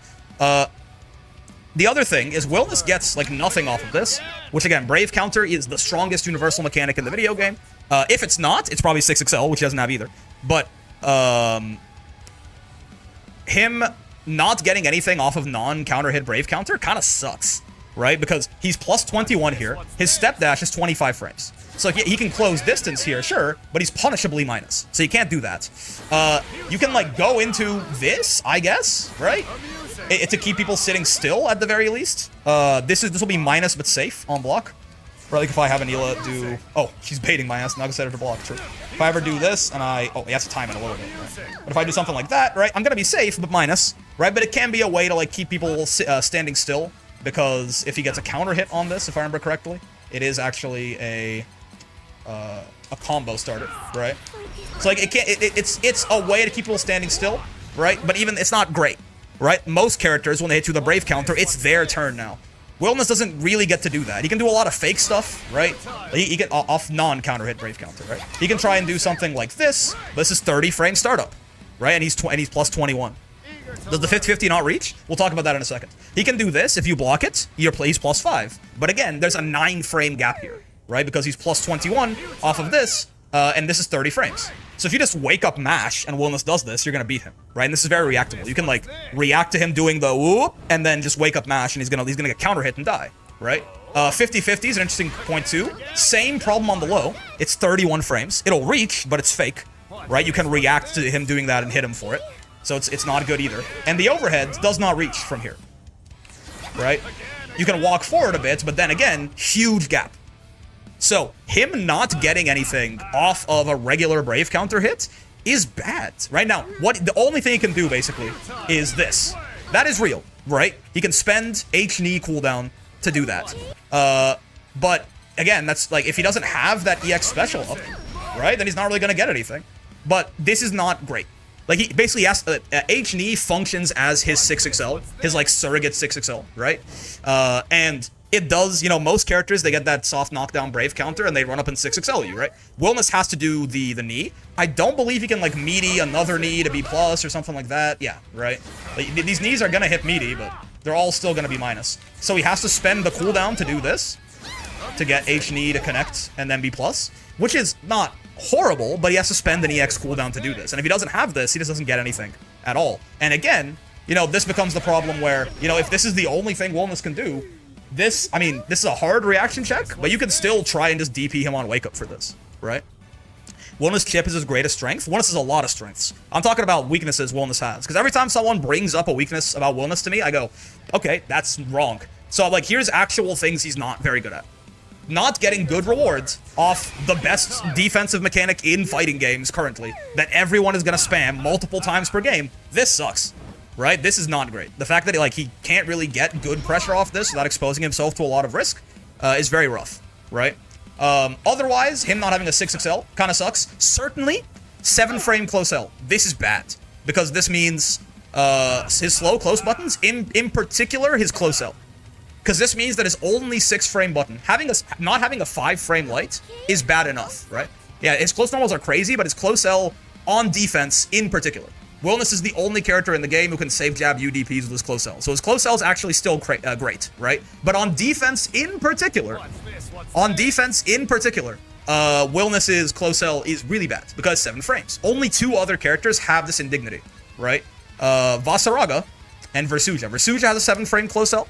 The other thing is Wilnas gets, like, nothing off of this, which, again, Brave counter is the strongest universal mechanic in the video game. If it's not, it's probably 6XL, which he doesn't have either. But, him not getting anything off of non-counter hit Brave counter kind of sucks, right? Because he's +21 here. His step dash is 25 frames. So he can close distance here, sure, but he's punishably minus. So you can't do that. You can, like, go into this, I guess, right? To keep people sitting still at the very least. This will be minus but safe on block. Or like if I have Anila do... Oh, she's baiting my ass. Not gonna set her to block. True. If I ever do this and I... Oh, you have to time it a little bit. Right? But if I do something like that, right, I'm gonna be safe, but minus. Right? But it can be a way to, like, keep people standing still. Because if he gets a counter hit on this, if I remember correctly, it is actually a combo starter, right? So, like, it's a way to keep people standing still, right? But even... It's not great, right? Most characters, when they hit you with a Brave counter, it's their turn now. Wilnas doesn't really get to do that. He can do a lot of fake stuff, right? He can off non-counter hit Brave counter, right? He can try and do something like this. This is 30 frame startup, right? And he's +21. Does the 50-50 not reach? We'll talk about that in a second. He can do this. If you block it, he's +5. But again, there's a 9 frame gap here, right? Because he's +21 off of this, and this is 30 frames. So if you just wake up mash and Wilnas does this, you're gonna beat him, right? And this is very reactable. You can, like, react to him doing the whoop and then just wake up mash and he's gonna get counter hit and die, right? 50-50 is an interesting point too. Same problem on the low. It's 31 frames. It'll reach, but it's fake, right? You can react to him doing that and hit him for it. So it's not good either. And the overhead does not reach from here, right? You can walk forward a bit, but then again, huge gap. So, him not getting anything off of a regular Brave counter hit is bad. Right now, the only thing he can do, basically, is this. That is real, right? He can spend H-knee cooldown to do that. But, again, that's, like, if he doesn't have that EX special up, right, then he's not really gonna get anything. But this is not great. Like, he basically has... H-knee functions as his 6XL, his, like, surrogate 6XL, right? And... It does, you know, most characters, they get that soft knockdown Brave counter and they run up and 6XL you, right? Wilnas has to do the knee. I don't believe he can, like, meaty another knee to be plus or something like that. Yeah, right? Like, these knees are gonna hit meaty, but they're all still gonna be minus. So he has to spend the cooldown to do this, to get H-knee to connect and then be plus, which is not horrible, but he has to spend an EX cooldown to do this. And if he doesn't have this, he just doesn't get anything at all. And again, you know, this becomes the problem where, you know, if this is the only thing Wilnas can do, this, I mean, this is a hard reaction check, but you can still try and just DP him on Wake Up for this, right? Wilnas' chip is his greatest strength. Wilnas has a lot of strengths. I'm talking about weaknesses Wilnas has, because every time someone brings up a weakness about Wilnas to me, I go, okay, that's wrong. So, like, here's actual things he's not very good at. Not getting good rewards off the best defensive mechanic in fighting games currently that everyone is going to spam multiple times per game. This sucks. Right? This is not great. The fact that he can't really get good pressure off this without exposing himself to a lot of risk is very rough, right? Otherwise, him not having a 6XL kind of sucks. Certainly, 7 frame close L. This is bad because this means his slow close buttons, in particular his close L. Because this means that his only 6 frame button, not having a 5 frame light is bad enough, right? Yeah, his close normals are crazy, but his close L on defense in particular. Wilnas is the only character in the game who can save jab UDPs with his close L. So his close L is actually still great, right? But on defense in particular, Wilnas's close L is really bad because 7 frames. Only 2 other characters have this indignity, right? Vasaraga and Versuja. Versuja has a 7 frame close L.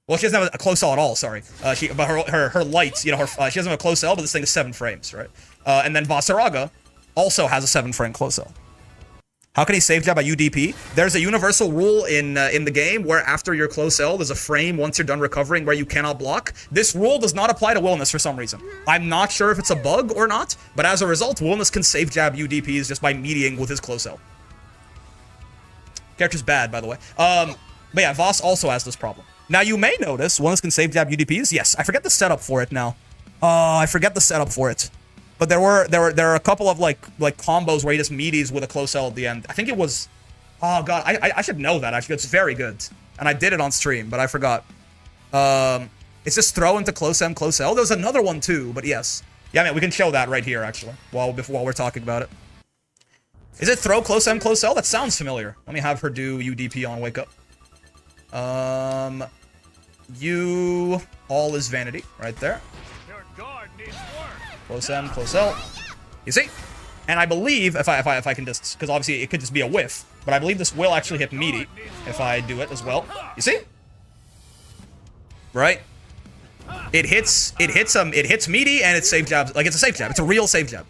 Well, she doesn't have a close L at all, sorry. But her lights, you know, she doesn't have a close L, but this thing is 7 frames, right? And then Vasaraga also has a 7 frame close L. How can he save jab by UDP? There's a universal rule in the game where after your close L, there's a frame once you're done recovering where you cannot block. This rule does not apply to Wilnas for some reason. I'm not sure if it's a bug or not, but as a result, Wilnas can save jab UDPs just by meeting with his close L. Character's bad, by the way. But yeah, Voss also has this problem. Now, you may notice Wilnas can save jab UDPs. Yes, I forget the setup for it now. I forget the setup for it. But there are a couple of like combos where he just meaties with a close L at the end. I think it was, oh god, I should know that actually. It's very good, and I did it on stream, but I forgot. It's just throw into close M, close L. There's another one too, but yes, yeah, man, we can show that right here actually while we're talking about it. Is it throw close M, close L? That sounds familiar. Let me have her do UDP on wake up. You all is vanity right there. Your guard needs work. Close M, close L. You see? And I believe, if I can just, because obviously it could just be a whiff, but I believe this will actually hit meaty if I do it as well. You see? Right? It hits meaty and it's safe jab. Like, it's a safe jab. It's a real safe jab.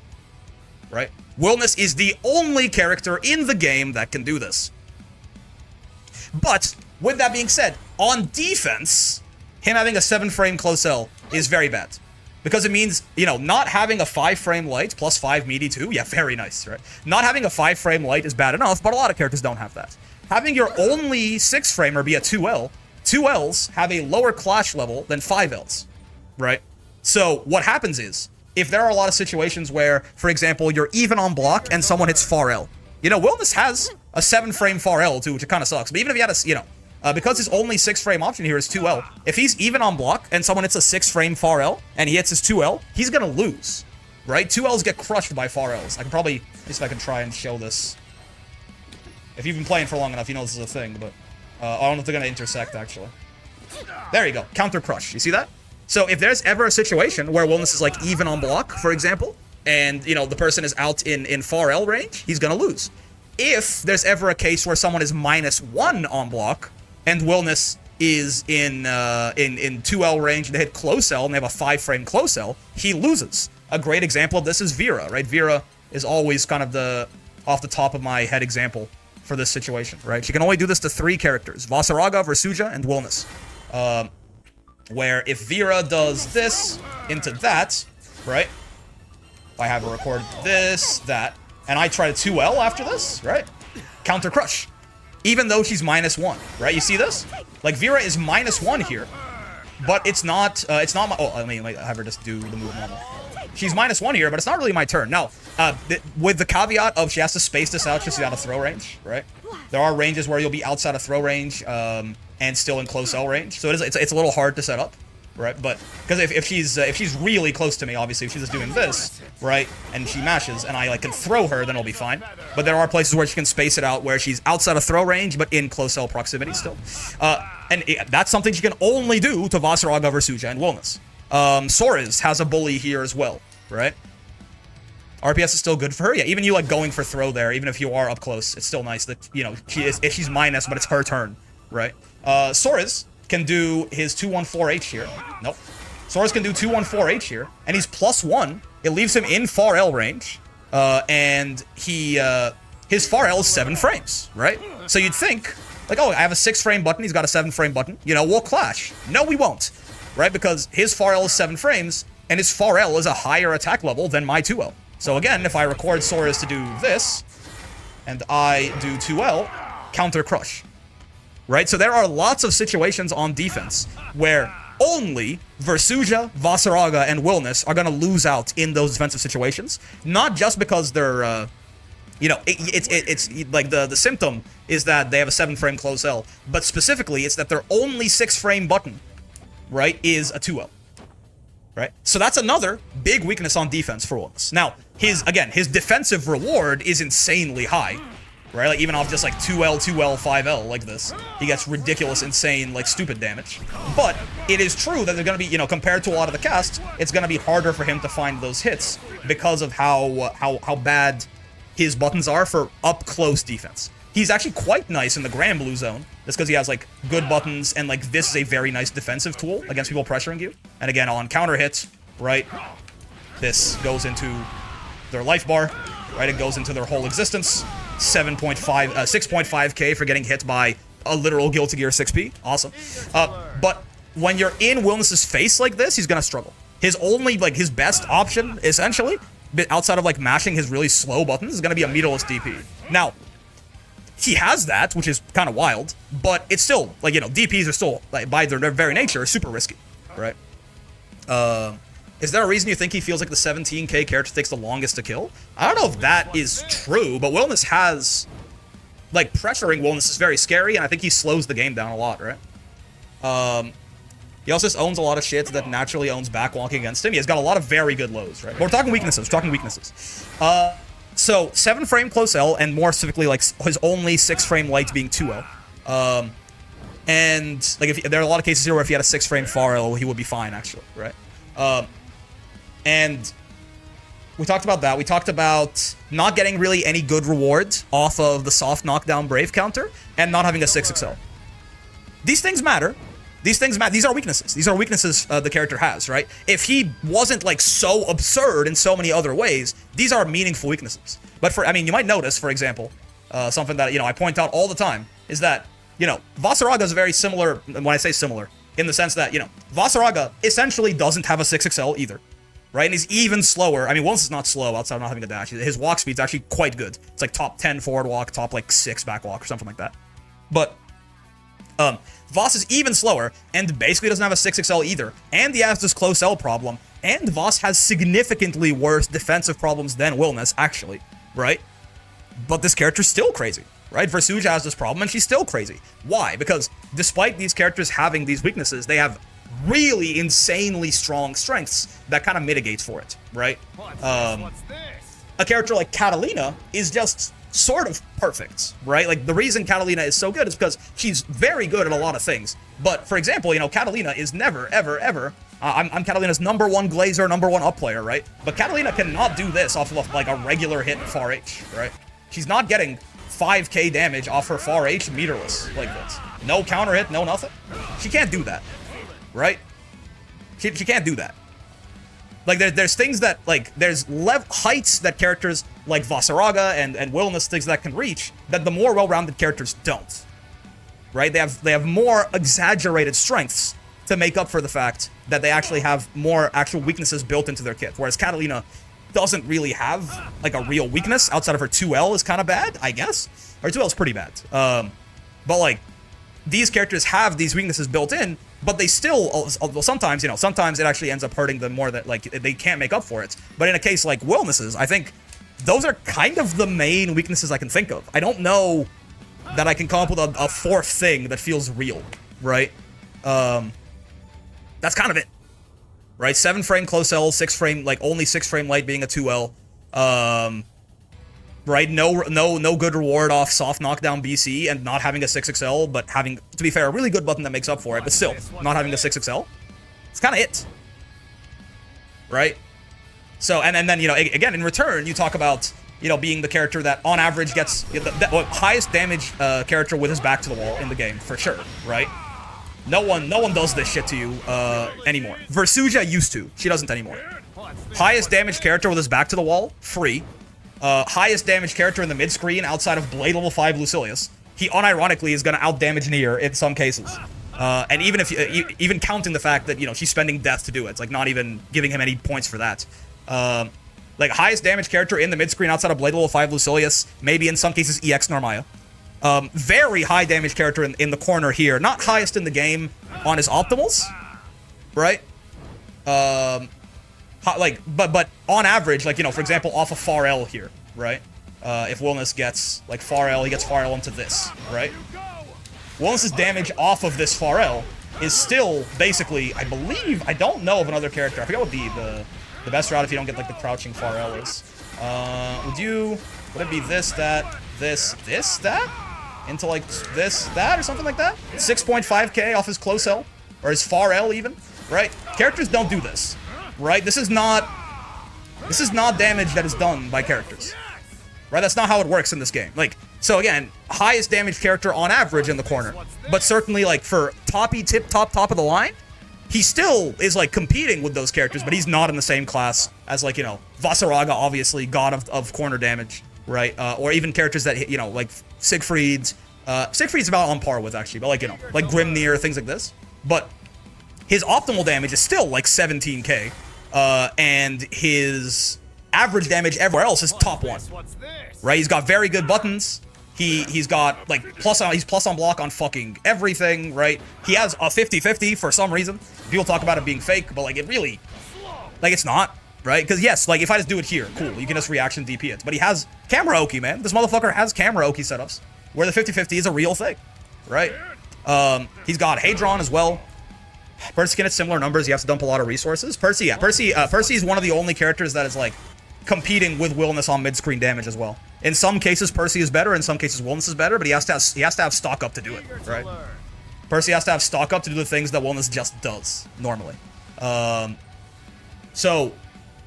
Right? Wilnas is the only character in the game that can do this. But, with that being said, on defense, him having a 7 frame close L is very bad. Because it means, you know, not having a 5 frame light plus 5 meaty too. Yeah, very nice, right? Not having a 5 frame light is bad enough, but a lot of characters don't have that. Having your only 6 framer be a 2L, 2Ls have a lower clash level than 5Ls, right? So what happens is, if there are a lot of situations where, for example, you're even on block and someone hits far L. You know, Wilnas has a 7 frame far L too, which kind of sucks. But even if he had a, you know, because his only 6 frame option here is 2L, if he's even on block and someone hits a 6 frame far L and he hits his 2L, he's gonna lose, right? 2Ls get crushed by far Ls. I can probably, at least if I can try and show this. If you've been playing for long enough, you know this is a thing, but I don't know if they're gonna intersect actually. There you go, counter crush. You see that? So if there's ever a situation where Wilnas is like even on block, for example, and you know the person is out in far L range, he's gonna lose. If there's ever a case where someone is -1 on block, and Wilnas is in 2L range and they hit close L and they have a 5 frame close L, he loses. A great example of this is Vera, right? Vera is always kind of the off the top of my head example for this situation, right? She can only do this to 3 characters, Vasaraga, Versuja, and Wilnas. Where if Vera does this into that, right? If I have her record this, that, and I try to 2L after this, right? Counter crush. Even though she's -1, right? You see this? Like, Vera is -1 here, but it's not my, oh, let me have her just do the move normal. She's -1 here, but it's not really my turn. Now, with the caveat of she has to space this out just out of throw range, right? There are ranges where you'll be outside of throw range, and still in close L range, so it's a little hard to set up, right? But because if she's really close to me, obviously, if she's just doing this, right, and she mashes, and I like can throw her, then it'll be fine. But there are places where she can space it out where she's outside of throw range, but in close L proximity still. And that's something she can only do to Vasaraga, Versuja, and Wilnas. Soriz has a bully here as well, right? RPS is still good for her. Yeah, even you like going for throw there, even if you are up close, it's still nice that, you know, if she's minus, but it's her turn, right? Soriz can do his 214H here. Nope. Soriz can do 214H here, and he's +1. It leaves him in far L range, and his far L is 7 frames, right? So you'd think, like, oh, I have a 6 frame button, he's got a 7 frame button, you know, we'll clash. No, we won't, right? Because his far L is 7 frames, and his far L is a higher attack level than my 2L. So again, if I record Soriz to do this, and I do 2L, counter crush. Right? So there are lots of situations on defense where only Versuja, Vasaraga, and Wilnas are going to lose out in those defensive situations. Not just because they're, you know, it's like the symptom is that they have a 7 frame close L, but specifically it's that their only 6 frame button, right, is a 2L. right? So that's another big weakness on defense for Wilnas. Now, his defensive reward is insanely high, right? Like, even off just like 2L, 2L, 5L like this, he gets ridiculous, insane, like, stupid damage. But it is true that they're going to be, you know, compared to a lot of the cast, it's going to be harder for him to find those hits because of how bad his buttons are for up-close defense. He's actually quite nice in the Grand Blue Zone, just because he has, like, good buttons, and, like, this is a very nice defensive tool against people pressuring you. And again, on counter hits, right, this goes into their life bar, right, it goes into their whole existence. 6.5k for getting hit by a literal Guilty Gear 6P. Awesome. But when you're in Wilnas' face like this, he's gonna struggle. His only, like, his best option, essentially, outside of, like, mashing his really slow buttons, is gonna be a meterless DP. Now, he has that, which is kind of wild, but it's still, like, you know, DPs are still, like, by their very nature, super risky, right? Is there a reason you think he feels like the 17k character takes the longest to kill? I don't know if that is true, but Wilnas has, like, pressuring Wilnas is very scary, and I think he slows the game down a lot, right? He also just owns a lot of shit that naturally owns backwalking against him. He has got a lot of very good lows, right? But we're talking weaknesses, So, 7-frame close L, and more specifically, like, his only 6-frame light being 2L. And, like, there are a lot of cases here where if he had a 6-frame far L, he would be fine, actually, right? And we talked about that. We talked about not getting really any good rewards off of the soft knockdown Brave counter, and not having a 6XL. These things matter. These are weaknesses. These are weaknesses the character has, right? If he wasn't, like, so absurd in so many other ways, these are meaningful weaknesses. But I mean, you might notice, for example, something that, you know, I point out all the time, is that, you know, Vasaraga is very similar, when I say similar, in the sense that, you know, Vasaraga essentially doesn't have a 6XL either, right? And he's even slower. I mean, Wilnas is not slow outside of not having a dash. His walk speed's actually quite good. It's like top 10 forward walk, top, like, 6 back walk, or something like that. But, Voss is even slower, and basically doesn't have a 6XL either, and he has this close L problem, and Voss has significantly worse defensive problems than Wilnas, actually, right? But this character's still crazy, right? Versuja has this problem, and she's still crazy. Why? Because despite these characters having these weaknesses, they have really insanely strong strengths that kind of mitigates for it, right? A character like Catalina is just sort of perfect, right? Like, the reason Catalina is so good is because she's very good at a lot of things. But, for example, you know, Catalina is never, ever, ever... I'm Catalina's #1 Glazer, #1 up player, right? But Catalina cannot do this off of, like, a regular hit far H, right? She's not getting 5k damage off her far H meterless like this. No counter hit, no nothing. She can't do that, right? She can't do that. Like, there's things that, like, there's heights that characters like Vasaraga and Wilnas, things that can reach, that the more well-rounded characters don't. Right? They have more exaggerated strengths to make up for the fact that they actually have more actual weaknesses built into their kit. Whereas Catalina doesn't really have, like, a real weakness outside of her 2L is kind of bad, I guess. Her 2L is pretty bad. But, like, these characters have these weaknesses built in, but they still, sometimes, you know, sometimes it actually ends up hurting them more that, like, they can't make up for it. But in a case like Wilnas's, I think those are kind of the main weaknesses I can think of. I don't know that I can come up with a fourth thing that feels real, right? That's kind of it, right? 7-frame close L, 6-frame, like, only 6-frame light being a 2L. Right? No good reward off soft knockdown BC and not having a 6XL, but having, to be fair, a really good button that makes up for it, but still, not having a 6XL. It's kind of it. Right? So, and then, you know, again, in return, you talk about, you know, being the character that, on average, gets the highest damage character with his back to the wall in the game, for sure, right? No one does this shit to you anymore. Versuja used to. She doesn't anymore. Highest damage character with his back to the wall, free. Highest damage character in the mid-screen outside of Blade level 5 Lucilius. He unironically is going to out-damage Nier in some cases. And even if even counting the fact that, you know, she's spending death to do it. It's like not even giving him any points for that. Like, highest damage character in the mid-screen outside of Blade level 5 Lucilius. Maybe in some cases EX Narmaya. Very high damage character in the corner here. Not highest in the game on his optimals. Right? Like, but on average, like, you know, for example, off of far L here, right? If Wilnas gets, like, far L, he gets far L into this, right? Wilnas' damage off of this far L is still basically, I believe, I don't know of another character. I forget what the best route if you don't get like the crouching far L is. Would it be this, that, this, that? Into like this, that, or something like that? 6.5k off his close L, or his far L even, right? Characters don't do this, right? This is not damage that is done by characters, right? That's not how it works in this game. Like, so again, highest damage character on average in the corner, but certainly like for top of the line, he still is like competing with those characters, but he's not in the same class as like, you know, Vasaraga, obviously, god of corner damage, right? Or even characters that, you know, like Siegfried's. Siegfried's about on par with, actually, but like, you know, like Grimnir, things like this. But his optimal damage is still like 17k, and his average damage everywhere else is top 1, right? He's got very good buttons. He's got like he's plus on block on fucking everything, right? He has a 50-50 for some reason. People talk about it being fake, but like it really, like it's not, right? Because yes, like if I just do it here, cool, you can just reaction DP it. But he has camera Oki, man. This motherfucker has camera Oki setups where the 50-50 is a real thing, right? He's got Hadron as well. Percy can hit similar numbers. You have to dump a lot of resources. Percy is one of the only characters that is like competing with Wilnas on mid-screen damage as well. In some cases, Percy is better. In some cases, Wilnas is better. But he has to have stock up to do it, right? Percy has to have stock up to do the things that Wilnas just does normally. So,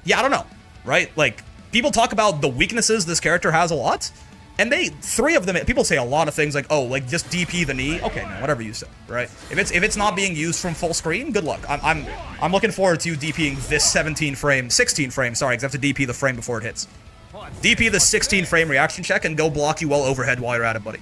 yeah, I don't know, right? Like people talk about the weaknesses this character has a lot, and three of them. People say a lot of things like, oh, like just DP the knee. Okay, no, whatever you say, right? If it's not being used from full screen, good luck. I'm looking forward to you DPing this 16 frame, sorry, because I have to DP the frame before it hits. DP the 16 frame reaction check and go block you well overhead while you're at it, buddy.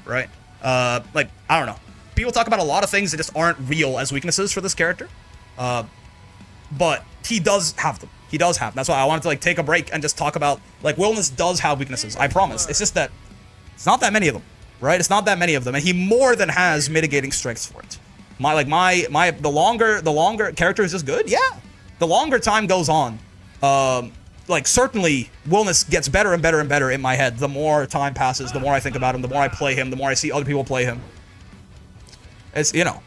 Right? Like, I don't know. People talk about a lot of things that just aren't real as weaknesses for this character. But he does have them. He does have them. That's why I wanted to like take a break and just talk about, like, Wilnas does have weaknesses. I promise. It's just that it's not that many of them, right? It's not that many of them. And he more than has mitigating strengths for it. The longer character is just good. Yeah. The longer time goes on, like, certainly, Wilnas gets better and better and better in my head. The more time passes, the more I think about him, the more I play him, the more I see other people play him. It's, you know,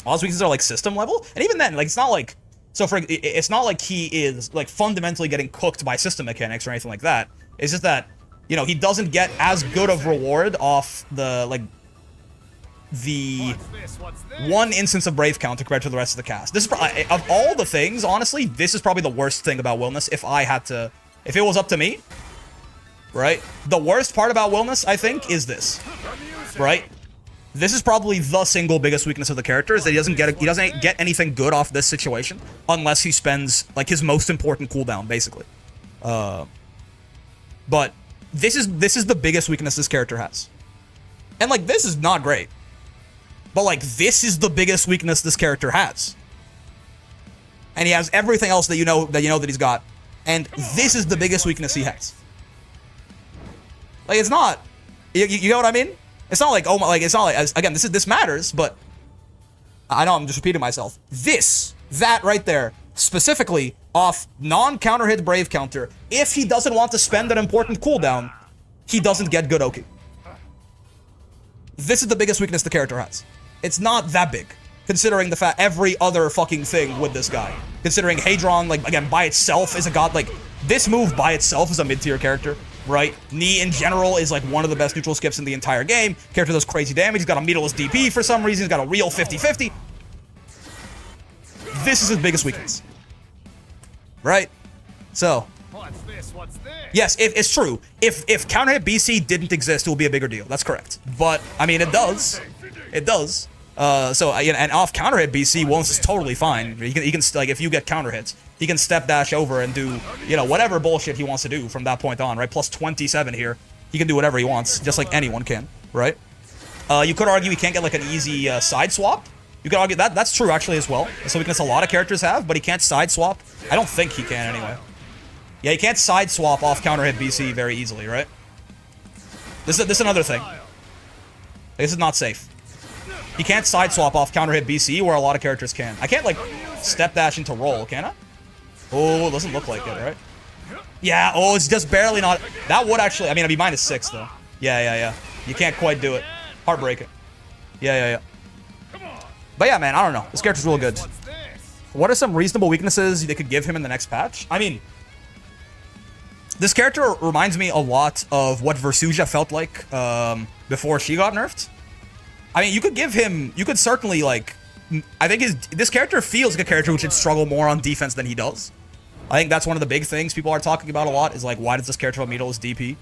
all his weaknesses are, like, system level. And even then, like, it's not like... So, it's not like he is, like, fundamentally getting cooked by system mechanics or anything like that. It's just that, you know, he doesn't get as good of reward off the, like... the one instance of Brave counter compared to the rest of the cast. This is of all the things, honestly, this is probably the worst thing about Wilnas. If it was up to me, right? The worst part about Wilnas, I think, is this, right? This is probably the single biggest weakness of the character, is that he doesn't get anything good off this situation unless he spends like his most important cooldown, basically. But this is the biggest weakness this character has, and like this is not great. But, like, this is the biggest weakness this character has. And he has everything else that you know that he's got. And this is the biggest weakness he has. Like, it's not... You know what I mean? It's not like, oh my... Like, it's not like... Again, this matters, but... I know I'm just repeating myself. That right there, specifically off non-counter hit Brave counter, if he doesn't want to spend an important cooldown, he doesn't get good Oki. This is the biggest weakness the character has. It's not that big, considering the fact every other fucking thing with this guy. Considering Hadron, like, again, by itself is a god, like, this move by itself is a mid-tier character, right? Knee in general is, like, one of the best neutral skips in the entire game. Character does crazy damage, he's got a meterless DP for some reason, he's got a real 50-50. This is his biggest weakness. Right? So... Yes, it's true. If counter hit BC didn't exist, it would be a bigger deal. That's correct. But I mean, it does. It does. So and off counter hit BC, Wilnas is totally fine. He can like if you get counter hits, he can step dash over and do whatever bullshit he wants to do from that point on. Right? Plus 27 here. He can do whatever he wants, just like anyone can. Right? You could argue he can't get like an easy side swap. You could argue that's true actually as well. It's a weakness a lot of characters have, but he can't side swap. I don't think he can anyway. Yeah, you can't side swap off counter hit BC very easily, right? This is another thing. This is not safe. You can't side swap off counter hit BC where a lot of characters can. I can't like step dash into roll, can I? Oh, it doesn't look like it, right? Yeah, oh, it's just barely not. That would actually, I mean, it'd be -6 though. Yeah. You can't quite do it. Heartbreaking. Yeah. But yeah, man, I don't know. This character's real good. What's this? What are some reasonable weaknesses they could give him in the next patch? I mean, this character reminds me a lot of what Versuja felt like before she got nerfed. I mean, you could give him, you could certainly, like, I think this character feels like a character who should struggle more on defense than he does. I think that's one of the big things people are talking about a lot is, like, why does this character have Meatless DP?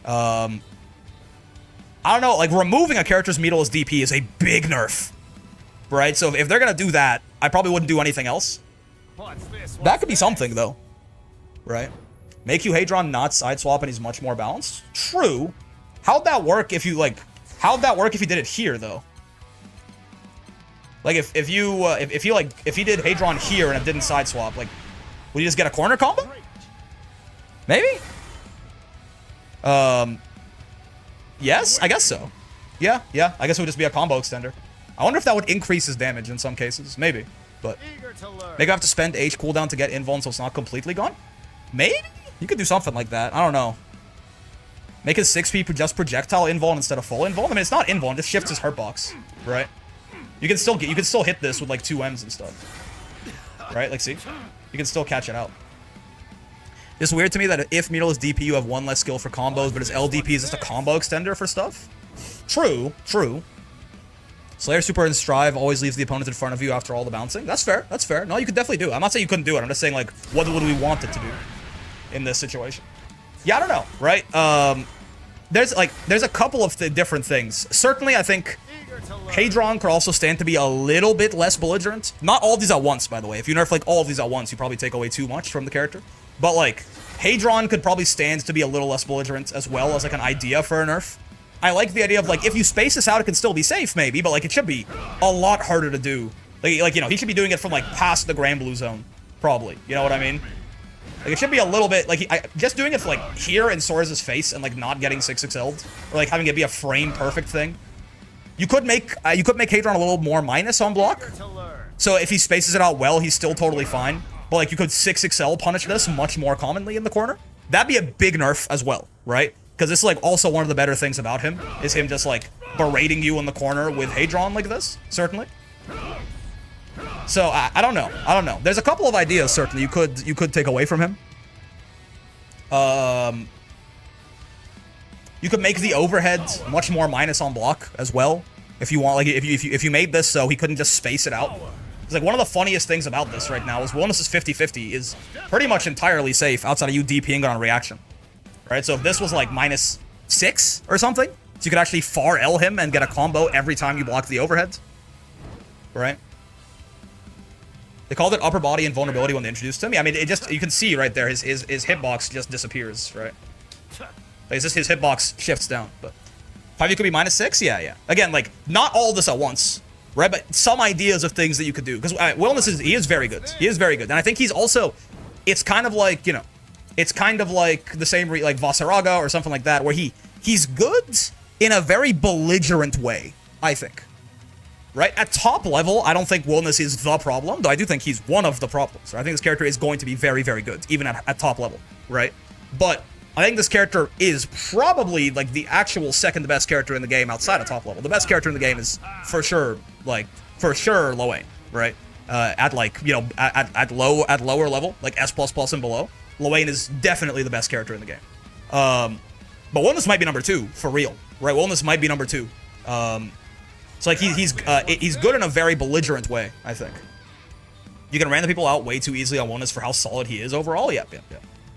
I don't know, like, removing a character's Meatless DP is a big nerf, right? So if they're going to do that, I probably wouldn't do anything else. What's this? That could be something, though, right? Make you Hadron not side swap and he's much more balanced? True. How'd that work if you, like, how'd that work if you did it here, though? Like, if he did Hadron here and it didn't side swap, like, would you just get a corner combo? Maybe? Yes, I guess so. Yeah, I guess it would just be a combo extender. I wonder if that would increase his damage in some cases. Maybe, but Eager to learn. maybe I have to spend H cooldown to get invuln so it's not completely gone? Maybe? You could do something like that. I don't know. Make his 6p just projectile invuln instead of full invuln? I mean, it's not invuln, it just shifts his hurt box, right? You can still hit this with like 2 M's and stuff. Right? Like, see? You can still catch it out. It's weird to me that if Meatless DP, you have 1 less skill for combos, but his LDP is just a combo extender for stuff. True. Slayer Super and Strive always leaves the opponent in front of you after all the bouncing. That's fair. No, you could definitely do it. I'm not saying you couldn't do it. I'm just saying, like, what would we want it to do in this situation? Yeah, I don't know, right? There's a couple of different things. Certainly, I think Hadron could also stand to be a little bit less belligerent. Not all of these at once, by the way. If you nerf, like, all of these at once, you probably take away too much from the character. But, like, Hadron could probably stand to be a little less belligerent as well as, like, an idea for a nerf. I like the idea of, like, if you space this out, it can still be safe, maybe, but, like, it should be a lot harder to do. Like, you know, he should be doing it from, like, past the Grand Blue Zone, probably. You know what I mean? Like, it should be a little bit, like, just doing it, like, here in Sora's face and, like, not getting 6XL'd, or, like, having it be a frame-perfect thing. You could make Hadron a little more minus on block. So if he spaces it out well, he's still totally fine. But, like, you could 6XL punish this much more commonly in the corner. That'd be a big nerf as well, right? Because this is, like, also one of the better things about him, is him just, like, berating you in the corner with Hadron like this, certainly. So, I don't know. There's a couple of ideas, certainly, you could take away from him. You could make the overhead much more minus on block as well, if you want. Like, if you made this so he couldn't just space it out. It's like one of the funniest things about this right now is Wilnas' 50/50 is pretty much entirely safe outside of you DPing on reaction. Right? So if this was like -6 or something, so you could actually far L him and get a combo every time you block the overhead. Right? They called it upper body invulnerability when they introduced him. Yeah, I mean, you can see right there, his hitbox just disappears, right? Like, it's just his hitbox shifts down, but 5U could be -6? Yeah. Again, like, not all this at once, right? But some ideas of things that you could do. Because Wilnas he is very good. He is very good. And I think he's also, it's kind of like, you know, it's kind of like the same, like Vasaraga or something like that, where he's good in a very belligerent way, I think. Right? At top level, I don't think Wilnas is the problem, though I do think he's one of the problems. Right? I think this character is going to be very, very good, even at top level, right? But I think this character is probably, like, the actual second best character in the game outside of top level. The best character in the game is, for sure, Lowain, right? At, like, you know, at lower level, like S++ and below, Lowain is definitely the best character in the game. But Wilnas might be number 2, for real, right? Wilnas might be number 2. So, like, he's good in a very belligerent way, I think. You can random people out way too easily on Wilnas for how solid he is overall. Yep.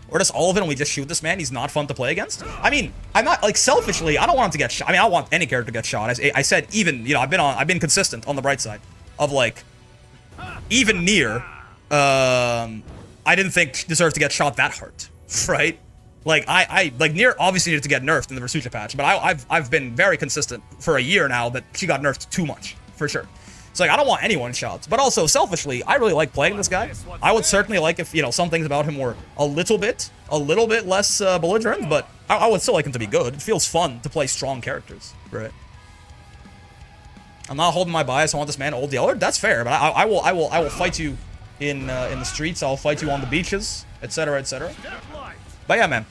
Or just all of it and we just shoot this man. He's not fun to play against. I mean, I'm not, like, selfishly, I don't want him to get shot. I mean, I don't want any character to get shot. I said even, you know, I've been consistent on the bright side of, like, even Nier, I didn't think deserved to get shot that hard, right? Like, like, Nier obviously needed to get nerfed in the Versuja patch, but I've been very consistent for a year now that she got nerfed too much, for sure. It's like, I don't want anyone shot, but also, selfishly, I really like playing this guy. I would certainly like if, you know, some things about him were a little bit less belligerent, but I would still like him to be good. It feels fun to play strong characters, right? I'm not holding my bias. I want this man old Yeller. That's fair, but I will fight you in the streets. I'll fight you on the beaches, etc., etc. But yeah, man.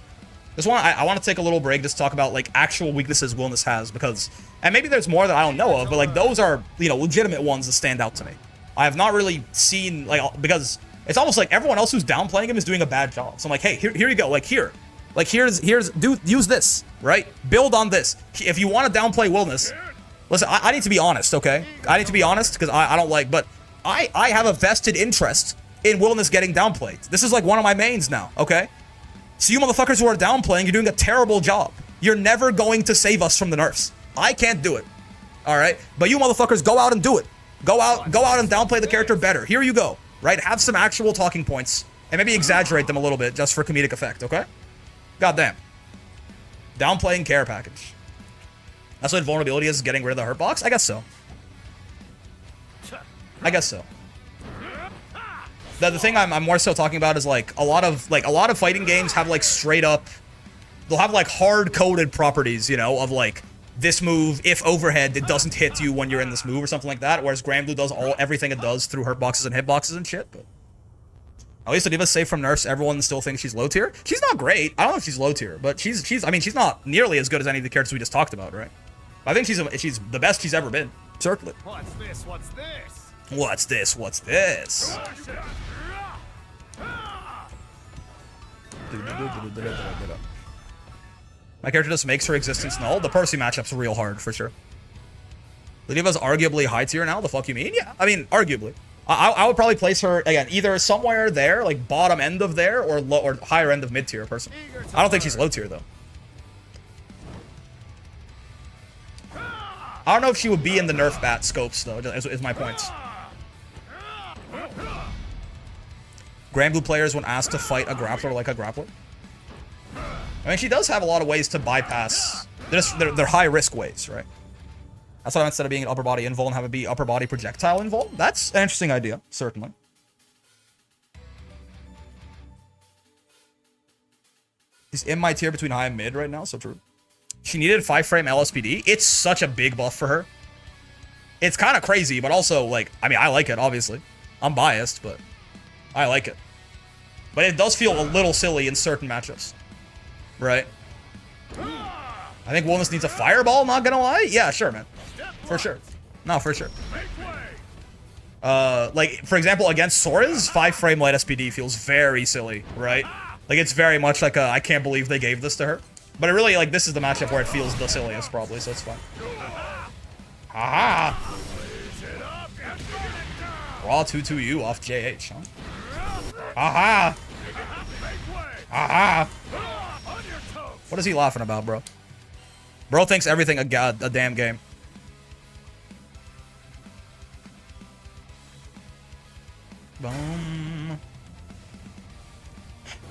This one, I want to take a little break just to talk about, like, actual weaknesses Wilnas has, because... And maybe there's more that I don't know of, but, like, those are, you know, legitimate ones that stand out to me. I have not really seen, like, because it's almost like everyone else who's downplaying him is doing a bad job. So I'm like, hey, here you go, like, here. Like, here's, use this, right? Build on this. If you want to downplay Wilnas... Listen, I need to be honest, okay? I need to be honest, because I don't like... But I have a vested interest in Wilnas getting downplayed. This is, like, one of my mains now, okay? So you motherfuckers who are downplaying, you're doing a terrible job. You're never going to save us from the nerfs. I can't do it. Alright? But you motherfuckers, go out and do it. Go out and downplay the character better. Here you go. Right? Have some actual talking points. And maybe exaggerate them a little bit, just for comedic effect, okay? Goddamn. Downplaying care package. That's what vulnerability is, getting rid of the hurt box? I guess so. I guess so. The thing I'm more so talking about is like a lot of fighting games have like straight up, they'll have like hard coded properties, you know, of like this move, if overhead, it doesn't hit you when you're in this move or something like that. Whereas Granblue does everything it does through hurt boxes and hitboxes and shit. But at least Diva's safe from nerfs. Everyone still thinks she's low tier. She's not great. I don't know if she's low tier, but she's I mean she's not nearly as good as any of the characters we just talked about, right? I think she's the best she's ever been. Certainly. What's this? What's this? What's this? What's this? My character just makes her existence null. The Percy matchup's real hard, for sure. Lydiva's arguably high tier now? The fuck you mean? Yeah, I mean, arguably. I would probably place her, again, either somewhere there, like bottom end of there, or low, or higher end of mid tier, personally. I don't think she's low tier, though. I don't know if she would be in the nerf bat scopes, though, is my point. Granblue players, when asked to fight a grappler like a grappler. I mean, she does have a lot of ways to bypass. They're high-risk ways, right? That's why instead of being an upper body invul and have it be upper body projectile invul. That's an interesting idea, certainly. He's in my tier between high and mid right now, so true. She needed 5-frame LSPD. It's such a big buff for her. It's kind of crazy, but also, like, I mean, I like it, obviously. I'm biased, but I like it. But it does feel a little silly in certain matchups. Right? I think Wilnas needs a fireball, not gonna lie. Yeah, sure, man. For sure. No, for sure. Like, for example, against Sora's, 5-frame light SPD feels very silly, right? Like, it's very much like a, I can't believe they gave this to her. But it really, like, this is the matchup where it feels the silliest, probably, so it's fine. Haha! Raw 2-2-U off JH, huh? Haha! Haha! What is he laughing about, bro? Bro thinks everything a damn game. Boom.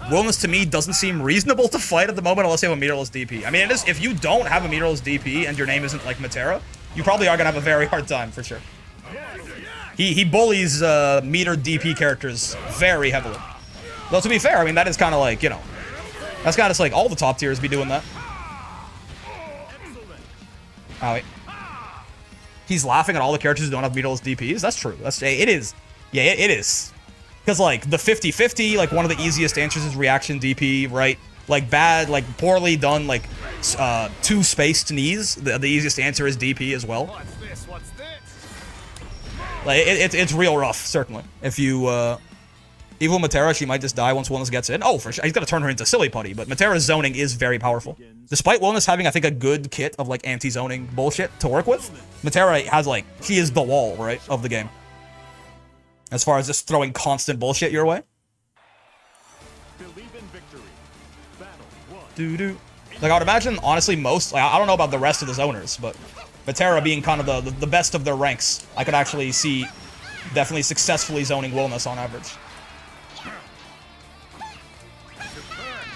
Wilnas to me doesn't seem reasonable to fight at the moment unless you have a meterless DP. I mean, it is, if you don't have a meterless DP and your name isn't like Matera, you probably are gonna have a very hard time for sure. He bullies meter DP characters very heavily. Though to be fair, I mean that is kind of like, you know, that's kind of like all the top tiers be doing that. Oh wait. He's laughing at all the characters who don't have meterless DPs. That's true. That's it is. Yeah, it is. Because, like, the 50-50, like, one of the easiest answers is reaction DP, right? Like, bad, like, poorly done, like, two-spaced knees. The easiest answer is DP as well. What's this? What's this? Like, it's real rough, certainly. If you, Evil Matera, she might just die once Wilnas gets in. Oh, for sure. He's gonna turn her into Silly Putty, but Matera's zoning is very powerful. Despite Wilnas having, I think, a good kit of, like, anti-zoning bullshit to work with, Matera has, like, she is the wall, right, of the game. As far as just throwing constant bullshit your way. Believe in victory. Battle one. Doo-doo. Like, I would imagine, honestly, most... Like, I don't know about the rest of the zoners, but Matera being kind of the best of their ranks, I could actually see definitely successfully zoning Wilnas on average.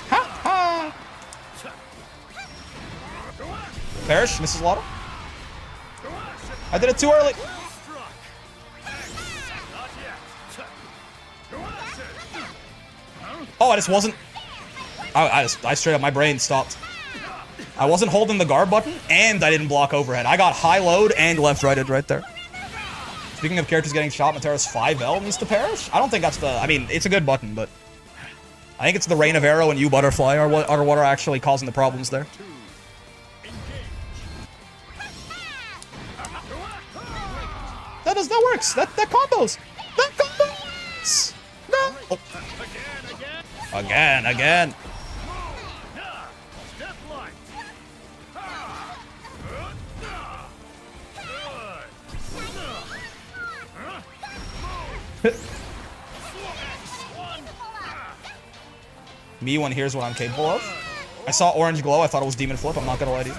Ha ha! Perish, Mrs. Lotto? I did it too early. Oh, I just wasn't... I straight up, my brain stopped. I wasn't holding the guard button, and I didn't block overhead. I got high load and left-righted right there. Speaking of characters getting shot, Matera's 5L needs to perish? I don't think that's the... I mean, it's a good button, but... I think it's the Rain of Arrow and you Butterfly are what are actually causing the problems there. That works. That combos. That combos. No. Oh. Again. Me when here's what I'm capable of. I saw orange glow. I thought it was demon flip. I'm not gonna lie to you.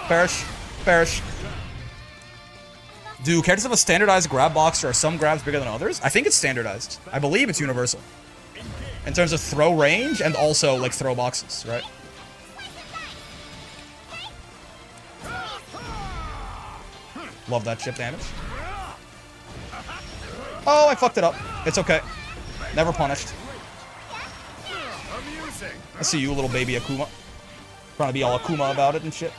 Perish. Do characters have a standardized grab box or are some grabs bigger than others? I think it's standardized. I believe it's universal. In terms of throw range and also, like, throw boxes, right? Love that chip damage. Oh, I fucked it up. It's okay. Never punished. I see you, little baby Akuma. Trying to be all Akuma about it and shit.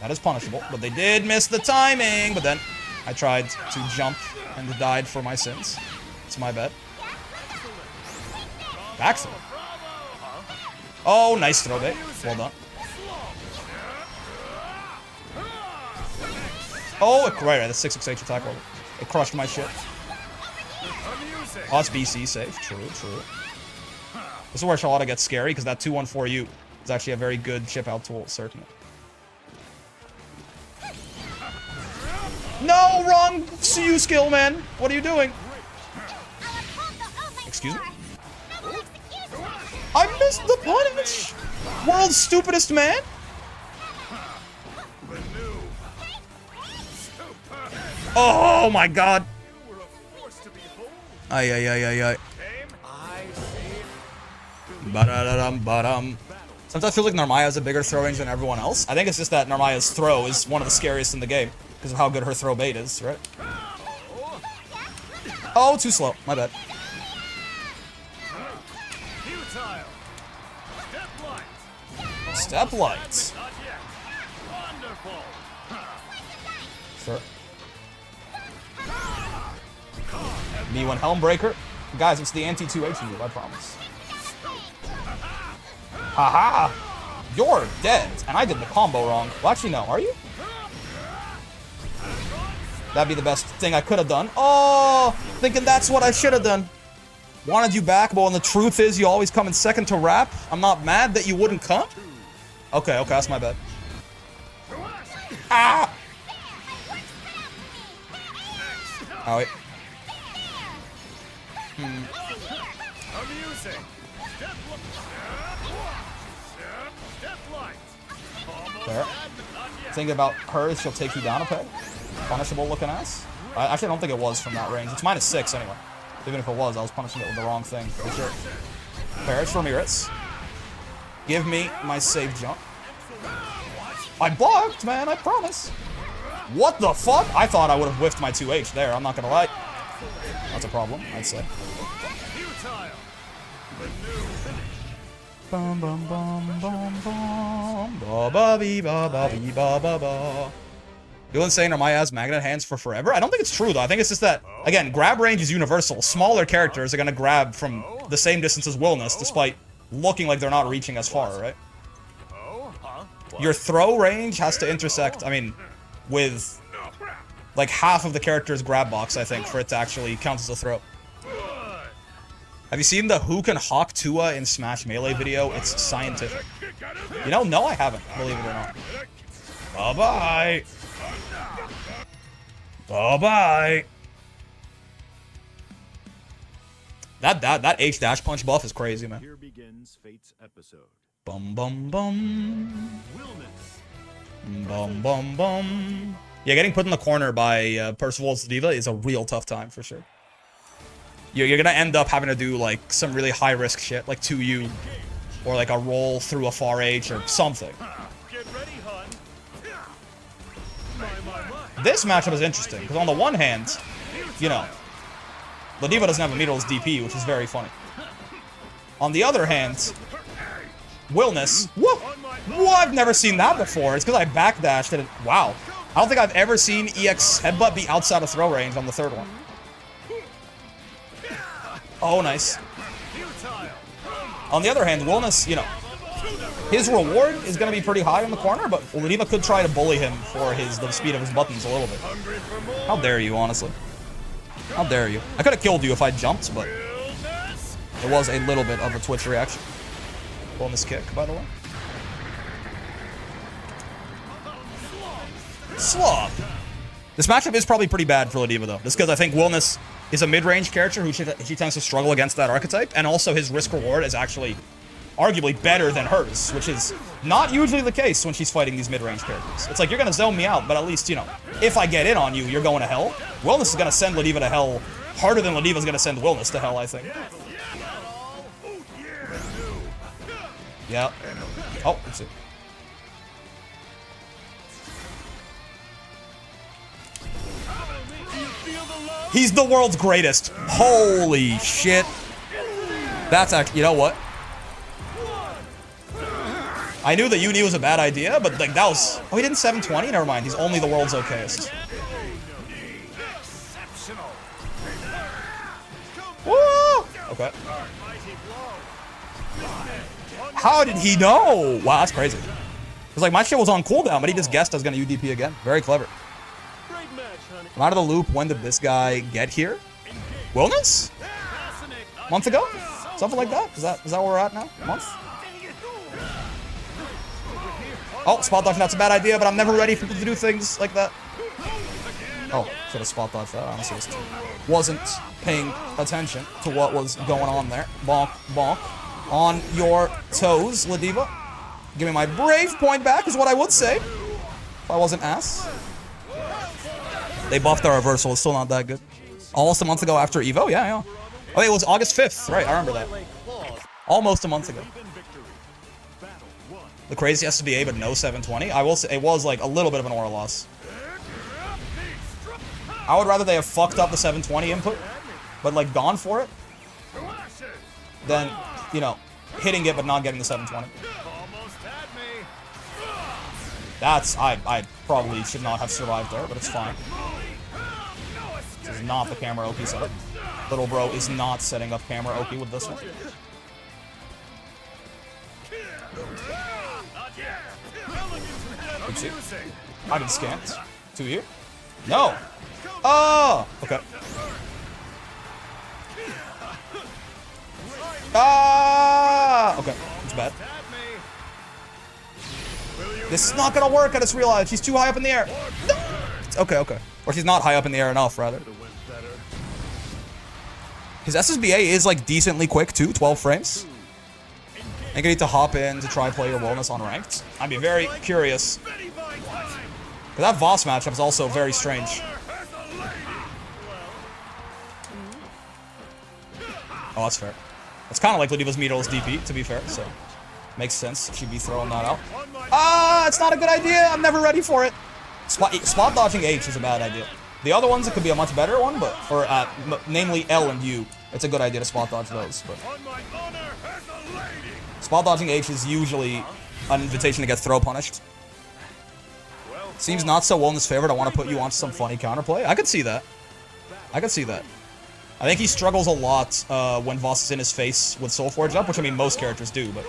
That is punishable, but they did miss the timing. But then I tried to jump and died for my sins. It's my bad. Back throw. Oh, nice throw bait. Well done. Oh, right, that's 668 attack roll. It crushed my shit. Oh, it's BC safe. True. This is where Charlotta gets scary, because that 214U is actually a very good chip out tool, certainly. No, wrong CU skill, man. What are you doing? Excuse me? I missed the punish! World's stupidest man? Oh my god. Ay. Ba-da-da-dum. Sometimes I feel like Narmaya has a bigger throw range than everyone else. I think it's just that Narmaya's throw is one of the scariest in the game because of how good her throw bait is, right? Oh, too slow. My bad. Step lights. Sure. Me one Helmbreaker. Guys, it's the anti-2H move, I promise. Haha! You're dead, and I did the combo wrong. Well, actually, no. Are you? That'd be the best thing I could have done. Oh! Thinking that's what I should have done. Wanted you back, but when the truth is you always come in second to rap, I'm not mad that you wouldn't come. Okay, that's my bad. Ah! Oh, wait. There. Thinking about her, she'll take you down a peg. Punishable looking ass. Actually, I don't think it was from that range. It's -6 anyway. Even if it was, I was punishing it with the wrong thing, for sure. Perish Ramirez. Give me my safe jump. I blocked, man, I promise. What the fuck? I thought I would have whiffed my 2H there, I'm not gonna lie. That's a problem, I'd say. Bum bum bum bum bum ba ba bee ba ba bee ba ba ba. Dylan saying Narmaya has magnet hands for forever? I don't think it's true though. I think it's just that, again, grab range is universal. Smaller characters are gonna grab from the same distance as Wilnas, despite looking like they're not reaching as far, right? Your throw range has to intersect, I mean, with like half of the character's grab box, I think, for it to actually count as a throw. Have you seen the Who Can Hawk Tua in Smash Melee video? It's scientific. You know, no, I haven't, believe it or not. Bye-bye. Bye-bye. That H dash punch buff is crazy, man. Here begins Fate's episode. Bum bum bum. Wilnas. Bum bum bum. Yeah, getting put in the corner by Percival's Diva is a real tough time for sure. You're gonna end up having to do like some really high risk shit, like 2U, or like a roll through a far H or something. Get ready, hun. This matchup is interesting because on the one hand, you know, the Diva doesn't have a meterless DP, which is very funny. On the other hand, Wilnas, whoa, I've never seen that before. It's because I backdashed it. Wow, I don't think I've ever seen EX headbutt be outside of throw range on the third one. Oh, nice. On the other hand, Wilnas, you know, his reward is going to be pretty high in the corner, but Ladiva could try to bully him for the speed of his buttons a little bit. How dare you, honestly. How dare you. I could have killed you if I jumped, but it was a little bit of a twitch reaction. Wilnas kick, by the way. Slop. This matchup is probably pretty bad for Ladiva, though. Just because I think Wilnas is a mid-range character who she tends to struggle against that archetype, and also his risk-reward is actually arguably better than hers, which is not usually the case when she's fighting these mid-range characters. It's like, you're going to zone me out, but at least, you know, if I get in on you, you're going to hell. Wilnas is going to send Ladiva to hell harder than Ladiva's going to send Wilnas to hell, I think. Yeah. Oh, let's see. He's the world's greatest. Holy shit. That's actually, you know what? I knew that Uni was a bad idea, but like that was... Oh, he didn't 720? Never mind. He's only the world's okayest. Woo! Okay. How did he know? Wow, that's crazy. Because like my shit was on cooldown, but he just guessed I was going to UDP again. Very clever. I'm out of the loop. When did this guy get here? Wilnas? A month ago? Something like that? Is that where we're at now? A month? Oh, spot dodge, that's a bad idea, but I'm never ready for people to do things like that. Oh, should have spot dodged that. Honestly, just wasn't paying attention to what was going on there. Bonk, bonk. On your toes, Ladiva. Give me my brave point back is what I would say. If I wasn't ass. They buffed our reversal. It's still not that good. Almost a month ago after Evo? Yeah. Oh, it was August 5th. Right, I remember that. Almost a month ago. The crazy SBA, but no 720. I will say it was like a little bit of an aura loss. I would rather they have fucked up the 720 input, but like gone for it, than, you know, hitting it but not getting the 720. That's, I probably should not have survived there, but it's fine. This is not the camera Oki setup. Little bro is not setting up camera Oki with this one. I've been scanned. To you? No! Oh! Okay. Ah! Okay. It's bad. This is not gonna work, I just realized. She's too high up in the air. No! Okay. Or she's not high up in the air enough, rather. His SSBA is, like, decently quick, too. 12 frames. I think you need to hop in to try play your Wilnas on ranked. I'd be very curious. That Voss matchup is also very strange. Oh, that's fair. It's kind of like Ladiva's Meterless DP, to be fair, so... Makes sense. She'd be throwing that out. Ah, it's not a good idea. I'm never ready for it. Spot dodging H is a bad idea. The other ones, it could be a much better one, but... Or, namely L and U. It's a good idea to spot dodge those, but... Spot dodging H is usually an invitation to get throw punished. Seems not so well in his favorite. I want to put you on some funny counterplay. I could see that. I think he struggles a lot when Voss is in his face with Soul Forge up, which I mean most characters do, but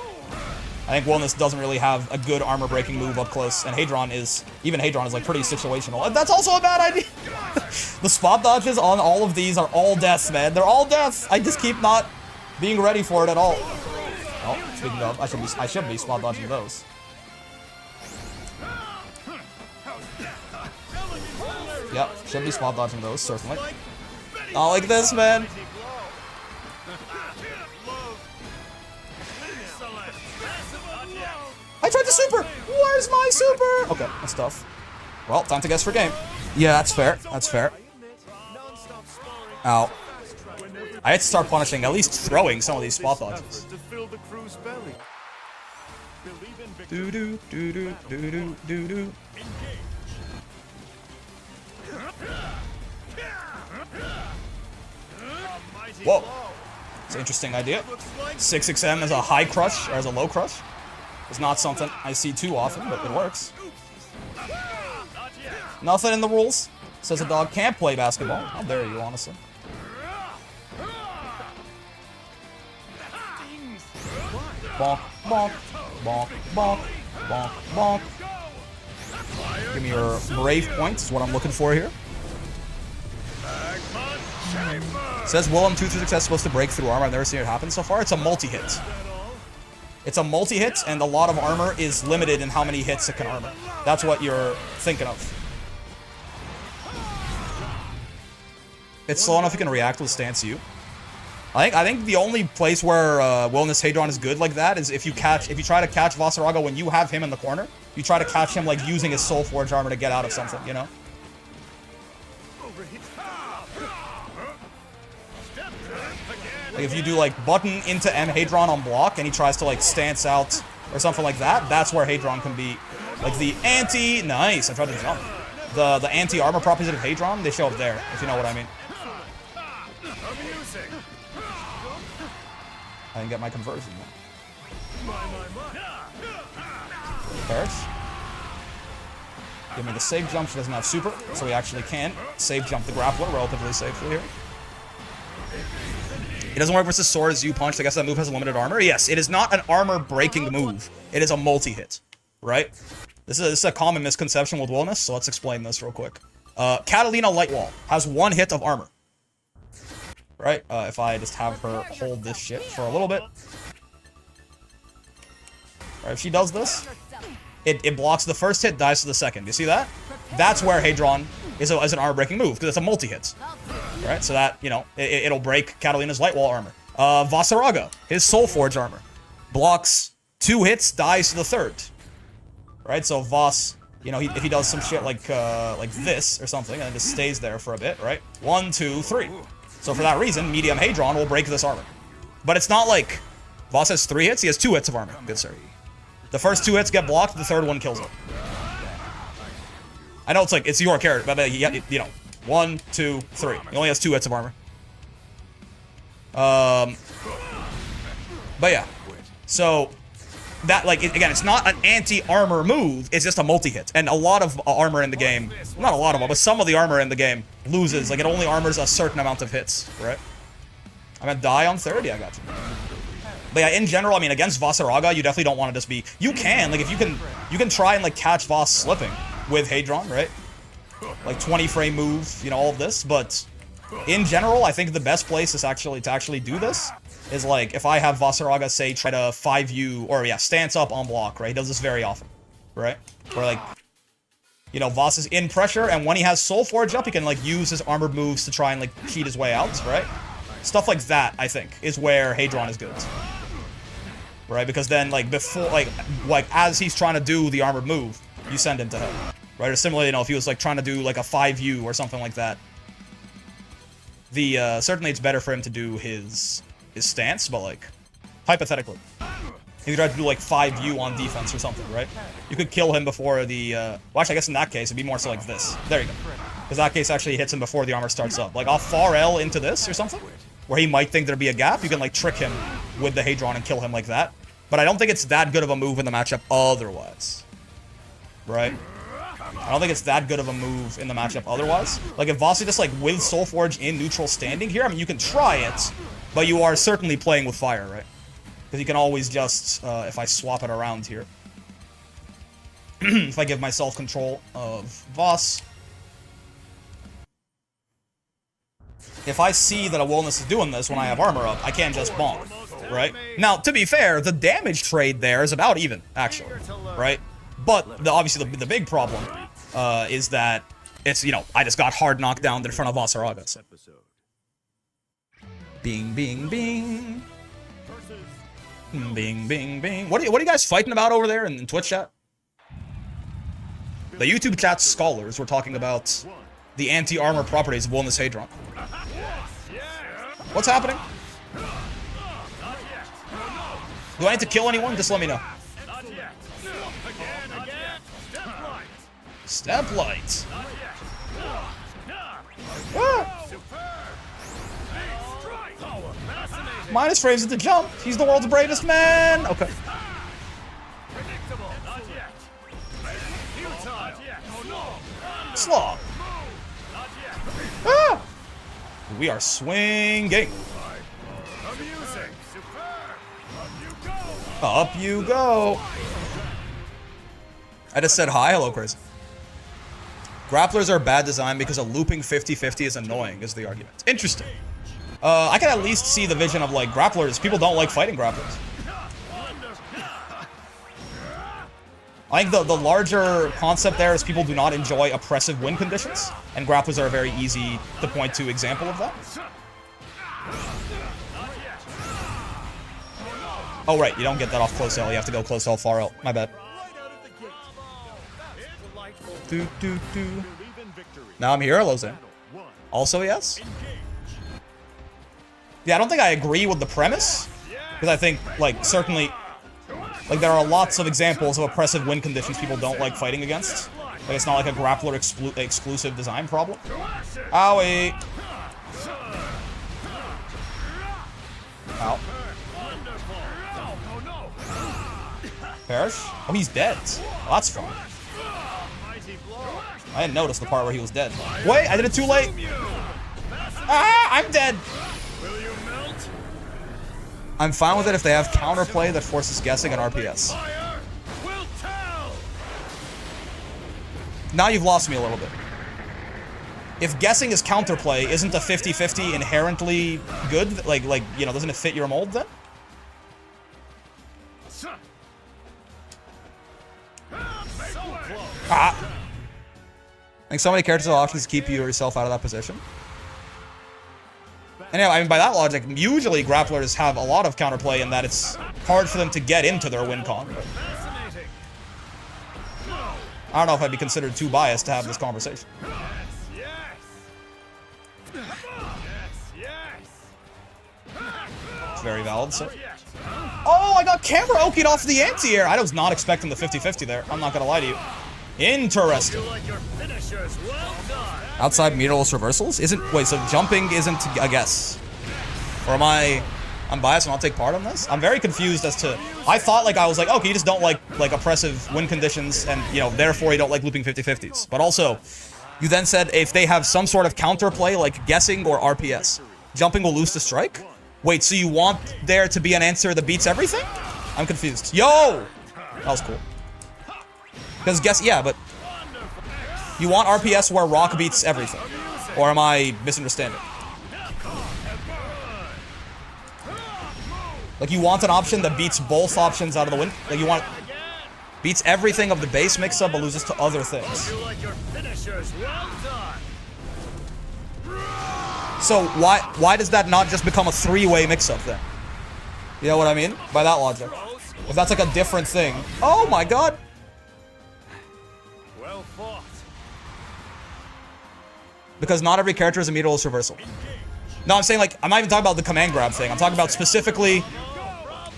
I think Wilnas doesn't really have a good armor breaking move up close, and Hadron is like pretty situational. And that's also a bad idea. The spot dodges on all of these are all deaths, man. They're all deaths. I just keep not being ready for it at all. Oh, speaking of, I should be spot dodging those. Yep, should be spot dodging those, certainly. Not like this, man. I tried to super! Where's my super? Okay, that's tough. Well, time to guess for game. Yeah, that's fair. Ow. I had to start punishing, at least throwing some of these spot dodges. Do-do. Whoa. It's an interesting idea. 6XM as a high crush, or as a low crush. It's not something I see too often, but it works. Nothing in the rules. Says a dog can't play basketball. How dare you, honestly. bonk, bonk, bonk, bonk, bonk, bonk. Give me your brave points is what I'm looking for here. Says Willem 2 through success supposed to break through armor. I've never seen it happen so far. It's a multi-hit. It's a multi-hit, and a lot of armor is limited in how many hits it can armor. That's what you're thinking of. It's slow enough you can react with stance U. I think the only place where Wilnas Hadron is good like that is if you try to catch Vasaraga when you have him in the corner. You try to catch him like using his Soul Forge armor to get out of something, you know? Like if you do like button into M Hadron on block and he tries to like stance out or something like that, that's where Hadron can be like the anti. Nice, I tried to jump. The anti armor properties of Hadron, they show up there, if you know what I mean. I didn't get my conversion. First. Give me the save jump. She doesn't have super, so we actually can save jump the grappler relatively safely here. It doesn't work versus sword as you punch. I guess that move has a limited armor. Yes, it is not an armor breaking move. It is a multi-hit, right? This is a common misconception with Wilnas, so let's explain this real quick. Catalina Lightwall has 1 hit of armor. Right? If I just have her hold this shit for a little bit. Right, if she does this, it blocks the first hit, dies to the second. You see that? That's where Hadron is an armor-breaking move, because it's a multi-hit. Right? So that, you know, it'll break Catalina's Lightwall armor. Vasaraga, his Soul Forge armor. Blocks 2 hits, dies to the third. Right? So Vas, you know, if he does some shit like this or something, and it just stays there for a bit, right? 1, 2, 3. So for that reason, Medium Hadron will break this armor. But it's not like Voss has 3 hits, he has 2 hits of armor. Good sir. The first 2 hits get blocked, the third one kills him. I know it's like, it's your character, but you know, 1, 2, 3. He only has 2 hits of armor. But yeah. So, that, like, again, it's not an anti-armor move, it's just a multi-hit. And a lot of armor in the game, not a lot of them, but some of the armor in the game loses. Like, it only armors a certain amount of hits, right? I'm gonna die on third? Yeah, I got you. But yeah, in general, I mean, against Vasaraga, you definitely don't want to just be... You can, like, if you can try and, like, catch Voss slipping with Hadron, right? Like, 20-frame move, you know, all of this, but... In general, I think the best place is actually to do this is like if I have Vasaraga say try to 5U or yeah, stance up on block, right? He does this very often, right? Where like, you know, Voss is in pressure and when he has Soul Forge up, he can like use his armored moves to try and like cheat his way out, right? Stuff like that, I think, is where Hadron is good, right? Because then like before, like as he's trying to do the armored move, you send him to hell, right? Or similarly, you know, if he was like trying to do like a 5U or something like that. Certainly it's better for him to do his stance, but like, hypothetically. If you tried to do like 5U on defense or something, right? You could kill him before the, well actually I guess in that case it'd be more so like this. There you go. Because that case actually hits him before the armor starts up. Like I'll far L into this or something, where he might think there'd be a gap, you can like trick him with the Hadron and kill him like that. But I don't think it's that good of a move in the matchup otherwise. Right? I don't think it's that good of a move in the matchup otherwise. Like, if Vossi just, like, with Soul Forge in neutral standing here, I mean, you can try it, but you are certainly playing with fire, right? Because you can always just, if I swap it around here. If I give myself control of Voss. If I see that a Wilnas is doing this when I have armor up, I can't just bonk, right? Now, to be fair, the damage trade there is about even, actually, right? But, obviously, the big problem is that it's, you know, I just got hard knocked down in front of Vasaraga. Bing, bing, bing. Bing, bing, bing. What are you guys fighting about over there in Twitch chat? The YouTube chat scholars were talking about the anti-armor properties of Wilnas Hadron. What's happening? Do I need to kill anyone? Just let me know. Step light. Ah. Minus frames at the jump. He's the world's bravest man. Okay. Slaw. Ah. We are swinging. Up you go. I just said hi. Hello, Crazy. Grapplers are bad design because a looping 50-50 is annoying, is the argument. Interesting. I can at least see the vision of, like, grapplers. People don't like fighting grapplers. I think the larger concept there is people do not enjoy oppressive win conditions, and grapplers are a very easy to point to example of that. Oh, right, you don't get that off close L. You have to go close L, far L. My bad. Now I'm here, hello, Zane. Also, yes. Yeah, I don't think I agree with the premise, because I think, like, certainly, like, there are lots of examples of oppressive win conditions people don't like fighting against. Like, it's not like a grappler exclusive design problem. Owie. Ow. Perish? Oh, he's dead. Well, that's fun. I didn't notice the part where he was dead. Wait, I did it too late. Ah, I'm dead. I'm fine with it if they have counterplay that forces guessing and RPS. Now you've lost me a little bit. If guessing is counterplay, isn't a 50-50 inherently good? Like, you know, doesn't it fit your mold then? Ah. I think so many characters have options to keep you or yourself out of that position. Anyway, I mean, by that logic, usually grapplers have a lot of counterplay in that it's hard for them to get into their win con. But I don't know if I'd be considered too biased to have this conversation. It's very valid, so. Oh, I got camera okied off the anti-air. I was not expecting the 50-50 there. I'm not gonna lie to you. Interesting. Outside mirrorless reversals? Wait, so jumping isn't a guess? Or am I'm biased and I'll take part on this? I'm very confused as to, I thought I was like, okay, you just don't like oppressive win conditions and, you know, therefore you don't like looping 50-50s. But also, you then said if they have some sort of counterplay like guessing or RPS, jumping will lose to strike? Wait, so you want there to be an answer that beats everything? I'm confused. Yo! That was cool. Because yeah, but you want RPS where rock beats everything. Or am I misunderstanding? Like, you want an option that beats both options out of the win? Like, you want... Beats everything of the base mix-up, but loses to other things. So, why does that not just become a three-way mix-up, then? You know what I mean? By that logic. If that's, like, a different thing. Oh, my God! Well fought. Because not every character is a mirrorless reversal. No, I'm saying, like, I'm not even talking about the command grab thing. I'm talking about specifically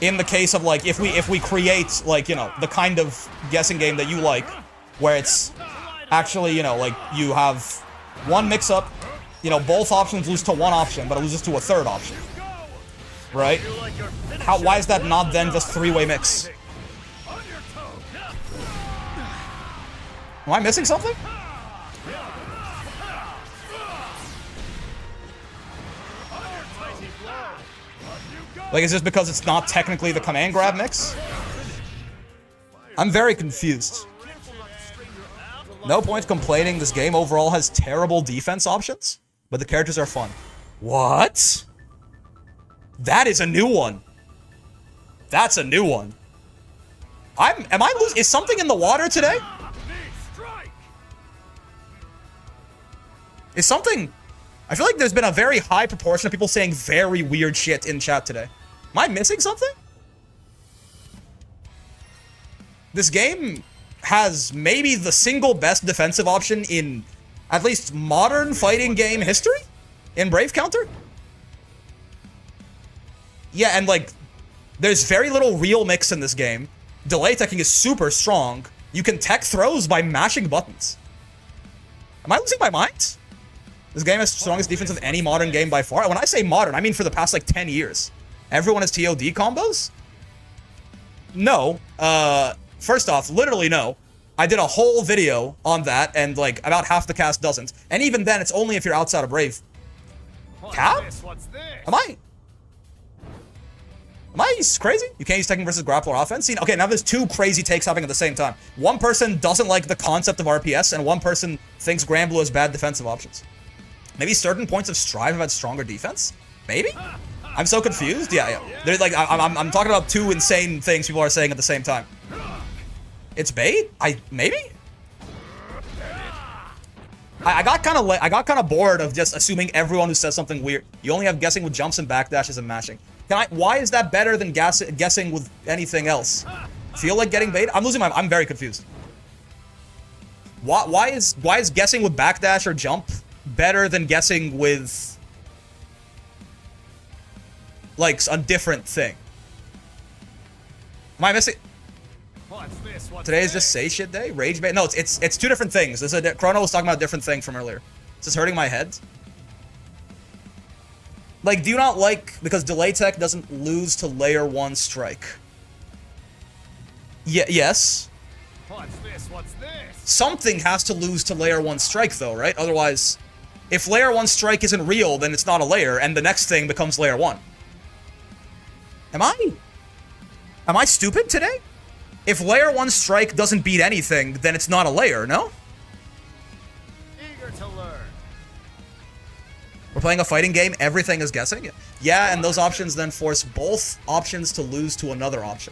in the case of, like, if we create, like, you know, the kind of guessing game that you like, where it's actually, you know, like, you have one mix-up, you know, both options lose to one option, but it loses to a third option. Right? Why is that not then just three-way mix? Am I missing something? Like, is this because it's not technically the command grab mix? I'm very confused. No point complaining, this game overall has terrible defense options, but the characters are fun. What? That is a new one. That's a new one. Am I losing? Is something in the water today? Is something... I feel like there's been a very high proportion of people saying very weird shit in chat today. Am I missing something? This game has maybe the single best defensive option in at least modern fighting game history? In Brave Counter? Yeah, and like, there's very little real mix in this game. Delay teching is super strong. You can tech throws by mashing buttons. Am I losing my mind? This game has the strongest defense of any modern game by far. When I say modern, I mean for the past, like, 10 years. Everyone has TOD combos? No. First off, literally no. I did a whole video on that, and, like, about half the cast doesn't. And even then, it's only if you're outside of Brave. Cap? What's this? Am I... Am I crazy? You can't use Tekken versus Grappler offense? See, okay, now there's two crazy takes happening at the same time. One person doesn't like the concept of RPS, and one person thinks Granblue has bad defensive options. Maybe certain points of Strive have had stronger defense? Maybe? I'm so confused. Yeah. They're like, I'm talking about two insane things people are saying at the same time. It's bait? Maybe? I got kind of bored of just assuming everyone who says something weird. You only have guessing with jumps and backdashes and mashing. Why is that better than guessing with anything else? Feel like getting bait? I'm very confused. Why is guessing with backdash or jump better than guessing with like a different thing? Am I missing? What's this? What's Today is this? just say shit day? Rage bait? No, it's two different things. Chrono was talking about a different thing from earlier. Is this hurting my head? Like, do you not like because delay tech doesn't lose to layer 1 strike? Yes. What's this? What's this? Something has to lose to layer 1 strike though, right? Otherwise, if layer 1 strike isn't real, then it's not a layer, and the next thing becomes layer 1. Am I stupid today? If layer 1 strike doesn't beat anything, then it's not a layer, no? Eager to learn. We're playing a fighting game, everything is guessing? Yeah, and those options then force both options to lose to another option.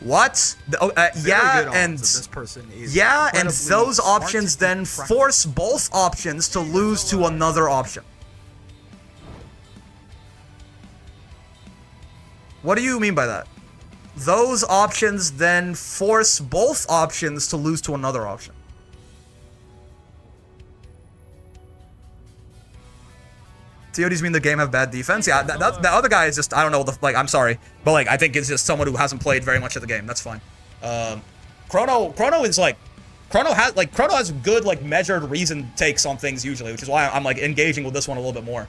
What? Yeah, and this person is yeah, and incredibly those smart options and then practical. force both options to lose to another option. What do you mean by that? Those options then force both options to lose to another option. TODs mean the game have bad defense? Yeah, that other guy is just, I don't know, I'm sorry. But, like, I think it's just someone who hasn't played very much of the game. That's fine. Chrono is, like, Chrono has good, like, measured reasoned takes on things usually, which is why I'm, like, engaging with this one a little bit more.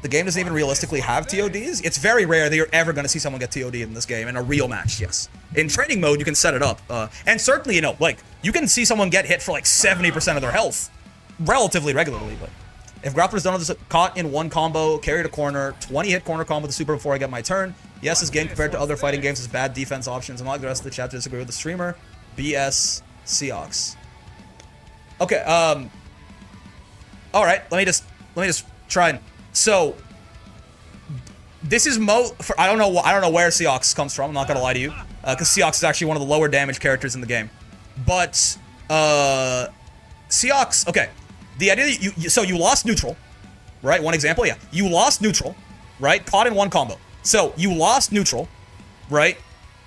The game doesn't even realistically have TODs. It's very rare that you're ever going to see someone get TOD in this game in a real match, yes. In training mode, you can set it up. And certainly, you know, like, you can see someone get hit for, like, 70% of their health relatively regularly, but if grapplers don't have this caught in one combo, carry to corner, 20 hit corner combo with the super before I get my turn. Yes, this game compared to other fighting games has bad defense options. I'm not like the rest of the chat to disagree with the streamer. BS Seahawks. Okay, alright, let me just try and so this is I don't know where Seahawks comes from, I'm not gonna lie to you. Because Seahawks is actually one of the lower damage characters in the game. But Seahawks, okay. The idea that so you lost neutral, right? One example, yeah. You lost neutral, right? Caught in one combo. So you lost neutral, right?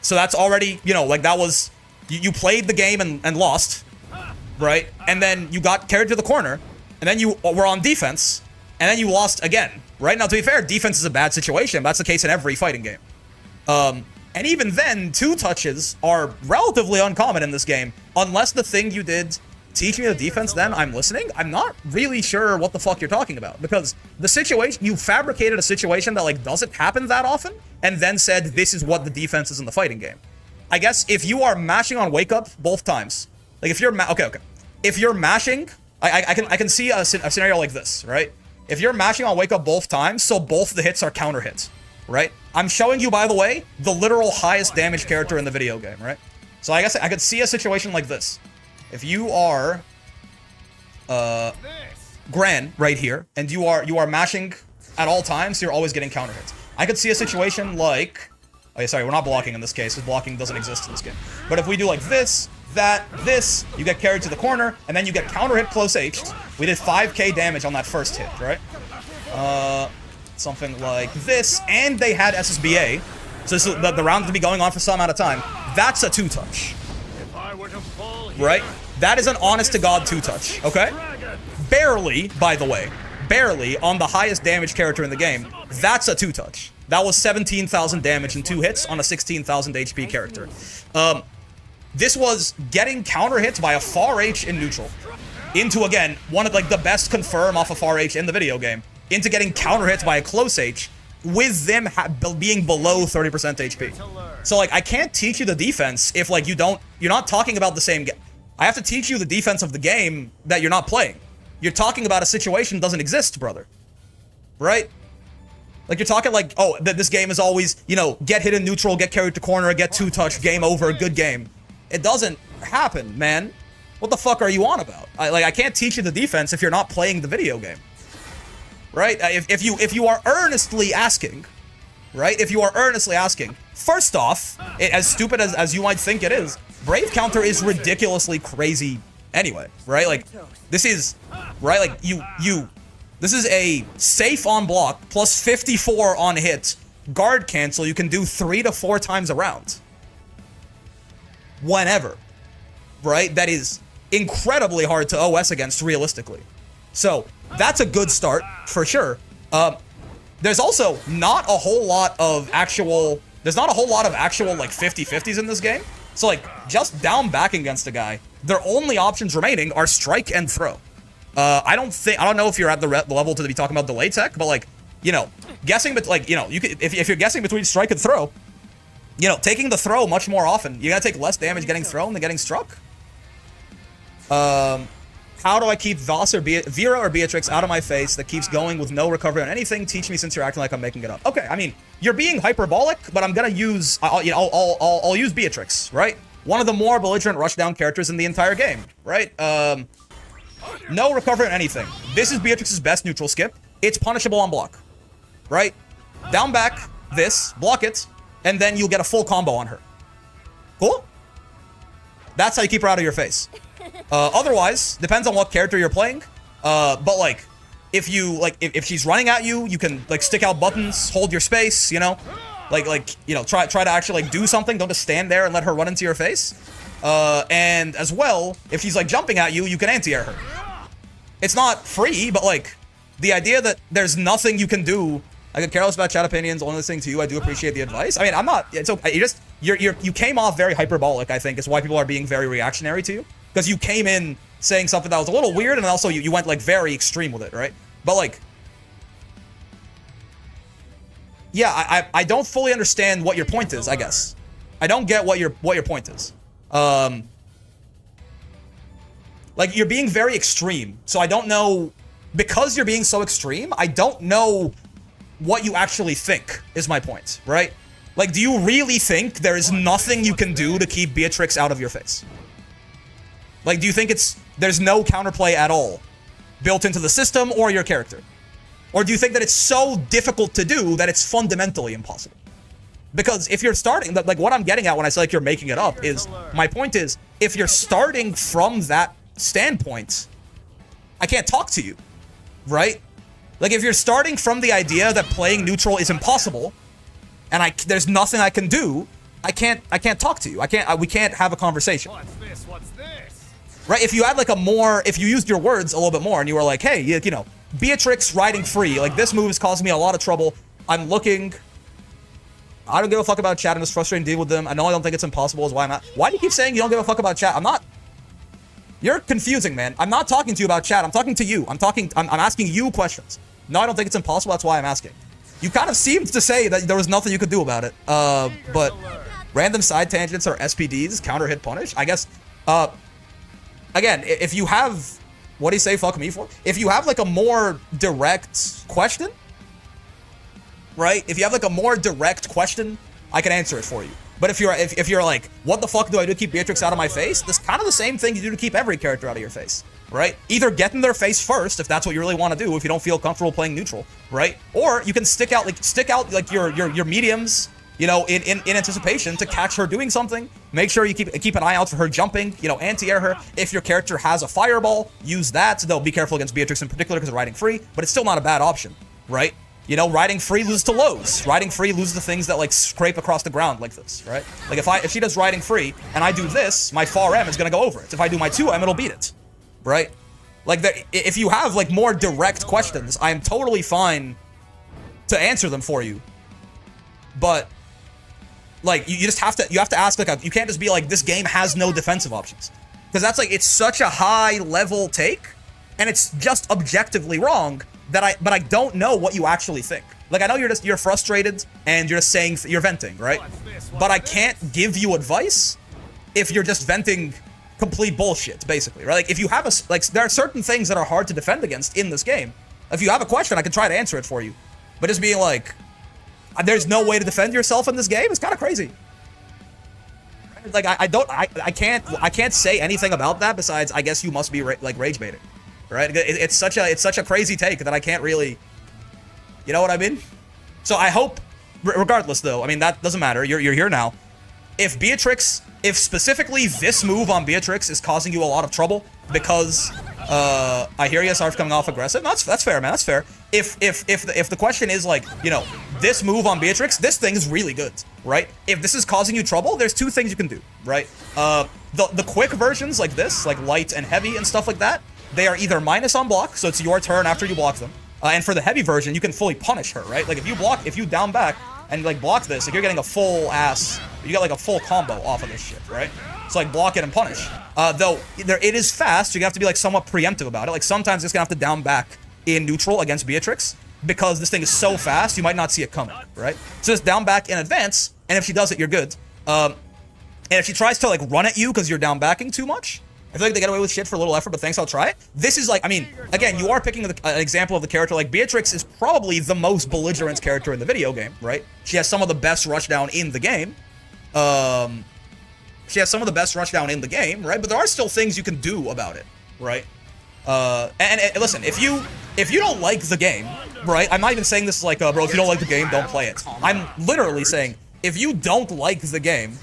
So that's already, you know, like that was, you played the game and lost, right? And then you got carried to the corner, and then you were on defense, and then you lost again, right? Now, to be fair, defense is a bad situation. That's the case in every fighting game. And even then, 2 touches are relatively uncommon in this game, unless the thing you did teach me the defense, then I'm listening. I'm not really sure what the fuck you're talking about, because the situation, you fabricated a situation that like doesn't happen that often, and then said this is what the defense is in the fighting game. I guess if you are mashing on wake up both times, like if you're okay, if you're mashing, I can see a scenario like this, right? If you're mashing on wake up both times, so both the hits are counter hits, right? I'm showing you, by the way, the literal highest damage character in the video game, right? So I guess I could see a situation like this. If you are Gran right here, and you are mashing at all times, so you're always getting counter hits. I could see a situation like, oh yeah, sorry, we're not blocking in this case, because blocking doesn't exist in this game. But if we do like this, this, you get carried to the corner, and then you get counter hit close H'd. We did 5k damage on that first hit, right? Something like this, and they had SSBA, so this is, the round to be going on for some amount of time. That's a 2-touch. Right? That is an honest-to-God 2-touch, okay? Barely, by the way. Barely, on the highest damage character in the game. That's a 2-touch. That was 17,000 damage in 2 hits on a 16,000 HP character. This was getting counter hits by a far H in neutral. Into, again, one of, like, the best confirm off a far H in the video game. Into getting counter hits by a close H, with them being below 30% HP. So, like, I can't teach you the defense if, like, you're not talking about the same game. I have to teach you the defense of the game that you're not playing. You're talking about a situation that doesn't exist, brother. right? Like, you're talking like, oh, this game is always, you know, get hit in neutral, get carried to corner, get 2-touch, game over, good game. It doesn't happen, man. What the fuck are you on about? I can't teach you the defense if you're not playing the video game. Right? If you are earnestly asking, right? If you are earnestly asking, first off, as stupid as you might think it is, Brave counter is ridiculously crazy anyway, right? Like, this is, right? Like, this is a safe on block plus 54 on hit guard cancel you can do 3 to 4 times a round. Whenever, right? That is incredibly hard to OS against realistically. So, that's a good start, for sure. There's also not a whole lot of actual, like 50-50s in this game. So like, just down back against a guy, their only options remaining are strike and throw. I don't know if you're at the level to be talking about delay tech, but like, you know, guessing, but like, you know, you could, if you're guessing between strike and throw, you know, taking the throw much more often, you gotta take less damage getting thrown than getting struck. How do I keep Vera or Beatrix out of my face that keeps going with no recovery on anything? Teach me since you're acting like I'm making it up. Okay, I mean, you're being hyperbolic, but I'm gonna use, I'll use Beatrix, right? One of the more belligerent rushdown characters in the entire game, right? No recovery on anything. This is Beatrix's best neutral skip. It's punishable on block, right? Down back, this, block it, and then you'll get a full combo on her. Cool? That's how you keep her out of your face. Otherwise, depends on what character you're playing. But like, if she's running at you, you can like stick out buttons, hold your space, you know, try to actually like do something. Don't just stand there and let her run into your face. And as well, if she's like jumping at you, you can anti-air her. It's not free, but like the idea that there's nothing you can do. I get careless about chat opinions, only listening to you. I do appreciate the advice. I mean, I'm not. It's okay. You came off very hyperbolic. I think is why people are being very reactionary to you. Because you came in saying something that was a little weird, and also you went, like, very extreme with it, right? But, like... Yeah, I don't fully understand what your point is, I guess. I don't get what your point is. Like, you're being very extreme, so I don't know... Because you're being so extreme, I don't know what you actually think, is my point, right? Like, do you really think there is nothing you can do to keep Beatrix out of your face? Like, do you think there's no counterplay at all built into the system or your character? Or do you think that it's so difficult to do that it's fundamentally impossible? Because if you're starting, like what I'm getting at when I say like you're making it up is, my point is, if you're starting from that standpoint, I can't talk to you, right? Like if you're starting from the idea that playing neutral is impossible, and there's nothing I can do, I can't talk to you. We can't have a conversation. What's this? What's this? Right, if you had like if you used your words a little bit more and you were like, hey, you know, Beatrix riding free, like this move is causing me a lot of trouble. I'm looking, I don't give a fuck about chat and it's frustrating to deal with them. I know I don't think it's impossible is why I'm not. Why do you keep saying you don't give a fuck about chat? I'm not, you're confusing, man. I'm not talking to you about chat, I'm talking to you. I'm asking you questions. No, I don't think it's impossible, that's why I'm asking. You kind of seemed to say that there was nothing you could do about it. But random side tangents are SPDs, counter hit punish, I guess, again, if you have, what do you say fuck me for? If you have like a more direct question, right? If you have like a more direct question, I can answer it for you. But if you're like, what the fuck do I do to keep Beatrix out of my face? That's kind of the same thing you do to keep every character out of your face, right? Either get in their face first, if that's what you really want to do, if you don't feel comfortable playing neutral, right? Or you can stick out like your mediums, you know, in anticipation to catch her doing something. Make sure you keep an eye out for her jumping, you know, anti-air her. If your character has a fireball, use that. Though be careful against Beatrix in particular because of riding free, but it's still not a bad option, right? You know, riding free loses to lows. Riding free loses to things that like scrape across the ground like this, right? Like if she does riding free and I do this, my far M is gonna go over it. If I do my 2M, it'll beat it, right? Like if you have like more direct questions, I am totally fine to answer them for you, but like you have to ask like you can't just be like this game has no defensive options, because that's like it's such a high level take and it's just objectively wrong that I don't know what you actually think. Like I know you're frustrated and you're just saying you're venting, right? But I can't give you advice if you're just venting complete bullshit, basically, right? Like if you have there are certain things that are hard to defend against in this game, If you have a question, I can try to answer it for you. But just being like, there's no way to defend yourself in this game, it's kind of crazy. Like, I can't say anything about that besides, I guess you must be like rage baiting, right? It's such a crazy take that I can't really, you know what I mean? So I hope, regardless though, I mean, that doesn't matter. You're here now. If specifically this move on Beatrix is causing you a lot of trouble because I hear you, Sarge coming off aggressive. That's fair, man. That's fair. If the question is like, you know, this move on Beatrix, this thing is really good, right? If this is causing you trouble, there's two things you can do, right? The quick versions like this, like light and heavy and stuff like that, they are either minus on block, so it's your turn after you block them. And for the heavy version, you can fully punish her, right? Like if you down back and like block this, like you're getting a full ass, you got like a full combo off of this shit, right? So like block it and punish. Though it is fast, you're gonna have to be like somewhat preemptive about it. Like sometimes it's gonna have to down back in neutral against Beatrix because this thing is so fast, you might not see it coming, right? So just down back in advance, and if she does it, you're good. And if she tries to like run at you because you're down backing too much, I feel like they get away with shit for a little effort, but thanks, I'll try it. This is like, I mean, again, you are picking an example of the character. Like, Beatrix is probably the most belligerent character in the video game, right? She has some of the best rushdown in the game. She has some of the best rushdown in the game, right? But there are still things you can do about it, right? And listen, if you don't like the game, right? I'm not even saying this is like, bro, if you don't like the game, don't play it. I'm literally saying, if you don't like the game,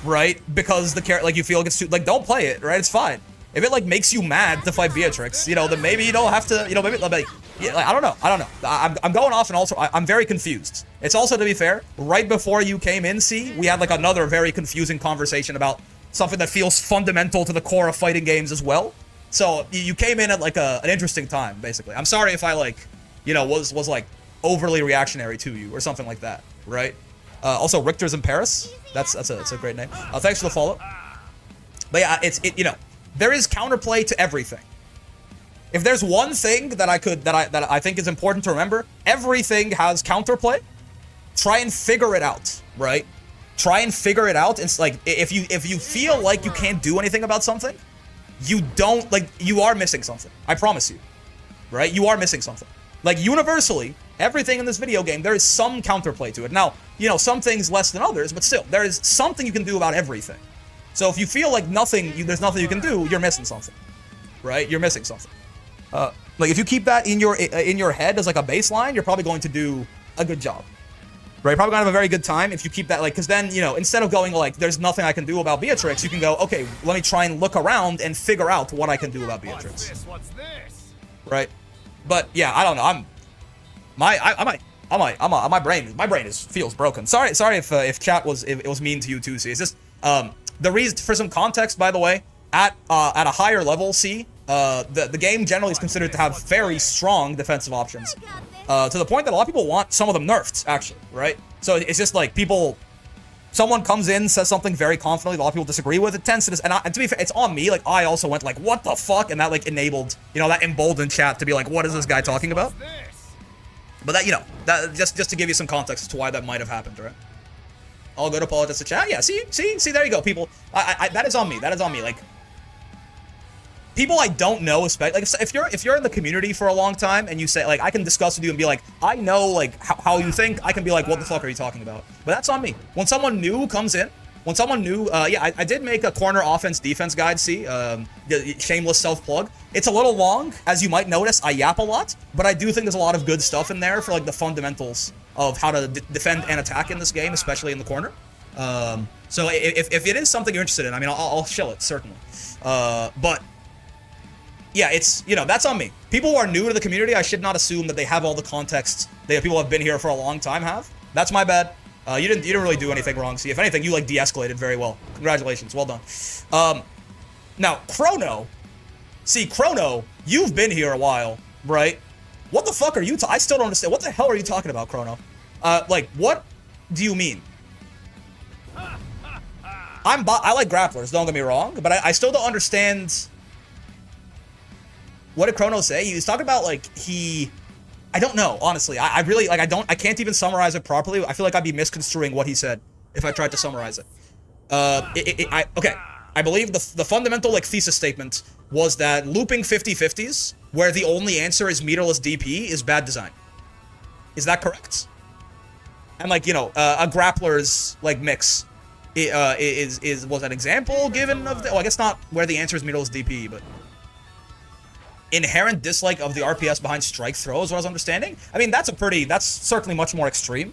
right, because the character, like, you feel like it's too, like, don't play it, right? It's fine. If it like makes you mad to fight Beatrix, you know, then maybe you don't have to, you know, maybe like, yeah, like, I don't know. I'm going off, and also I'm very confused. It's also, to be fair, right before you came in, we had like another very confusing conversation about something that feels fundamental to the core of fighting games as well. So you came in at like an interesting time, basically. I'm sorry if I like, you know, was like overly reactionary to you or something like that, right? Also, Richter's in Paris. That's a great name. Thanks for the follow. But yeah, you know, there is counterplay to everything. If there's one thing that I think is important to remember, everything has counterplay. Try and figure it out, right? Try and figure it out. It's like, if you feel like you can't do anything about something, you are missing something. I promise you, right? You are missing something. Like, universally, everything in this video game, there is some counterplay to it. Now, you know, some things less than others, but still, there is something you can do about everything. So if you feel like there's nothing you can do, you're missing something, right? You're missing something. Like, if you keep that in your head as like a baseline, you're probably going to do a good job, right? You're probably gonna have a very good time if you keep that, like, because then, you know, instead of going like, there's nothing I can do about Beatrix, you can go, okay, let me try and look around and figure out what I can do about Beatrix. What's this? Right? But yeah, I don't know. My brain feels broken. Sorry if chat was mean to you too. See, it's just the reason, for some context, by the way, at a higher level, the game generally is considered to have very strong defensive options, to the point that a lot of people want some of them nerfed, actually, right? So it's just like someone comes in, says something very confidently, a lot of people disagree with it, tends to and to be fair, it's on me. Like, I also went like, what the fuck, and that like enabled, you know, that emboldened chat to be like, what is this guy talking about? But that, you know, that just to give you some context as to why that might have happened, right? I'll go to politics to chat. Yeah, see, there you go, people. That is on me. That is on me. Like, people I don't know, especially, like, if you're in the community for a long time and you say, like, I can discuss with you and be like, I know, like, how you think, I can be like, what the fuck are you talking about? But that's on me. When someone new comes in, yeah, I did make a corner offense-defense guide, the shameless self-plug. It's a little long, as you might notice, I yap a lot, but I do think there's a lot of good stuff in there for, like, the fundamentals of how to defend and attack in this game, especially in the corner. So if it is something you're interested in, I mean, I'll shill it, certainly. But yeah, it's, you know, that's on me. People who are new to the community, I should not assume that they have all the context that people who have been here for a long time have. That's my bad. You didn't really do anything wrong. See, if anything, you like de-escalated very well. Congratulations, well done. Now, Chrono, you've been here a while, right? What the fuck are you? I still don't understand. What the hell are you talking about, Chrono? Like, what do you mean? I like grapplers. Don't get me wrong, but I still don't understand. What did Chrono say? He was talking about, like, I don't know, honestly. I really, like, I can't even summarize it properly. I feel like I'd be misconstruing what he said if I tried to summarize it. Okay. I believe the fundamental, like, thesis statement was that looping 50-50s where the only answer is meterless DP is bad design. Is that correct? And like, you know, a grappler's like mix was an example given of the, well, I guess not where the answer is meterless DP, but inherent dislike of the RPS behind strike throw is what I was understanding. I mean, that's certainly much more extreme.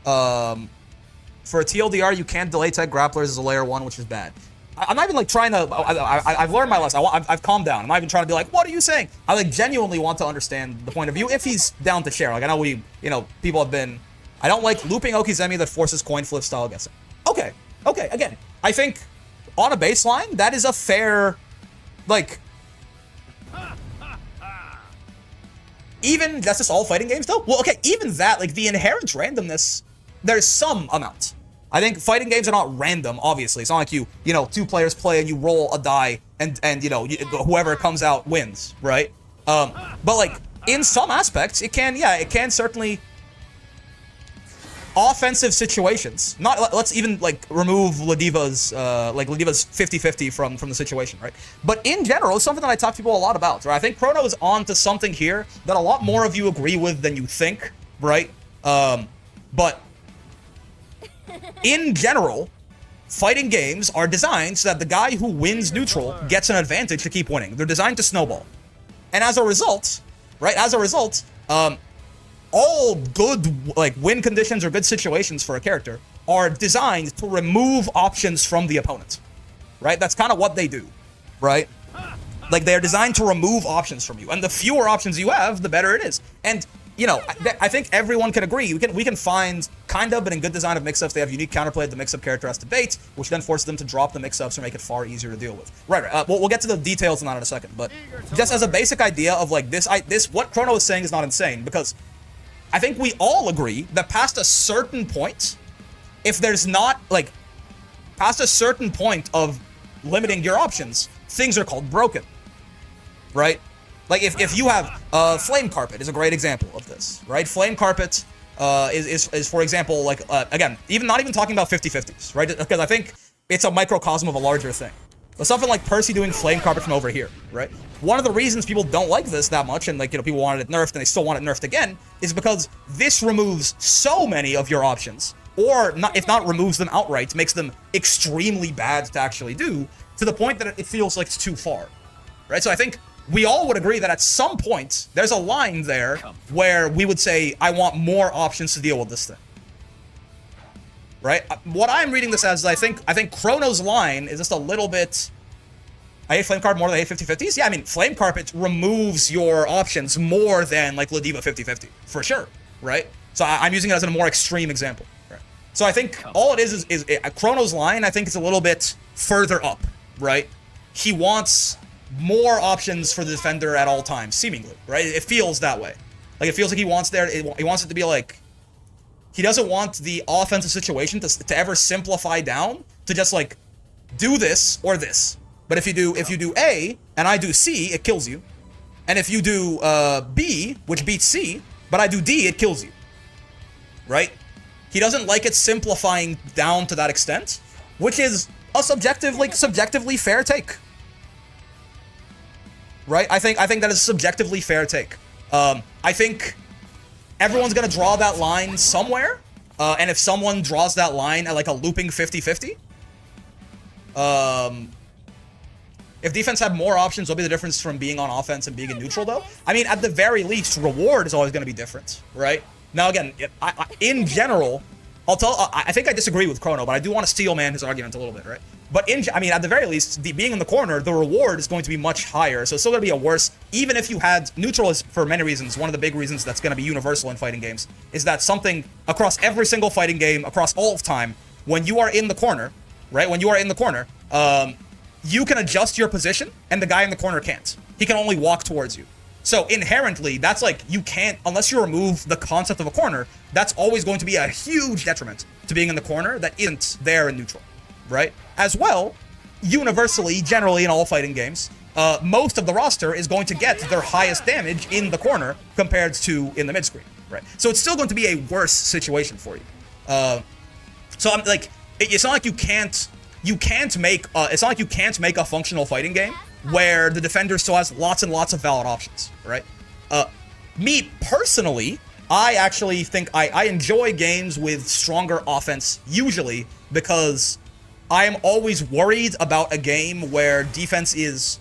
For a TLDR, you can't delay tech grapplers as a layer 1, which is bad. I'm not even like trying to, I've learned my lesson. I've calmed down. I'm not even trying to be like, what are you saying? I like genuinely want to understand the point of view if he's down to share. Like I know people have been, I don't like looping Okizemi that forces coin flip style guessing. Okay. Again, I think on a baseline, that is a fair, like, even, that's just all fighting games though? Well, okay, even that, like the inherent randomness, there's some amount. I think fighting games are not random, obviously. It's not like you know, 2 players play and you roll a die and you know, whoever comes out wins, right? But like, in some aspects, it can certainly offensive situations. Not, let's even like remove Ladiva's 50-50 from the situation, right? But in general, it's something that I talk to people a lot about, right? I think Chrono is on to something here that a lot more of you agree with than you think, right? But in general, fighting games are designed so that the guy who wins neutral gets an advantage to keep winning. They're designed to snowball. And as a result, right, all good like win conditions or good situations for a character are designed to remove options from the opponent, right? That's kind of what they do, right? Like they're designed to remove options from you, and the fewer options you have, the better it is. And you know, I think everyone can agree. We can find kind of, but in good design of mix-ups, they have unique counterplay that the mix-up character has to bait, which then forces them to drop the mix-ups or make it far easier to deal with. Right. We'll get to the details on that in a second, but just as a basic idea of like this, what Chrono is saying is not insane, because I think we all agree that past a certain point, if there's not like past a certain point of limiting your options, things are called broken, right? Like if you have Flame Carpet is a great example of this, right? Flame Carpet is for example, like again, not even talking about 50-50s, right? Because I think it's a microcosm of a larger thing. But something like Percy doing Flame Carpet from over here, right? One of the reasons people don't like this that much, and like, you know, people wanted it nerfed and they still want it nerfed again, is because this removes so many of your options, or not, if not removes them outright, makes them extremely bad to actually do, to the point that it feels like it's too far, right? So I think we all would agree that at some point, there's a line there where we would say, I want more options to deal with this thing. Right? What I'm reading this as is I think Chrono's line is just a little bit, I hate Flame Carpet more than I hate 50-50s. Yeah, I mean, Flame Carpet removes your options more than like Ladiva 50-50, for sure, right? So I'm using it as a more extreme example, right? So I think all it is Chrono's line, I think, is a little bit further up, right? He wants more options for the defender at all times, seemingly, right? It feels that way. Like, it feels like he wants it to be like, he doesn't want the offensive situation to ever simplify down to just like do this or this. But if you do A and I do C, it kills you. And if you do B, which beats C, but I do D, it kills you. Right? He doesn't like it simplifying down to that extent, which is a subjectively fair take. Right? I think that is a subjectively fair take. I think everyone's gonna draw that line somewhere, and if someone draws that line at like a looping 50-50, if defense had more options, what'll be the difference from being on offense and being in neutral, though? I mean, at the very least, reward is always gonna be different, right? Now, again, in general, I think I disagree with Chrono, but I do want to steel man his argument a little bit, right? But at the very least, being in the corner, the reward is going to be much higher. So it's still going to be a worse, even if you had neutral is for many reasons. One of the big reasons that's going to be universal in fighting games is that something across every single fighting game, across all of time, when you are in the corner, right? When you are in the corner, you can adjust your position and the guy in the corner can't. He can only walk towards you. So inherently, that's like, you can't, unless you remove the concept of a corner, that's always going to be a huge detriment to being in the corner that isn't there in neutral, right? As well, universally, generally in all fighting games, most of the roster is going to get their highest damage in the corner compared to in the mid-screen, right? So it's still going to be a worse situation for you. So I'm like, it's not like you can't make a functional fighting game where the defender still has lots and lots of valid options, right? Me personally, I actually think I enjoy games with stronger offense, usually, because I am always worried about a game where defense is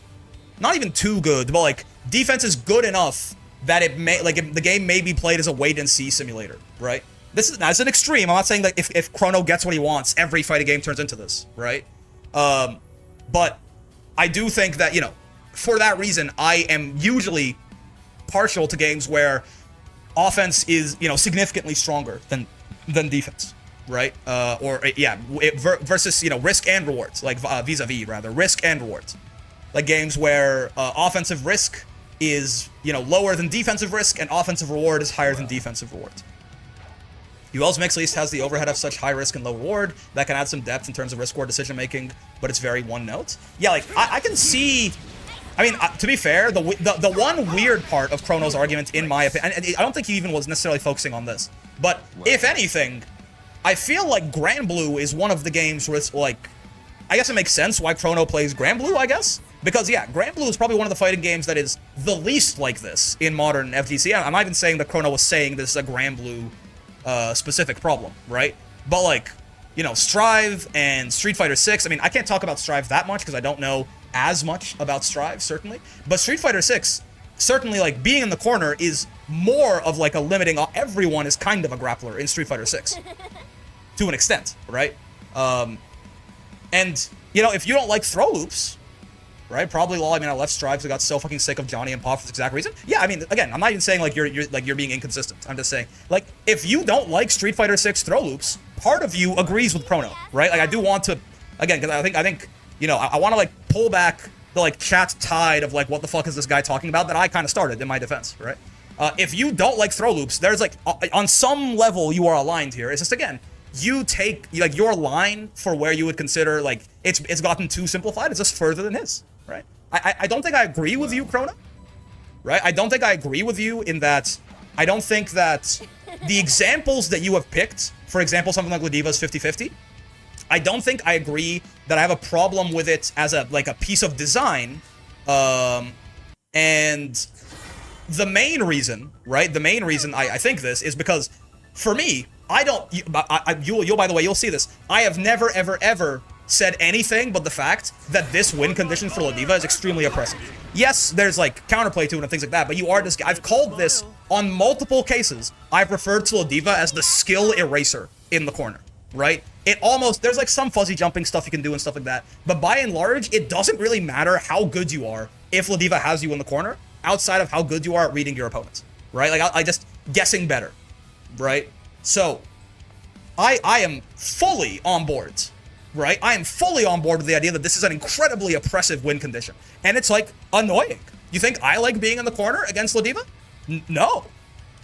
not even too good, but like defense is good enough that it may, like, the game may be played as a wait and see simulator, right? This is as an extreme. I'm not saying that if Chrono gets what he wants, every fighting game turns into this, right? But I do think that, you know, for that reason, I am usually partial to games where offense is, you know, significantly stronger than defense, right? Versus, you know, risk and rewards, like vis-a-vis rather, risk and rewards. Like games where offensive risk is, you know, lower than defensive risk and offensive reward is higher than defensive reward. UL's mix least has the overhead of such high risk and low reward that can add some depth in terms of risk-reward decision making, but it's very one note. Yeah, like I can see. I mean, to be fair, the one weird part of Chrono's argument, in my opinion, and I don't think he even was necessarily focusing on this, but if anything, I feel like Grand Blue is one of the games where it's like, I guess it makes sense why Chrono plays Grand Blue, I guess. Because, yeah, Grand Blue is probably one of the fighting games that is the least like this in modern FGC. I'm not even saying that Chrono was saying this is a Grand Blue specific problem, right? But, like, you know, Strive and Street Fighter 6, I mean, I can't talk about Strive that much because I don't know as much about Strive, certainly. But Street Fighter 6, certainly, like, being in the corner is more of, like, a limiting. Everyone is kind of a grappler in Street Fighter 6. To an extent, right? And, you know, if you don't like throw loops, right? Probably I mean, I left Strive because I got so fucking sick of Johnny and Pop for this exact reason. Yeah, I mean, again, I'm not even saying, like, you're being inconsistent. I'm just saying, like, if you don't like Street Fighter 6 throw loops, part of you agrees with Chrono, right? Like, I do want to, again, because I think, you know, I want to, like, pull back the, like, chat tide of, like, what the fuck is this guy talking about that I kind of started in my defense, right? If you don't like throw loops, there's, like, on some level you are aligned here. It's just, again, you take, like, your line for where you would consider, like, it's gotten too simplified. It's just further than his, right? I don't think I agree with you, Chrono, right? I don't think I agree with you in that I don't think that the examples that you have picked, for example, something like Ladiva's 50-50, I don't think I agree that I have a problem with it as a, like, a piece of design. And the main reason, right? The main reason I think this is because, for me, you'll, by the way, you'll see this. I have never, ever, ever said anything but the fact that this win condition for Ladiva is extremely oppressive. Yes, there's, like, counterplay to it and things like that, but you are just, I've called this on multiple cases. I've referred to Ladiva as the skill eraser in the corner, right? It almost, there's, like, some fuzzy jumping stuff you can do and stuff like that, but by and large, it doesn't really matter how good you are if Ladiva has you in the corner, outside of how good you are at reading your opponents, right? Like, I just guessing better, right? So, I am fully on board, right? I am fully on board with the idea that this is an incredibly oppressive win condition. And it's, like, annoying. You think I like being in the corner against Ladiva? No.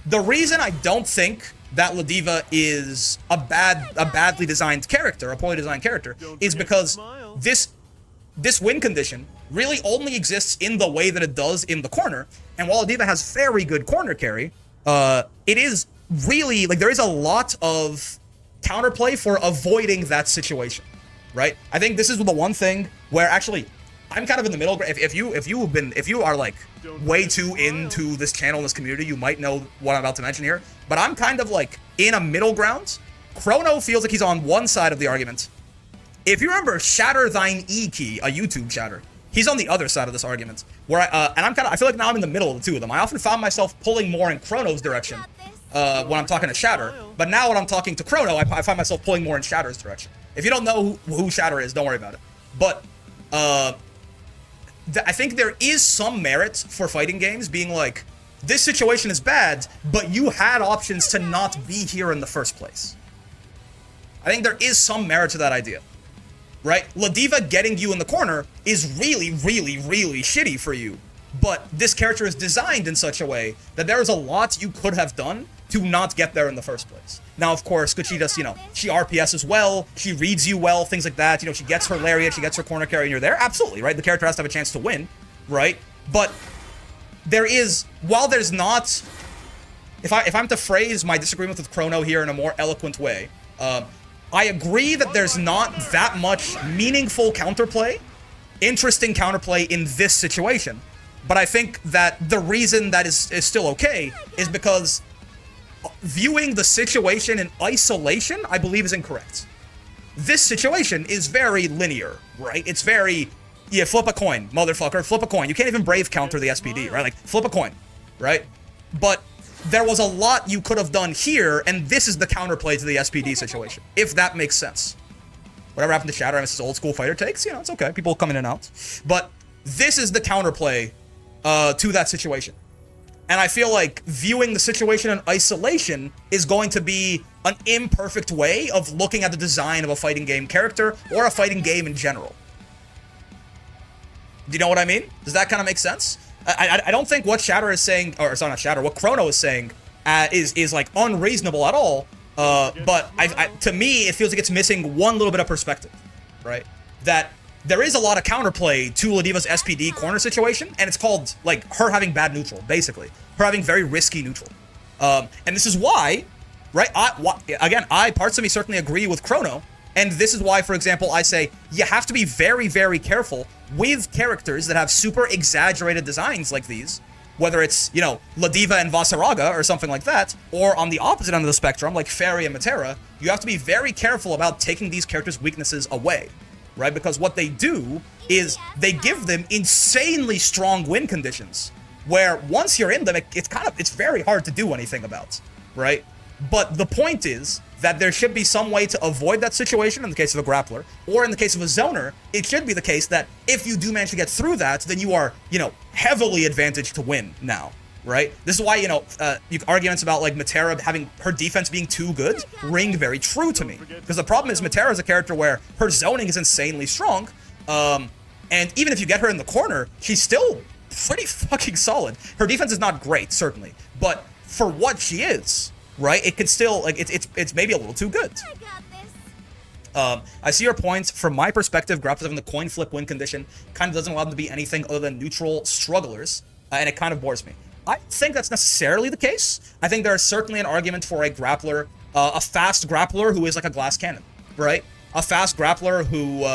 The reason I don't think that Ladiva is a badly designed character, a poorly designed character, is because this win condition really only exists in the way that it does in the corner. And while Ladiva has very good corner carry, it is really, like, there is a lot of counterplay for avoiding that situation, right? I think this is the one thing where, actually, I'm kind of in the middle. If you are, like, way too into this channel, this community, you might know what I'm about to mention here, but I'm kind of, like, in a middle ground. Chrono feels like he's on one side of the argument. If you remember Shatter Thine E-Key, a YouTube chatter, he's on the other side of this argument, where I feel like now I'm in the middle of the two of them. I often found myself pulling more in Chrono's direction when I'm talking to Shatter, but now when I'm talking to Chrono, I find myself pulling more in Shatter's direction. If you don't know who Shatter is, don't worry about it. But I think there is some merit for fighting games being like, this situation is bad, but you had options to not be here in the first place. I think there is some merit to that idea, right? Ladiva getting you in the corner is really, really, really shitty for you, but this character is designed in such a way that there is a lot you could have done to not get there in the first place. Now, of course, could she just, you know, she RPSs well, she reads you well, things like that, you know, she gets her lariat, she gets her corner carry, and you're there? Absolutely, right? The character has to have a chance to win, right? But there is, while there's not, if I'm to phrase my disagreement with Chrono here in a more eloquent way, I agree that there's not that much meaningful counterplay interesting counterplay in this situation. But I think that the reason that is still okay is because viewing the situation in isolation, I believe, is incorrect. This situation is very linear, right? It's very, yeah, flip a coin, motherfucker, flip a coin. You can't even brave counter the SPD, right? Like, flip a coin, right? But there was a lot you could have done here, and this is the counterplay to the SPD situation, if that makes sense. Whatever happened to Shadow Rammus's old school fighter takes, you know, it's okay. People come in and out. But this is the counterplay to that situation. And I feel like viewing the situation in isolation is going to be an imperfect way of looking at the design of a fighting game character or a fighting game in general. Do you know what I mean? Does that kind of make sense? I don't think what Shatter is saying, or sorry, not Shatter, what Chrono is saying is like unreasonable at all. But to me, it feels like it's missing one little bit of perspective, right? That there is a lot of counterplay to Ladiva's SPD corner situation, and it's called, like, her having bad neutral, basically. Her having very risky neutral. And this is why, right, I parts of me certainly agree with Chrono, and this is why, for example, I say you have to be very, very careful with characters that have super exaggerated designs like these, whether it's, you know, Ladiva and Vasaraga or something like that, or on the opposite end of the spectrum, like Fairy and Matera. You have to be very careful about taking these characters' weaknesses away. Right? Because what they do is they give them insanely strong win conditions where once you're in them, it's very hard to do anything about, right? But the point is that there should be some way to avoid that situation in the case of a grappler, or in the case of a zoner, it should be the case that if you do manage to get through that, then you are, you know, heavily advantaged to win now. Right? This is why, you know, arguments about, like, Matera having her defense being too good ring very true to me. Because the problem is Matera is a character where her zoning is insanely strong, and even if you get her in the corner, she's still pretty fucking solid. Her defense is not great, certainly, but for what she is, right, it could still, like, it's maybe a little too good. I see your points. From my perspective, grapplers having the coin flip win condition kind of doesn't allow them to be anything other than neutral strugglers, and it kind of bores me. I don't think that's necessarily the case. I think there is certainly an argument for a grappler, a fast grappler who is like a glass cannon, right? A fast grappler who,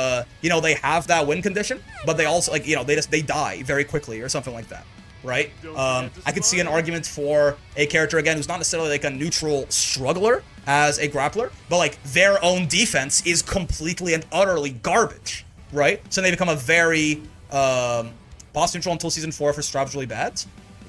you know, they have that win condition, but they also, like, you know, they die very quickly or something like that, right? I could see an argument for a character, again, who's not necessarily like a neutral struggler as a grappler, but like their own defense is completely and utterly garbage, right? So they become a very, boss neutral until Season 4 for Strab's really bad.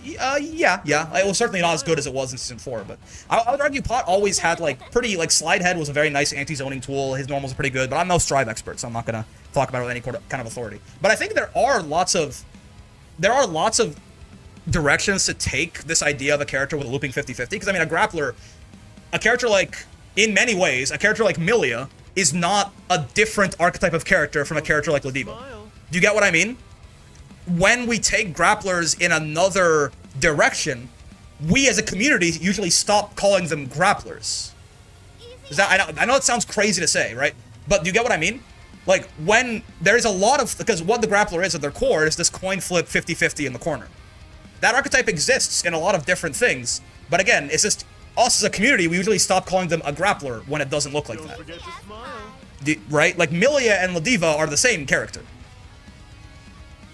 Yeah. It was certainly not as good as it was in Season 4, but I would argue Pot always had, like, pretty, like, Slide Head was a very nice anti-zoning tool. His normals are pretty good, but I'm no Strive expert, so I'm not gonna talk about it with any kind of authority. But I think there are lots of directions to take this idea of a character with a looping 50-50, because, I mean, a character like, in many ways, a character like Milia is not a different archetype of character from a character like Ladiva. Do you get what I mean? When we take grapplers in another direction, we as a community usually stop calling them grapplers. Is that, I know it sounds crazy to say, right? But do you get what I mean? Like, when there's a lot of, because what the grappler is at their core is this coin flip 50-50 in the corner. That archetype exists in a lot of different things, but again, it's just us as a community, we usually stop calling them a grappler when it doesn't look like that. Right? Like, Milia and Ladiva are the same character.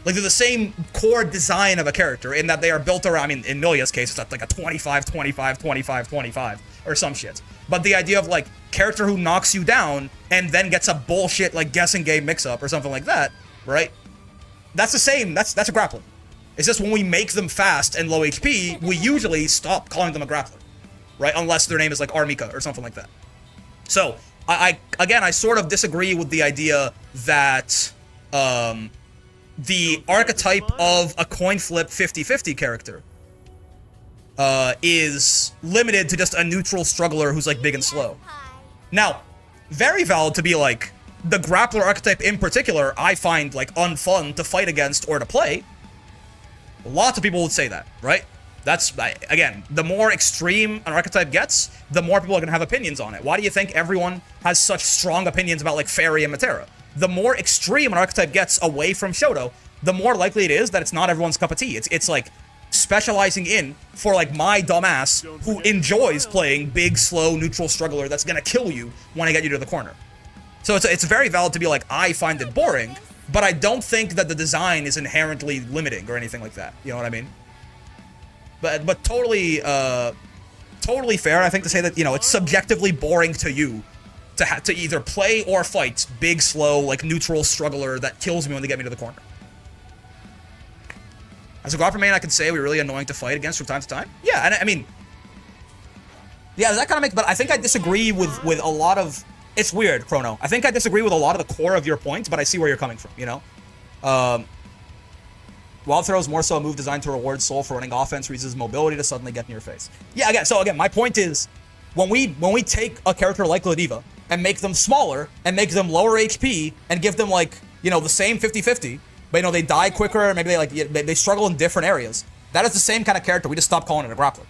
Like, they're the same core design of a character in that they are built around, I mean, in Milia's case, it's like a 25, 25, 25, 25, or some shit. But the idea of, like, character who knocks you down and then gets a bullshit, like, guessing game mix-up or something like that, right? That's the same, that's a grappler. It's just when we make them fast and low HP, we usually stop calling them a grappler, right? Unless their name is, like, Armika or something like that. So, again, I sort of disagree with the idea that, the archetype of a coin flip 50-50 character is limited to just a neutral struggler who's, like, big and slow. Now, very valid to be like, the grappler archetype in particular, I find, like, unfun to fight against or to play. Lots of people would say that, right? That's, again, the more extreme an archetype gets, the more people are going to have opinions on it. Why do you think everyone has such strong opinions about, like, Fairy and Matera? The more extreme an archetype gets away from Shoto, the more likely it is that it's not everyone's cup of tea. It's like specializing in for, like, my dumbass who enjoys playing big, slow, neutral struggler that's gonna kill you when I get you to the corner. So it's very valid to be like, I find it boring, but I don't think that the design is inherently limiting or anything like that. You know what I mean? But totally totally fair, I think, to say that, you know, it's subjectively boring to you to either play or fight big, slow, like neutral struggler that kills me when they get me to the corner. As a Grappler main, I can say we're really annoying to fight against from time to time. Yeah, and I mean, yeah, that kind of makes, but I think I disagree with a lot of, it's weird, Chrono. I think I disagree with a lot of the core of your points, but I see where you're coming from, you know? Wild Throw is more so a move designed to reward Soul for running offense, or uses mobility to suddenly get in your face. Yeah, again, my point is, when we take a character like Ladiva and make them smaller, and make them lower HP, and give them, like, you know, the same 50-50, but, you know, they die quicker, maybe they, like, they struggle in different areas. That is the same kind of character. We just stopped calling it a grappler.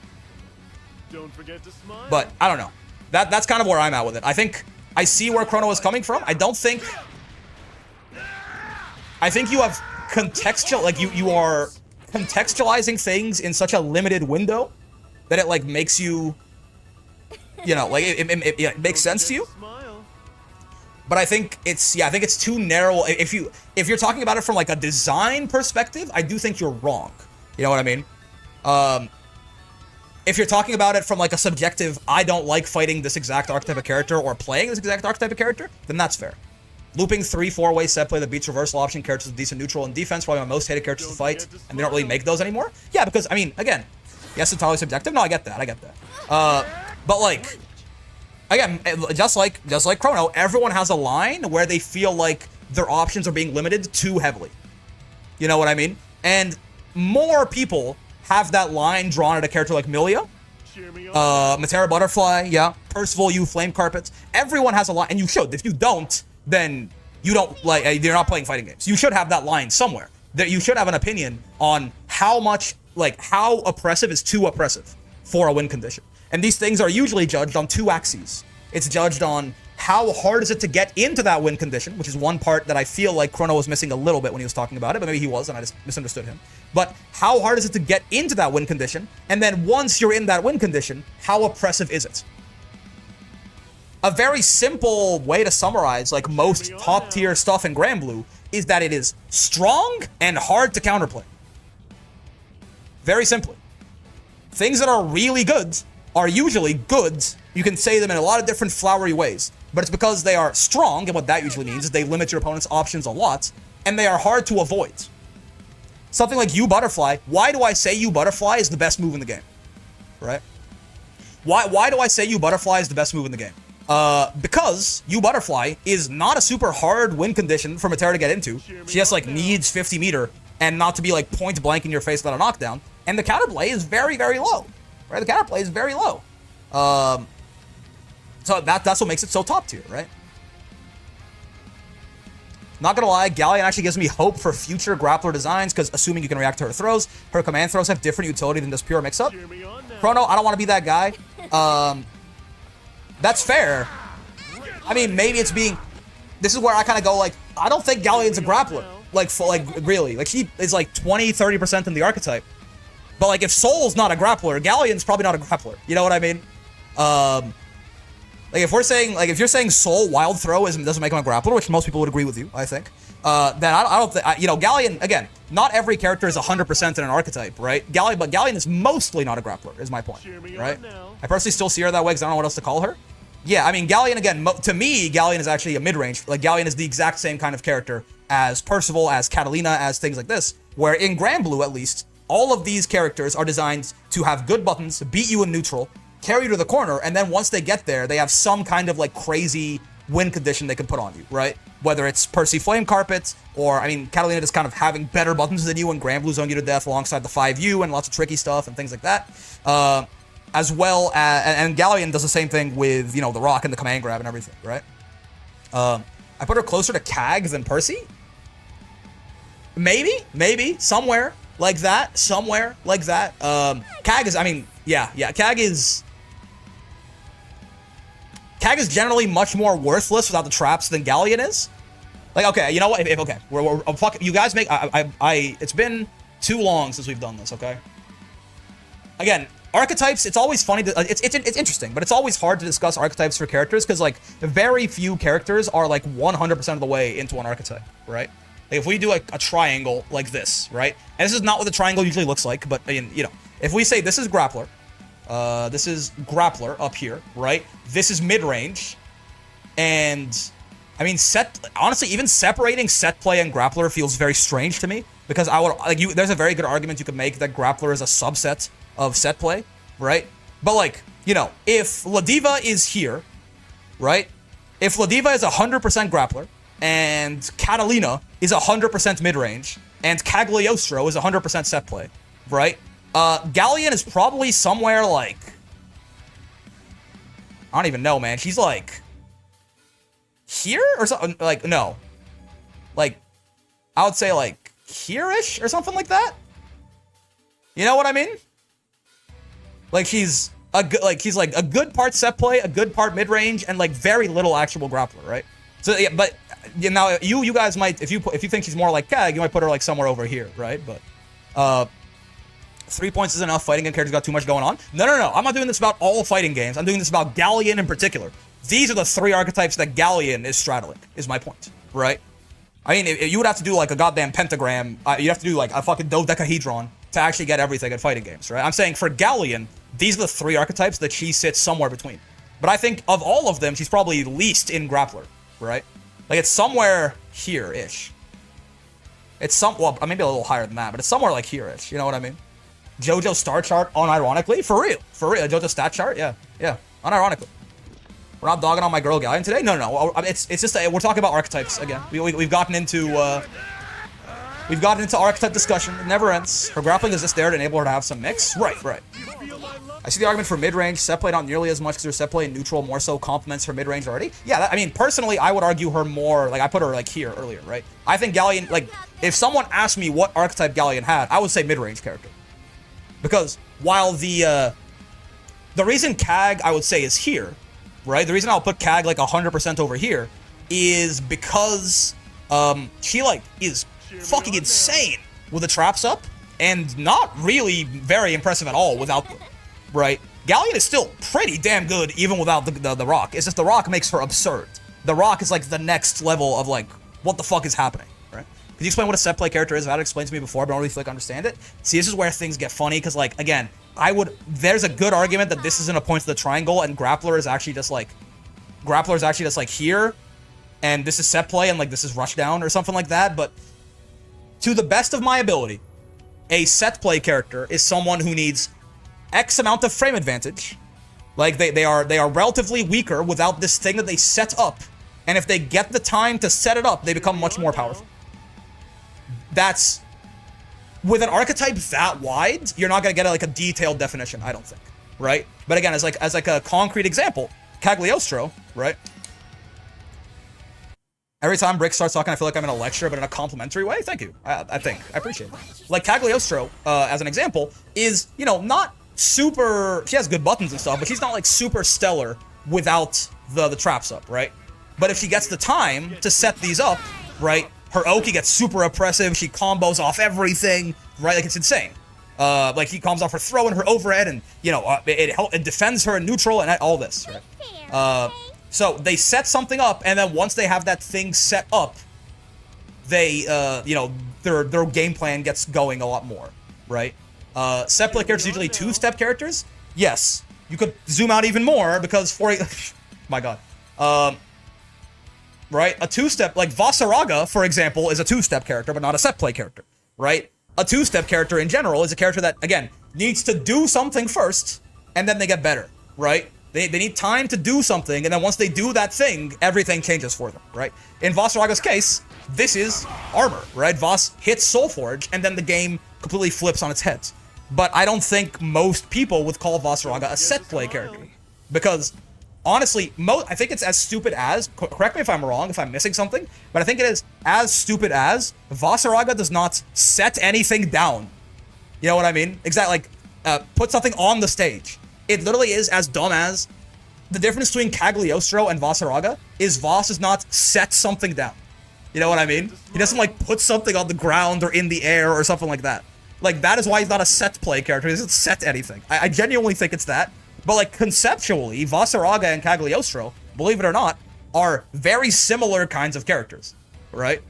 Don't forget to smile. But, I don't know. That's kind of where I'm at with it. I think I see where Chrono is coming from. I think you have you are contextualizing things in such a limited window that it, like, makes you, you know, like, it makes sense to you. But I think it's too narrow. If you're talking about it from, like, a design perspective, I do think you're wrong. You know what I mean? If you're talking about it from, like, a subjective, I don't like fighting this exact archetype of character or playing this exact archetype of character, then that's fair. Looping 3-4-way set play that beats reversal option characters with decent neutral and defense, probably my most hated characters to fight, and they don't really make those anymore. Yeah, because, I mean, again, yes, it's entirely subjective. No, I get that. But, like, again, just like Chrono, everyone has a line where they feel like their options are being limited too heavily. You know what I mean? And more people have that line drawn at a character like Milia, Matera Butterfly, yeah, Percival, you Flame Carpets. Everyone has a line, and you should. If you don't, then you don't, like, you're not playing fighting games. You should have that line somewhere. That you should have an opinion on how much, like, how oppressive is too oppressive for a win condition. And these things are usually judged on two axes. It's judged on how hard is it to get into that win condition, which is one part that I feel like Chrono was missing a little bit when he was talking about it, but maybe he was and I just misunderstood him. But how hard is it to get into that win condition? And then once you're in that win condition, how oppressive is it? A very simple way to summarize, like, most top tier stuff in Grand Blue is that it is strong and hard to counterplay. Very simply. Things that are really good are usually good. You can say them in a lot of different flowery ways, but it's because they are strong, and what that usually means is they limit your opponent's options a lot, and they are hard to avoid. Something like U Butterfly, why do I say U Butterfly is the best move in the game? Right? Why do I say U Butterfly is the best move in the game? Because U Butterfly is not a super hard win condition for Matera to get into. She just, like, needs 50 meter and not to be, like, point blank in your face without a knockdown. And the counterplay is very, very low. Right? The counterplay is very low. So that's what makes it so top tier, right? Not gonna lie, Galleon actually gives me hope for future grappler designs, because assuming you can react to her throws, her command throws have different utility than just pure mix-up. Chrono, I don't want to be that guy. That's fair. I mean, maybe it's being... This is where I kind of go, like, I don't think Galleon's a grappler. Like, really. Like, she is, like, 20-30% in the archetype. But, like, if Soul's not a grappler, Galleon's probably not a grappler. You know what I mean? Like, if you're saying Soul Wild Throw doesn't make him a grappler, which most people would agree with you, I think, then I don't think, you know, Galleon, again, not every character is 100% in an archetype, right? But Galleon is mostly not a grappler, is my point, right? I personally still see her that way because I don't know what else to call her. Yeah, I mean, Galleon, again, to me, Galleon is actually a mid-range. Like, Galleon is the exact same kind of character as Percival, as Catalina, as things like this, where in Grand Blue, at least, all of these characters are designed to have good buttons, beat you in neutral, carry you to the corner, and then once they get there, they have some kind of, like, crazy win condition they can put on you, right? Whether it's Percy Flame Carpet, or, I mean, Catalina just kind of having better buttons than you, and Grand Blue's on you to death alongside the 5U and lots of tricky stuff and things like that. As well as, and Galleon does the same thing with, you know, the Rock and the Command Grab and everything, right? I put her closer to Kag than Percy? Maybe, somewhere like that, Kag is, I mean, yeah, Kag is generally much more worthless without the traps than Galleon is. Like, okay, you know what, okay, you guys make, it's been too long since we've done this, okay? Again, archetypes, it's always funny, it's interesting, but it's always hard to discuss archetypes for characters, because, like, very few characters are, like, 100% of the way into an archetype, right? If we do a triangle like this, right? And this is not what the triangle usually looks like, but, you know, if we say this is grappler up here, right? This is mid-range, and, I mean, honestly, even separating set play and grappler feels very strange to me, because there's a very good argument you could make that grappler is a subset of set play, right? But, like, you know, if Ladiva is here, right? If Ladiva is 100% grappler, and Catalina is 100% mid-range, and Cagliostro is 100% set play, right? Galleon is probably somewhere like... I don't even know, man. She's like... here? Or something? Like, no. Like, I would say like here-ish or something like that? You know what I mean? Like, she's a good part set play, a good part mid-range, and like very little actual grappler, right? So yeah, but you know, you guys might, if you think she's more like Kag, you might put her like somewhere over here, right? But 3 points is enough. Fighting game characters got too much going on. No. I'm not doing this about all fighting games. I'm doing this about Galleon in particular. These are the 3 archetypes that Galleon is straddling, is my point, right? I mean, you would have to do like a goddamn pentagram. You have to do like a fucking dodecahedron to actually get everything in fighting games, right? I'm saying for Galleon, these are the 3 archetypes that she sits somewhere between. But I think of all of them, she's probably least in grappler, right? Like, it's somewhere here-ish. It's well, maybe a little higher than that, but it's somewhere like here-ish, you know what I mean? JoJo star chart, unironically? For real. JoJo stat chart? Yeah, unironically. We're not dogging on my girl Galleon today? No. It's just, we're talking about archetypes again. We've gotten into archetype discussion. It never ends. Her grappling is just there to enable her to have some mix. Right. I see the argument for mid-range. Set play not nearly as much because her set play in neutral more so complements her mid-range already. Yeah, I mean, personally, I would argue her more, like, I put her, like, here earlier, right? I think Galleon, like, if someone asked me what archetype Galleon had, I would say mid-range character. Because while the reason Kag, I would say, is here, right? The reason I'll put Kag, like, 100% over here is because she, like, is fucking insane with the traps up and not really very impressive at all without them. Right? Galleon is still pretty damn good even without the rock. It's just the rock makes her absurd. The rock is like the next level of like, what the fuck is happening, right? Could you explain what a set play character is? I've had it explained to me before, but I don't really feel like I understand it. See, this is where things get funny, because like, again, there's a good argument that this isn't a point to the triangle, and grappler is actually just like here, and this is set play, and like this is rush down or something like that, but to the best of my ability, a set play character is someone who needs X amount of frame advantage. Like, they are relatively weaker without this thing that they set up. And if they get the time to set it up, they become much more powerful. That's... with an archetype that wide, you're not going to get like a detailed definition, I don't think. Right? But again, as like a concrete example, Cagliostro, right? Every time Brick starts talking, I feel like I'm in a lecture, but in a complimentary way. Thank you. I appreciate it. Like, Cagliostro, as an example, is, you know, not super... she has good buttons and stuff, but she's not, like, super stellar without the traps up, right? But if she gets the time to set these up, right, her Oki gets super oppressive, she combos off everything, right? Like, it's insane. Like, he combos off her throw and her overhead, and, you know, it defends her in neutral and all this, right? So they set something up, and then once they have that thing set up, they, you know, their game plan gets going a lot more, right? Set play characters usually 2-step characters. Yes, you could zoom out even more because my God, right? A 2-step, like Vasaraga, for example, is a 2-step character, but not a set play character, right? A 2-step character in general is a character that, again, needs to do something first, and then they get better, right? They need time to do something, and then once they do that thing, everything changes for them, right? In Vasaraga's case, this is armor, right? Voss hits Soulforge, and then the game completely flips on its head. But I don't think most people would call Vasaraga a set play character. Because, honestly, I think it's as stupid as, correct me if I'm wrong, if I'm missing something, but I think it is as stupid as Vasaraga does not set anything down. You know what I mean? Exactly, like, put something on the stage. It literally is as dumb as the difference between Cagliostro and Vasaraga is Voss does not set something down. You know what I mean? He doesn't, like, put something on the ground or in the air or something like that. Like, that is why he's not a set play character. He doesn't set anything. I genuinely think it's that. But, like, conceptually, Vasaraga and Cagliostro, believe it or not, are very similar kinds of characters, right?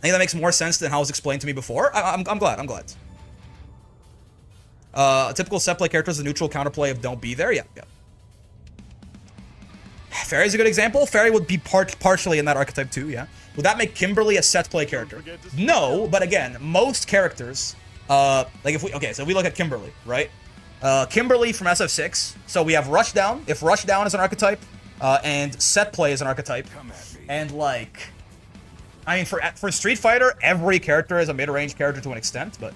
think that makes more sense than how it was explained to me before. I'm glad. I'm glad. A typical set play character is the neutral counterplay of don't be there. Yeah. Fairy's a good example. Fairy would be partially in that archetype too, yeah. Would that make Kimberly a set play character? No, but again, most characters, like if we look at Kimberly, right? Kimberly from SF6. So we have Rushdown. If Rushdown is an archetype, and set play is an archetype, and like, I mean, for Street Fighter, every character is a mid-range character to an extent, but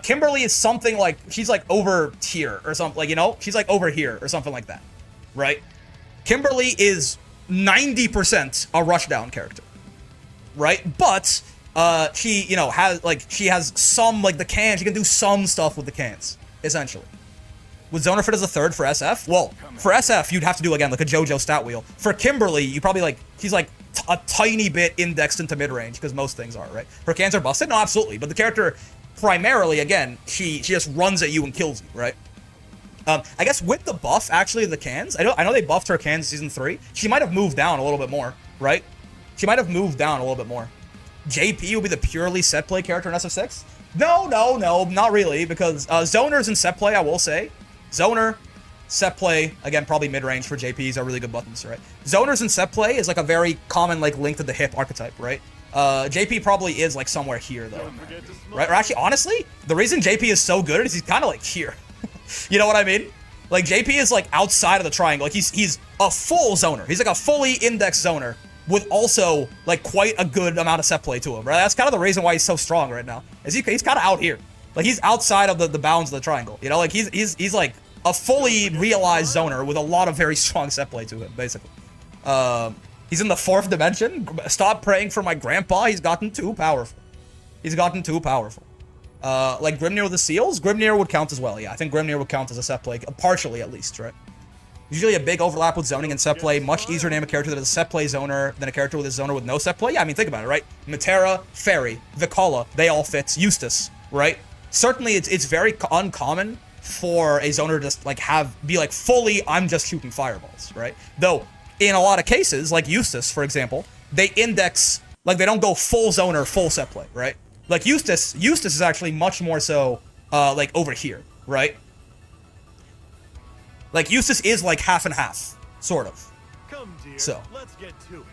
Kimberly is something like, she's like over tier or something, like, you know, she's like over here or something like that, right? Kimberly is 90% a Rushdown character, right? But she, you know, she has some, like, the can, she can do some stuff with the cans, essentially. Would Zoner fit as a third for SF? Well, for SF, you'd have to do, again, like a JoJo stat wheel. For Kimberly, you probably, like, she's, like, a tiny bit indexed into mid-range, because most things are, right? Her cans are busted? No, absolutely. But the character, primarily, again, she just runs at you and kills you, right? I guess with the buff, actually, of the cans, I know they buffed her cans in Season 3. She might have moved down a little bit more, right? She might have moved down a little bit more. JP would be the purely set play character in SF6? No, not really, because Zoners in set play, I will say. Zoner, set play, again, probably mid-range for JPs are really good buttons, right? Zoners in set play is like a very common, like, link to the hip archetype, right? JP probably is, like, somewhere here, though. Right? Or actually, honestly, the reason JP is so good is he's kind of, like, here. You know what I mean? Like, JP is, like, outside of the triangle. Like, he's a full zoner. He's, like, a fully indexed zoner with also, like, quite a good amount of set play to him, right? That's kind of the reason why he's so strong right now. Is he's kind of out here. Like, he's outside of the bounds of the triangle. You know? Like, he's like, a fully realized zoner with a lot of very strong set play to him, basically. He's in the 4th dimension. Stop praying for my grandpa. He's gotten too powerful. Like Grimnir with the seals? Grimnir would count as well, yeah. I think Grimnir would count as a set play, partially at least, right? Usually a big overlap with zoning and set play. Much easier to name a character that is a set play zoner than a character with a zoner with no set play. Yeah, I mean, think about it, right? Matera, Fairy, Vicala, they all fit. Eustace, right? Certainly, it's very uncommon for a zoner to just, like, be like, fully, I'm just shooting fireballs, right? Though, in a lot of cases, like Eustace, for example, they index, like, they don't go full zoner, full set play, right? Like, Eustace is actually much more so, like, over here, right? Like, Eustace is, like, half and half, sort of. Come, dear. So. Let's get to it.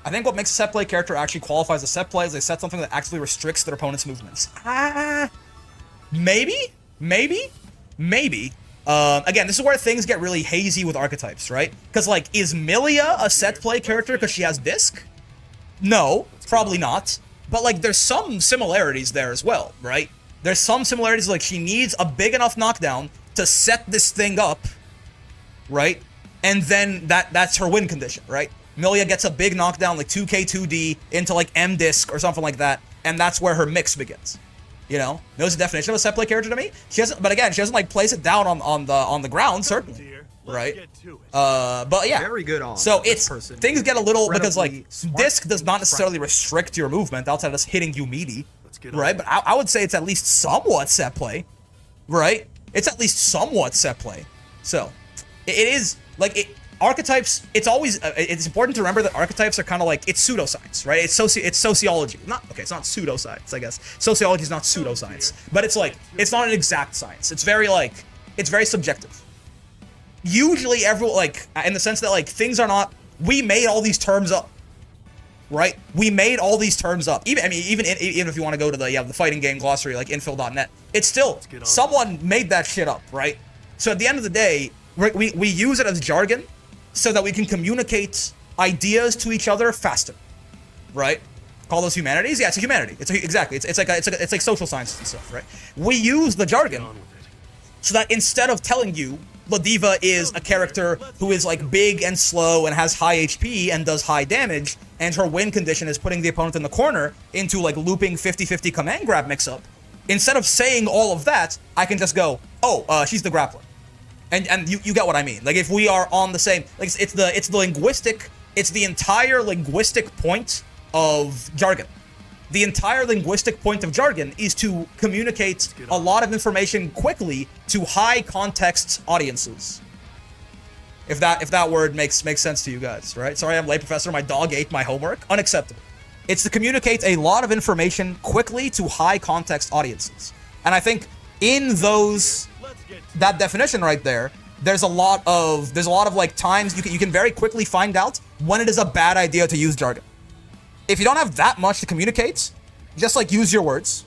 I think what makes a set play character actually qualify as a set play is they set something that actually restricts their opponent's movements. Maybe? Again, this is where things get really hazy with archetypes, right? Because, like, is Milia a set play character because she has disc? No, probably not. But, like, there's some similarities there as well, right? There's some similarities, like, she needs a big enough knockdown to set this thing up, right? And then that's her win condition, right? Milia gets a big knockdown, like 2k 2d, into, like, M disc or something like that, and that's where her mix begins. You know, knows the definition of a set play character to me. She hasn't, but again, she doesn't, like, place it down on the ground, certainly, right? But yeah, very good on. So things get a little, because, like, disc does not necessarily practical. Restrict your movement outside of just hitting you meaty, right? But I would say it's at least somewhat set play, right? It's at least somewhat set play. So it is like archetypes. It's always it's important to remember that archetypes are kind of like, it's pseudoscience, right? It's sociology. It's not pseudoscience, I guess. Sociology is not pseudoscience, but it's like, it's not an exact science. It's very, like, it's very subjective. Usually everyone, like, in the sense that, like, things are not, we made all these terms up, right? We made all these terms up. Even if you want to go to the fighting game glossary, like infil.net, it's still, someone made that shit up, right? So at the end of the day, we use it as jargon so that we can communicate ideas to each other faster, right? Call those humanities? Yeah, it's a humanity. Exactly. It's like social sciences and stuff, right? We use the jargon so that instead of telling you Ladiva is a character who is, like, big and slow and has high HP and does high damage, and her win condition is putting the opponent in the corner into, like, looping 50-50 command grab mix-up, instead of saying all of that, I can just go, oh, she's the grappler. And you get what I mean. Like, if we are on the same, like, it's the entire linguistic point of jargon. The entire linguistic point of jargon is to communicate a lot of information quickly to high context audiences. If that word makes sense to you guys, right? Sorry, I'm late, professor. My dog ate my homework. Unacceptable. It's to communicate a lot of information quickly to high context audiences. And I think in that definition right there, there's a lot of like times you can very quickly find out when it is a bad idea to use jargon. If you don't have that much to communicate, just like use your words.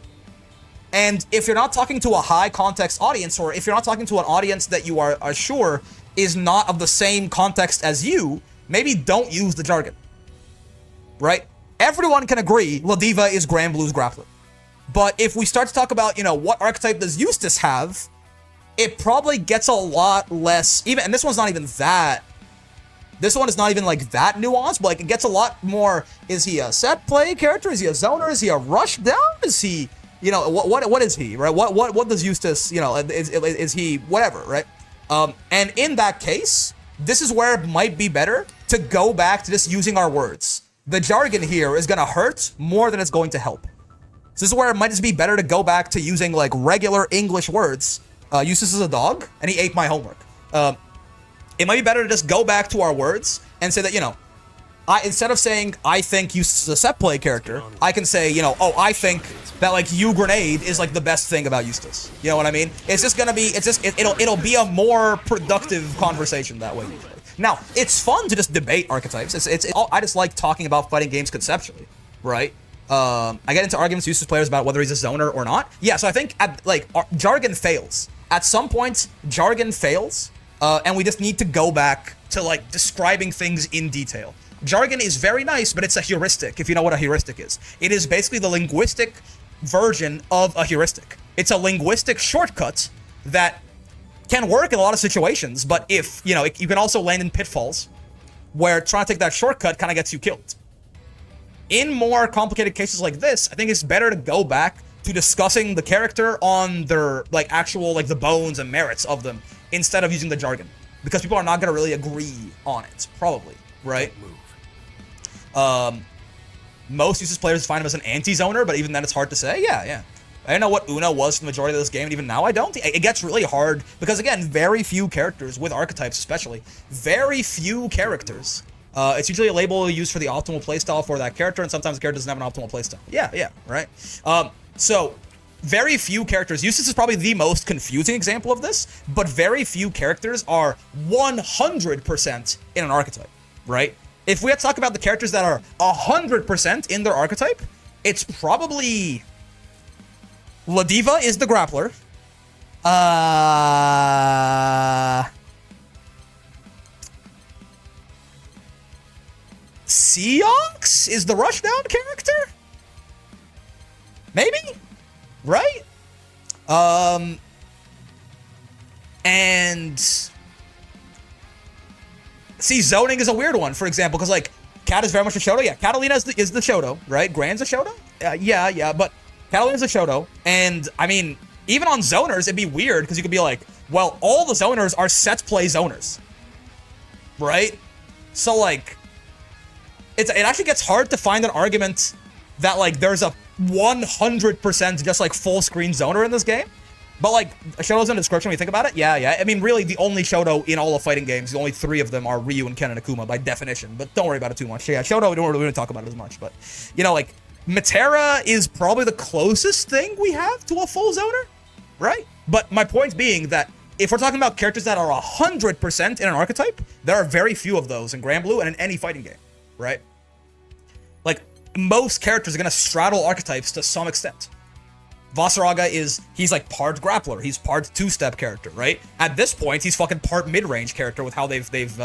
And if you're not talking to a high context audience, or if you're not talking to an audience that you are sure is not of the same context as you, maybe don't use the jargon. Right? Everyone can agree Ladiva is Granblue's grappler. But if we start to talk about, what archetype does Eustace have, it probably gets a lot less, and this one's not even that, this one is not even like that nuanced, but like it gets a lot more, is he a set play character? Is he a zoner? Is he a rush down? Is he, what is he, right? What does Eustace, is he whatever, right? And in that case, this is where it might be better to go back to just using our words. The jargon here is going to hurt more than it's going to help. So this is where it might just be better to go back to using like regular English words. Eustace is a dog, and he ate my homework. It might be better to just go back to our words and say that, instead of saying, I think Eustace is a set play character, I can say, I think that, like, Grenade is, like, the best thing about Eustace. You know what I mean? It's just gonna be, it'll be a more productive conversation that way, usually. Now, it's fun to just debate archetypes. I just like talking about fighting games conceptually, right? I get into arguments with Eustace players about whether he's a zoner or not. Yeah, so I think, jargon fails. At some point, jargon fails, and we just need to go back to, like, describing things in detail. Jargon is very nice, but it's a heuristic, if you know what a heuristic is. It is basically the linguistic version of a heuristic. It's a linguistic shortcut that can work in a lot of situations, but if, you can also land in pitfalls where trying to take that shortcut kind of gets you killed. In more complicated cases like this, I think it's better to go back to discussing the character on their, like, actual, like, the bones and merits of them instead of using the jargon. Because people are not going to really agree on it, probably, right? Most Eustace players find him as an anti-zoner, but even then it's hard to say. Yeah. I didn't know what Una was for the majority of this game, and even now I don't. It gets really hard, because again, very few characters, with archetypes especially, very few characters. It's usually a label used for the optimal playstyle for that character, and sometimes the character doesn't have an optimal playstyle. Yeah, right? So, very few characters. Eustace is probably the most confusing example of this, but very few characters are 100% in an archetype, right? If we had to talk about the characters that are 100% in their archetype, it's probably Ladiva is the grappler. Seonx is the rushdown character? Maybe? Right? And see, zoning is a weird one, for example, because, like, Cat is very much a Shoto. Yeah, Catalina is the Shoto, right? Gran's a Shoto? Yeah, but Catalina's a Shoto. And, I mean, even on zoners, it'd be weird, because you could be like, well, all the zoners are set play zoners. Right? So, like, it actually gets hard to find an argument that, like, there's a 100% just, like, full screen zoner in this game. But, like, Shoto's in the description when you think about it. Yeah. I mean, really, the only Shoto in all of fighting games, the only three of them are Ryu and Ken and Akuma by definition. But don't worry about it too much. Yeah, Shoto, we don't really talk about it as much. But, like, Metera is probably the closest thing we have to a full zoner, right? But my point being that if we're talking about characters that are 100% in an archetype, there are very few of those in Granblue and in any fighting game, right? Like, most characters are going to straddle archetypes to some extent. Vasaraga he's like part grappler, he's part two-step character, right? At this point, he's fucking part mid-range character with how they've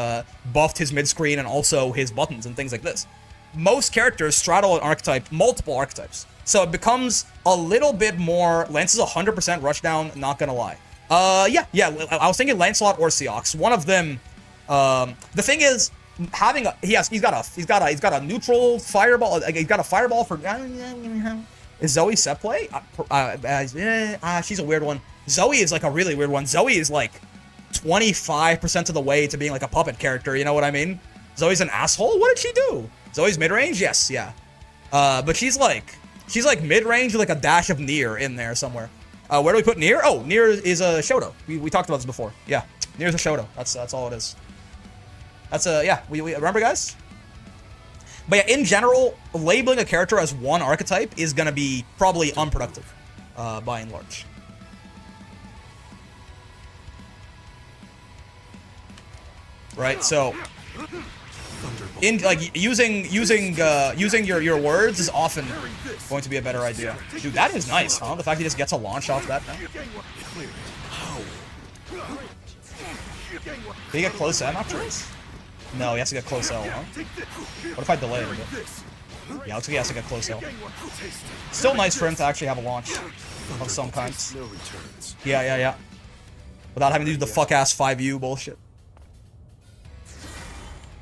buffed his mid-screen and also his buttons and things like this. Most characters straddle an archetype, multiple archetypes. So it becomes a little bit more, Lance is 100% rushdown, not gonna lie. Yeah, I was thinking Lancelot or Seox. One of them, the thing is, he's got a neutral fireball, he's got a fireball for, is Zoe set play? She's a weird one. Zoe is like a really weird one. Zoe is like 25% of the way to being like a puppet character, you know what I mean? Zoe's an asshole? What did she do? Zoe's mid-range? Yes, yeah. But she's like mid-range with like a dash of Nier in there somewhere. Where do we put Nier? Oh, Nier is a Shoto. We talked about this before. Yeah, Nier's a Shoto. That's all it is. Yeah, we remember, guys? But yeah, in general, labeling a character as one archetype is gonna be probably unproductive, by and large. Right, so in like using your words is often going to be a better idea. Dude, that is nice, huh? The fact he just gets a launch off that now. Did he get close M after this? No, he has to get close L, huh? What if I delay it a bit? Yeah, looks like he has to get close L. Still nice for him to actually have a launch of some kind. Yeah. Without having to do the fuck-ass 5U bullshit.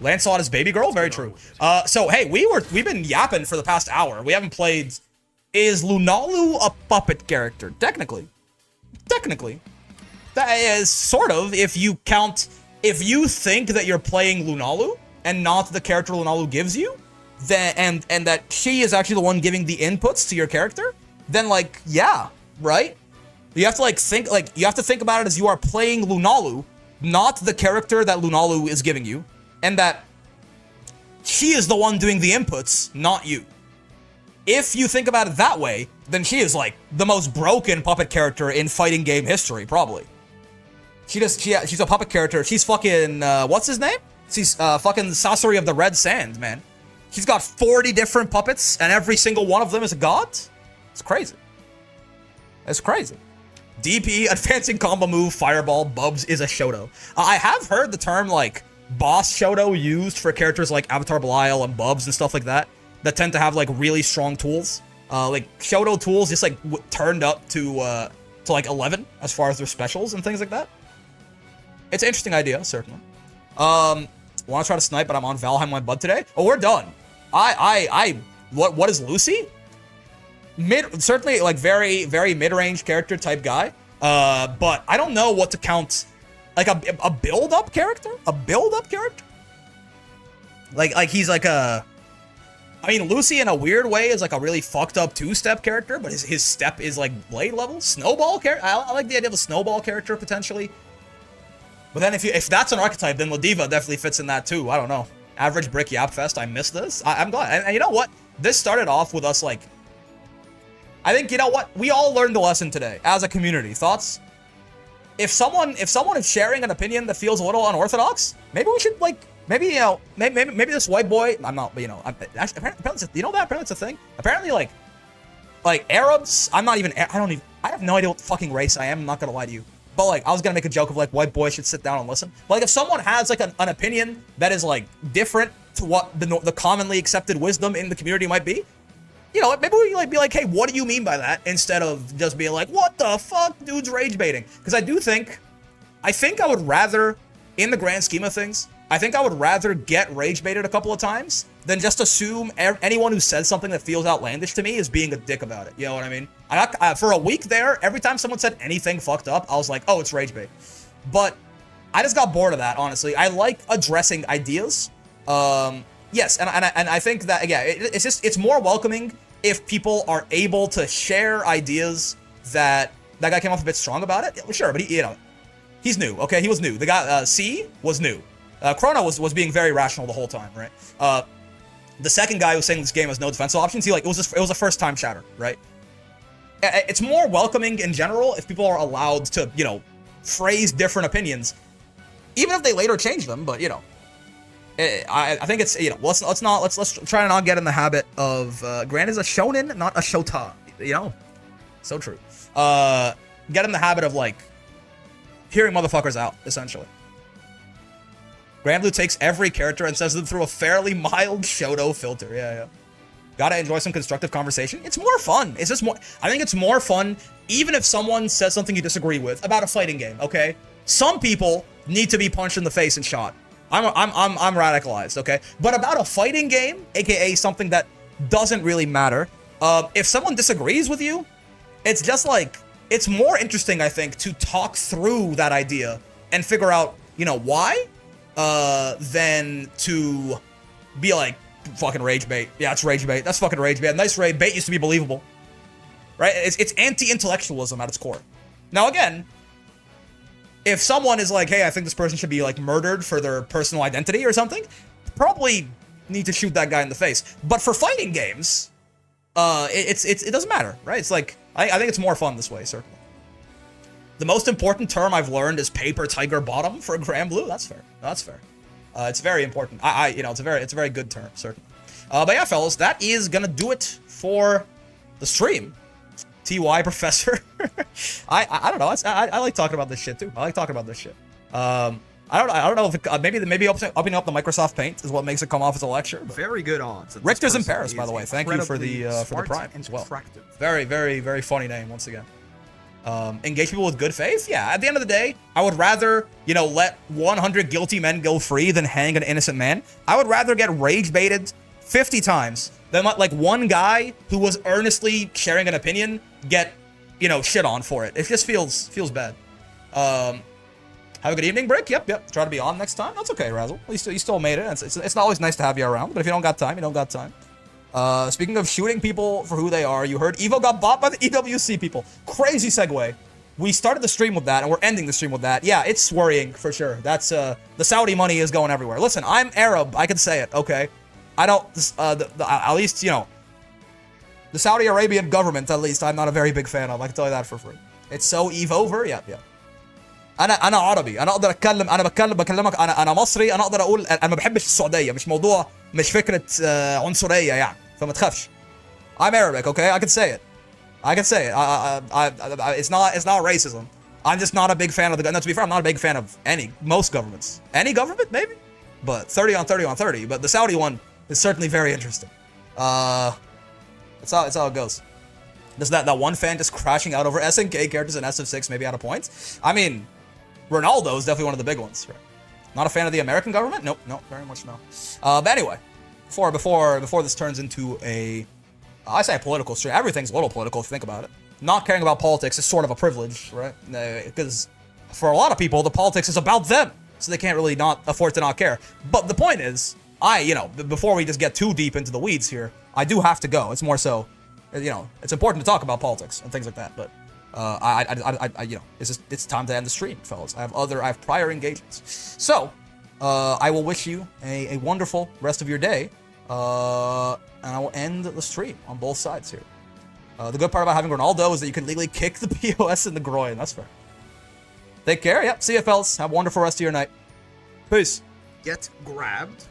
Lancelot is baby girl? Very true. So, hey, we've been yapping for the past hour. We haven't played... Is Lunalu a puppet character? Technically. That is sort of, if you think that you're playing Lunalu and not the character Lunalu gives you, then and that she is actually the one giving the inputs to your character, then like, yeah, right? You have to think about it as you are playing Lunalu, not the character that Lunalu is giving you, and that she is the one doing the inputs, not you. If you think about it that way, then she is like the most broken puppet character in fighting game history, probably. She's a puppet character. She's fucking, what's his name? She's fucking Sasori of the Red Sand, man. She's got 40 different puppets, and every single one of them is a god? It's crazy. It's crazy. DP, advancing combo move, fireball, Bubs is a Shoto. I have heard the term, like, boss Shoto used for characters like Avatar Belial and Bubs and stuff like that tend to have, like, really strong tools. Like, Shoto tools just, like, turned up to like, 11 as far as their specials and things like that. It's an interesting idea, certainly. Want to try to snipe, but I'm on Valheim my bud today. Oh, we're done. What is Lucy? Certainly, like, very, very mid-range character type guy. But I don't know what to count, like, a build-up character? A build-up character? Like, he's like a... I mean, Lucy, in a weird way, is like a really fucked up two-step character, but his step is, like, blade level. Snowball character? I like the idea of a snowball character, potentially. But then if that's an archetype, then Ladiva definitely fits in that too. I don't know. Average brick yap fest. I missed this. I'm glad. And you know what? This started off with us like... I think, you know what? We all learned a lesson today as a community. Thoughts? If someone is sharing an opinion that feels a little unorthodox, maybe we should like... Maybe, you know, maybe this white boy... I'm not, you know... Apparently, you know that? Apparently it's a thing. Apparently, like Arabs... I have no idea what fucking race I am. I'm not gonna lie to you. But, like, I was gonna make a joke of, like, white boys should sit down and listen. But, like, if someone has, like, an opinion that is, like, different to what the commonly accepted wisdom in the community might be, you know, maybe we, like, be like, hey, what do you mean by that? Instead of just being like, what the fuck, dude's rage baiting. Because I think I would rather, in the grand scheme of things, I think I would rather get rage baited a couple of times than just assume anyone who says something that feels outlandish to me is being a dick about it. You know what I mean? For a week there, every time someone said anything fucked up, I was like, oh, it's rage bait. But I just got bored of that, honestly. I like addressing ideas. Yes, and I think that, yeah, it's more welcoming if people are able to share ideas that guy came off a bit strong about it. Yeah, sure, but he's new, okay? He was new. The guy, C, was new. Chrono was being very rational the whole time, right? The second guy who was saying this game has no defensive options, it was a first-time shatter, right? It's more welcoming in general if people are allowed to, you know, phrase different opinions, even if they later change them. But you know, I think it's, you know, let's try to not get in the habit of Grant is a shonen, not a shota. You know, so true. Get in the habit of like hearing motherfuckers out, essentially. Grand Blue takes every character and says them through a fairly mild Shoto filter. Yeah. Gotta enjoy some constructive conversation. It's more fun. It's just more... I think it's more fun even if someone says something you disagree with about a fighting game, okay? Some people need to be punched in the face and shot. I'm radicalized, okay? But about a fighting game, aka something that doesn't really matter, if someone disagrees with you, it's just like... It's more interesting, I think, to talk through that idea and figure out, you know, why? Than to be like, fucking rage bait. Yeah, it's rage bait. That's fucking rage bait. Nice rage bait used to be believable. Right? It's anti-intellectualism at its core. Now, again, if someone is like, hey, I think this person should be, like, murdered for their personal identity or something, probably need to shoot that guy in the face. But for fighting games, it doesn't matter, right? It's like, I think it's more fun this way, certainly. The most important term I've learned is paper tiger bottom for Grand Blue. That's fair. That's fair. It's very important. You know, it's a very good term, certainly. But yeah, fellas, that is gonna do it for the stream. TY Professor. I don't know. I like talking about this shit too. I like talking about this shit. I don't know if it, maybe opening up the Microsoft Paint is what makes it come off as a lecture. But Very good odds. Richter's in Paris, by the way. Thank you for the smart prime and as well. attractive. Very, very, very funny name once again. Engage people with good faith? Yeah, at the end of the day, I would rather, you know, let 100 guilty men go free than hang an innocent man. I would rather get rage baited 50 times than let, like, one guy who was earnestly sharing an opinion get, you know, shit on for it. It just feels bad. Have a good evening, Brick. Yep. Try to be on next time. That's okay, Razzle. At least you still made it. It's not always nice to have you around, but if you don't got time, you don't got time. Speaking of shooting people for who they are, you heard Evo got bought by the EWC people. Crazy segue. We started the stream with that, and we're ending the stream with that. Yeah, it's worrying for sure. That's the Saudi money is going everywhere. Listen, I'm Arab. I can say it. Okay, I don't. At least, you know, the Saudi Arabian government. At least I'm not a very big fan of. I can tell you that for free. It's so Evover. Yeah. انا عربي، انا اقدر اتكلم، انا بكلمك، انا مصري، انا اقدر اقول انا ما بحبش السعوديه، مش موضوع، مش فكره عنصريه يعني، فما تخافش. I'm Arabic, okay? I can say it. It's not racism. I'm just not a big fan of the. No, to be fair, I'm not a big fan of most governments. Any government, maybe, but 30 on 30 on 30. But the Saudi one is certainly very interesting. That's how it goes. Does that one fan just crashing out over SNK characters and SF6 maybe out of points? I mean, Ronaldo is definitely one of the big ones. Right? Not a fan of the American government? Nope, very much no. But anyway, before this turns into I say a political stream. Everything's a little political if you think about it. Not caring about politics is sort of a privilege, right? Because for a lot of people, the politics is about them, so they can't really not afford to not care. But the point is, before we just get too deep into the weeds here, I do have to go. It's more so, you know, it's important to talk about politics and things like that, but it's time to end the stream, fellas. I have prior engagements. So, I will wish you a wonderful rest of your day, and I will end the stream on both sides here. The good part about having Ronaldo is that you can legally kick the POS in the groin. That's fair. Take care. Yep. See you, fellas. Have a wonderful rest of your night. Peace. Get grabbed.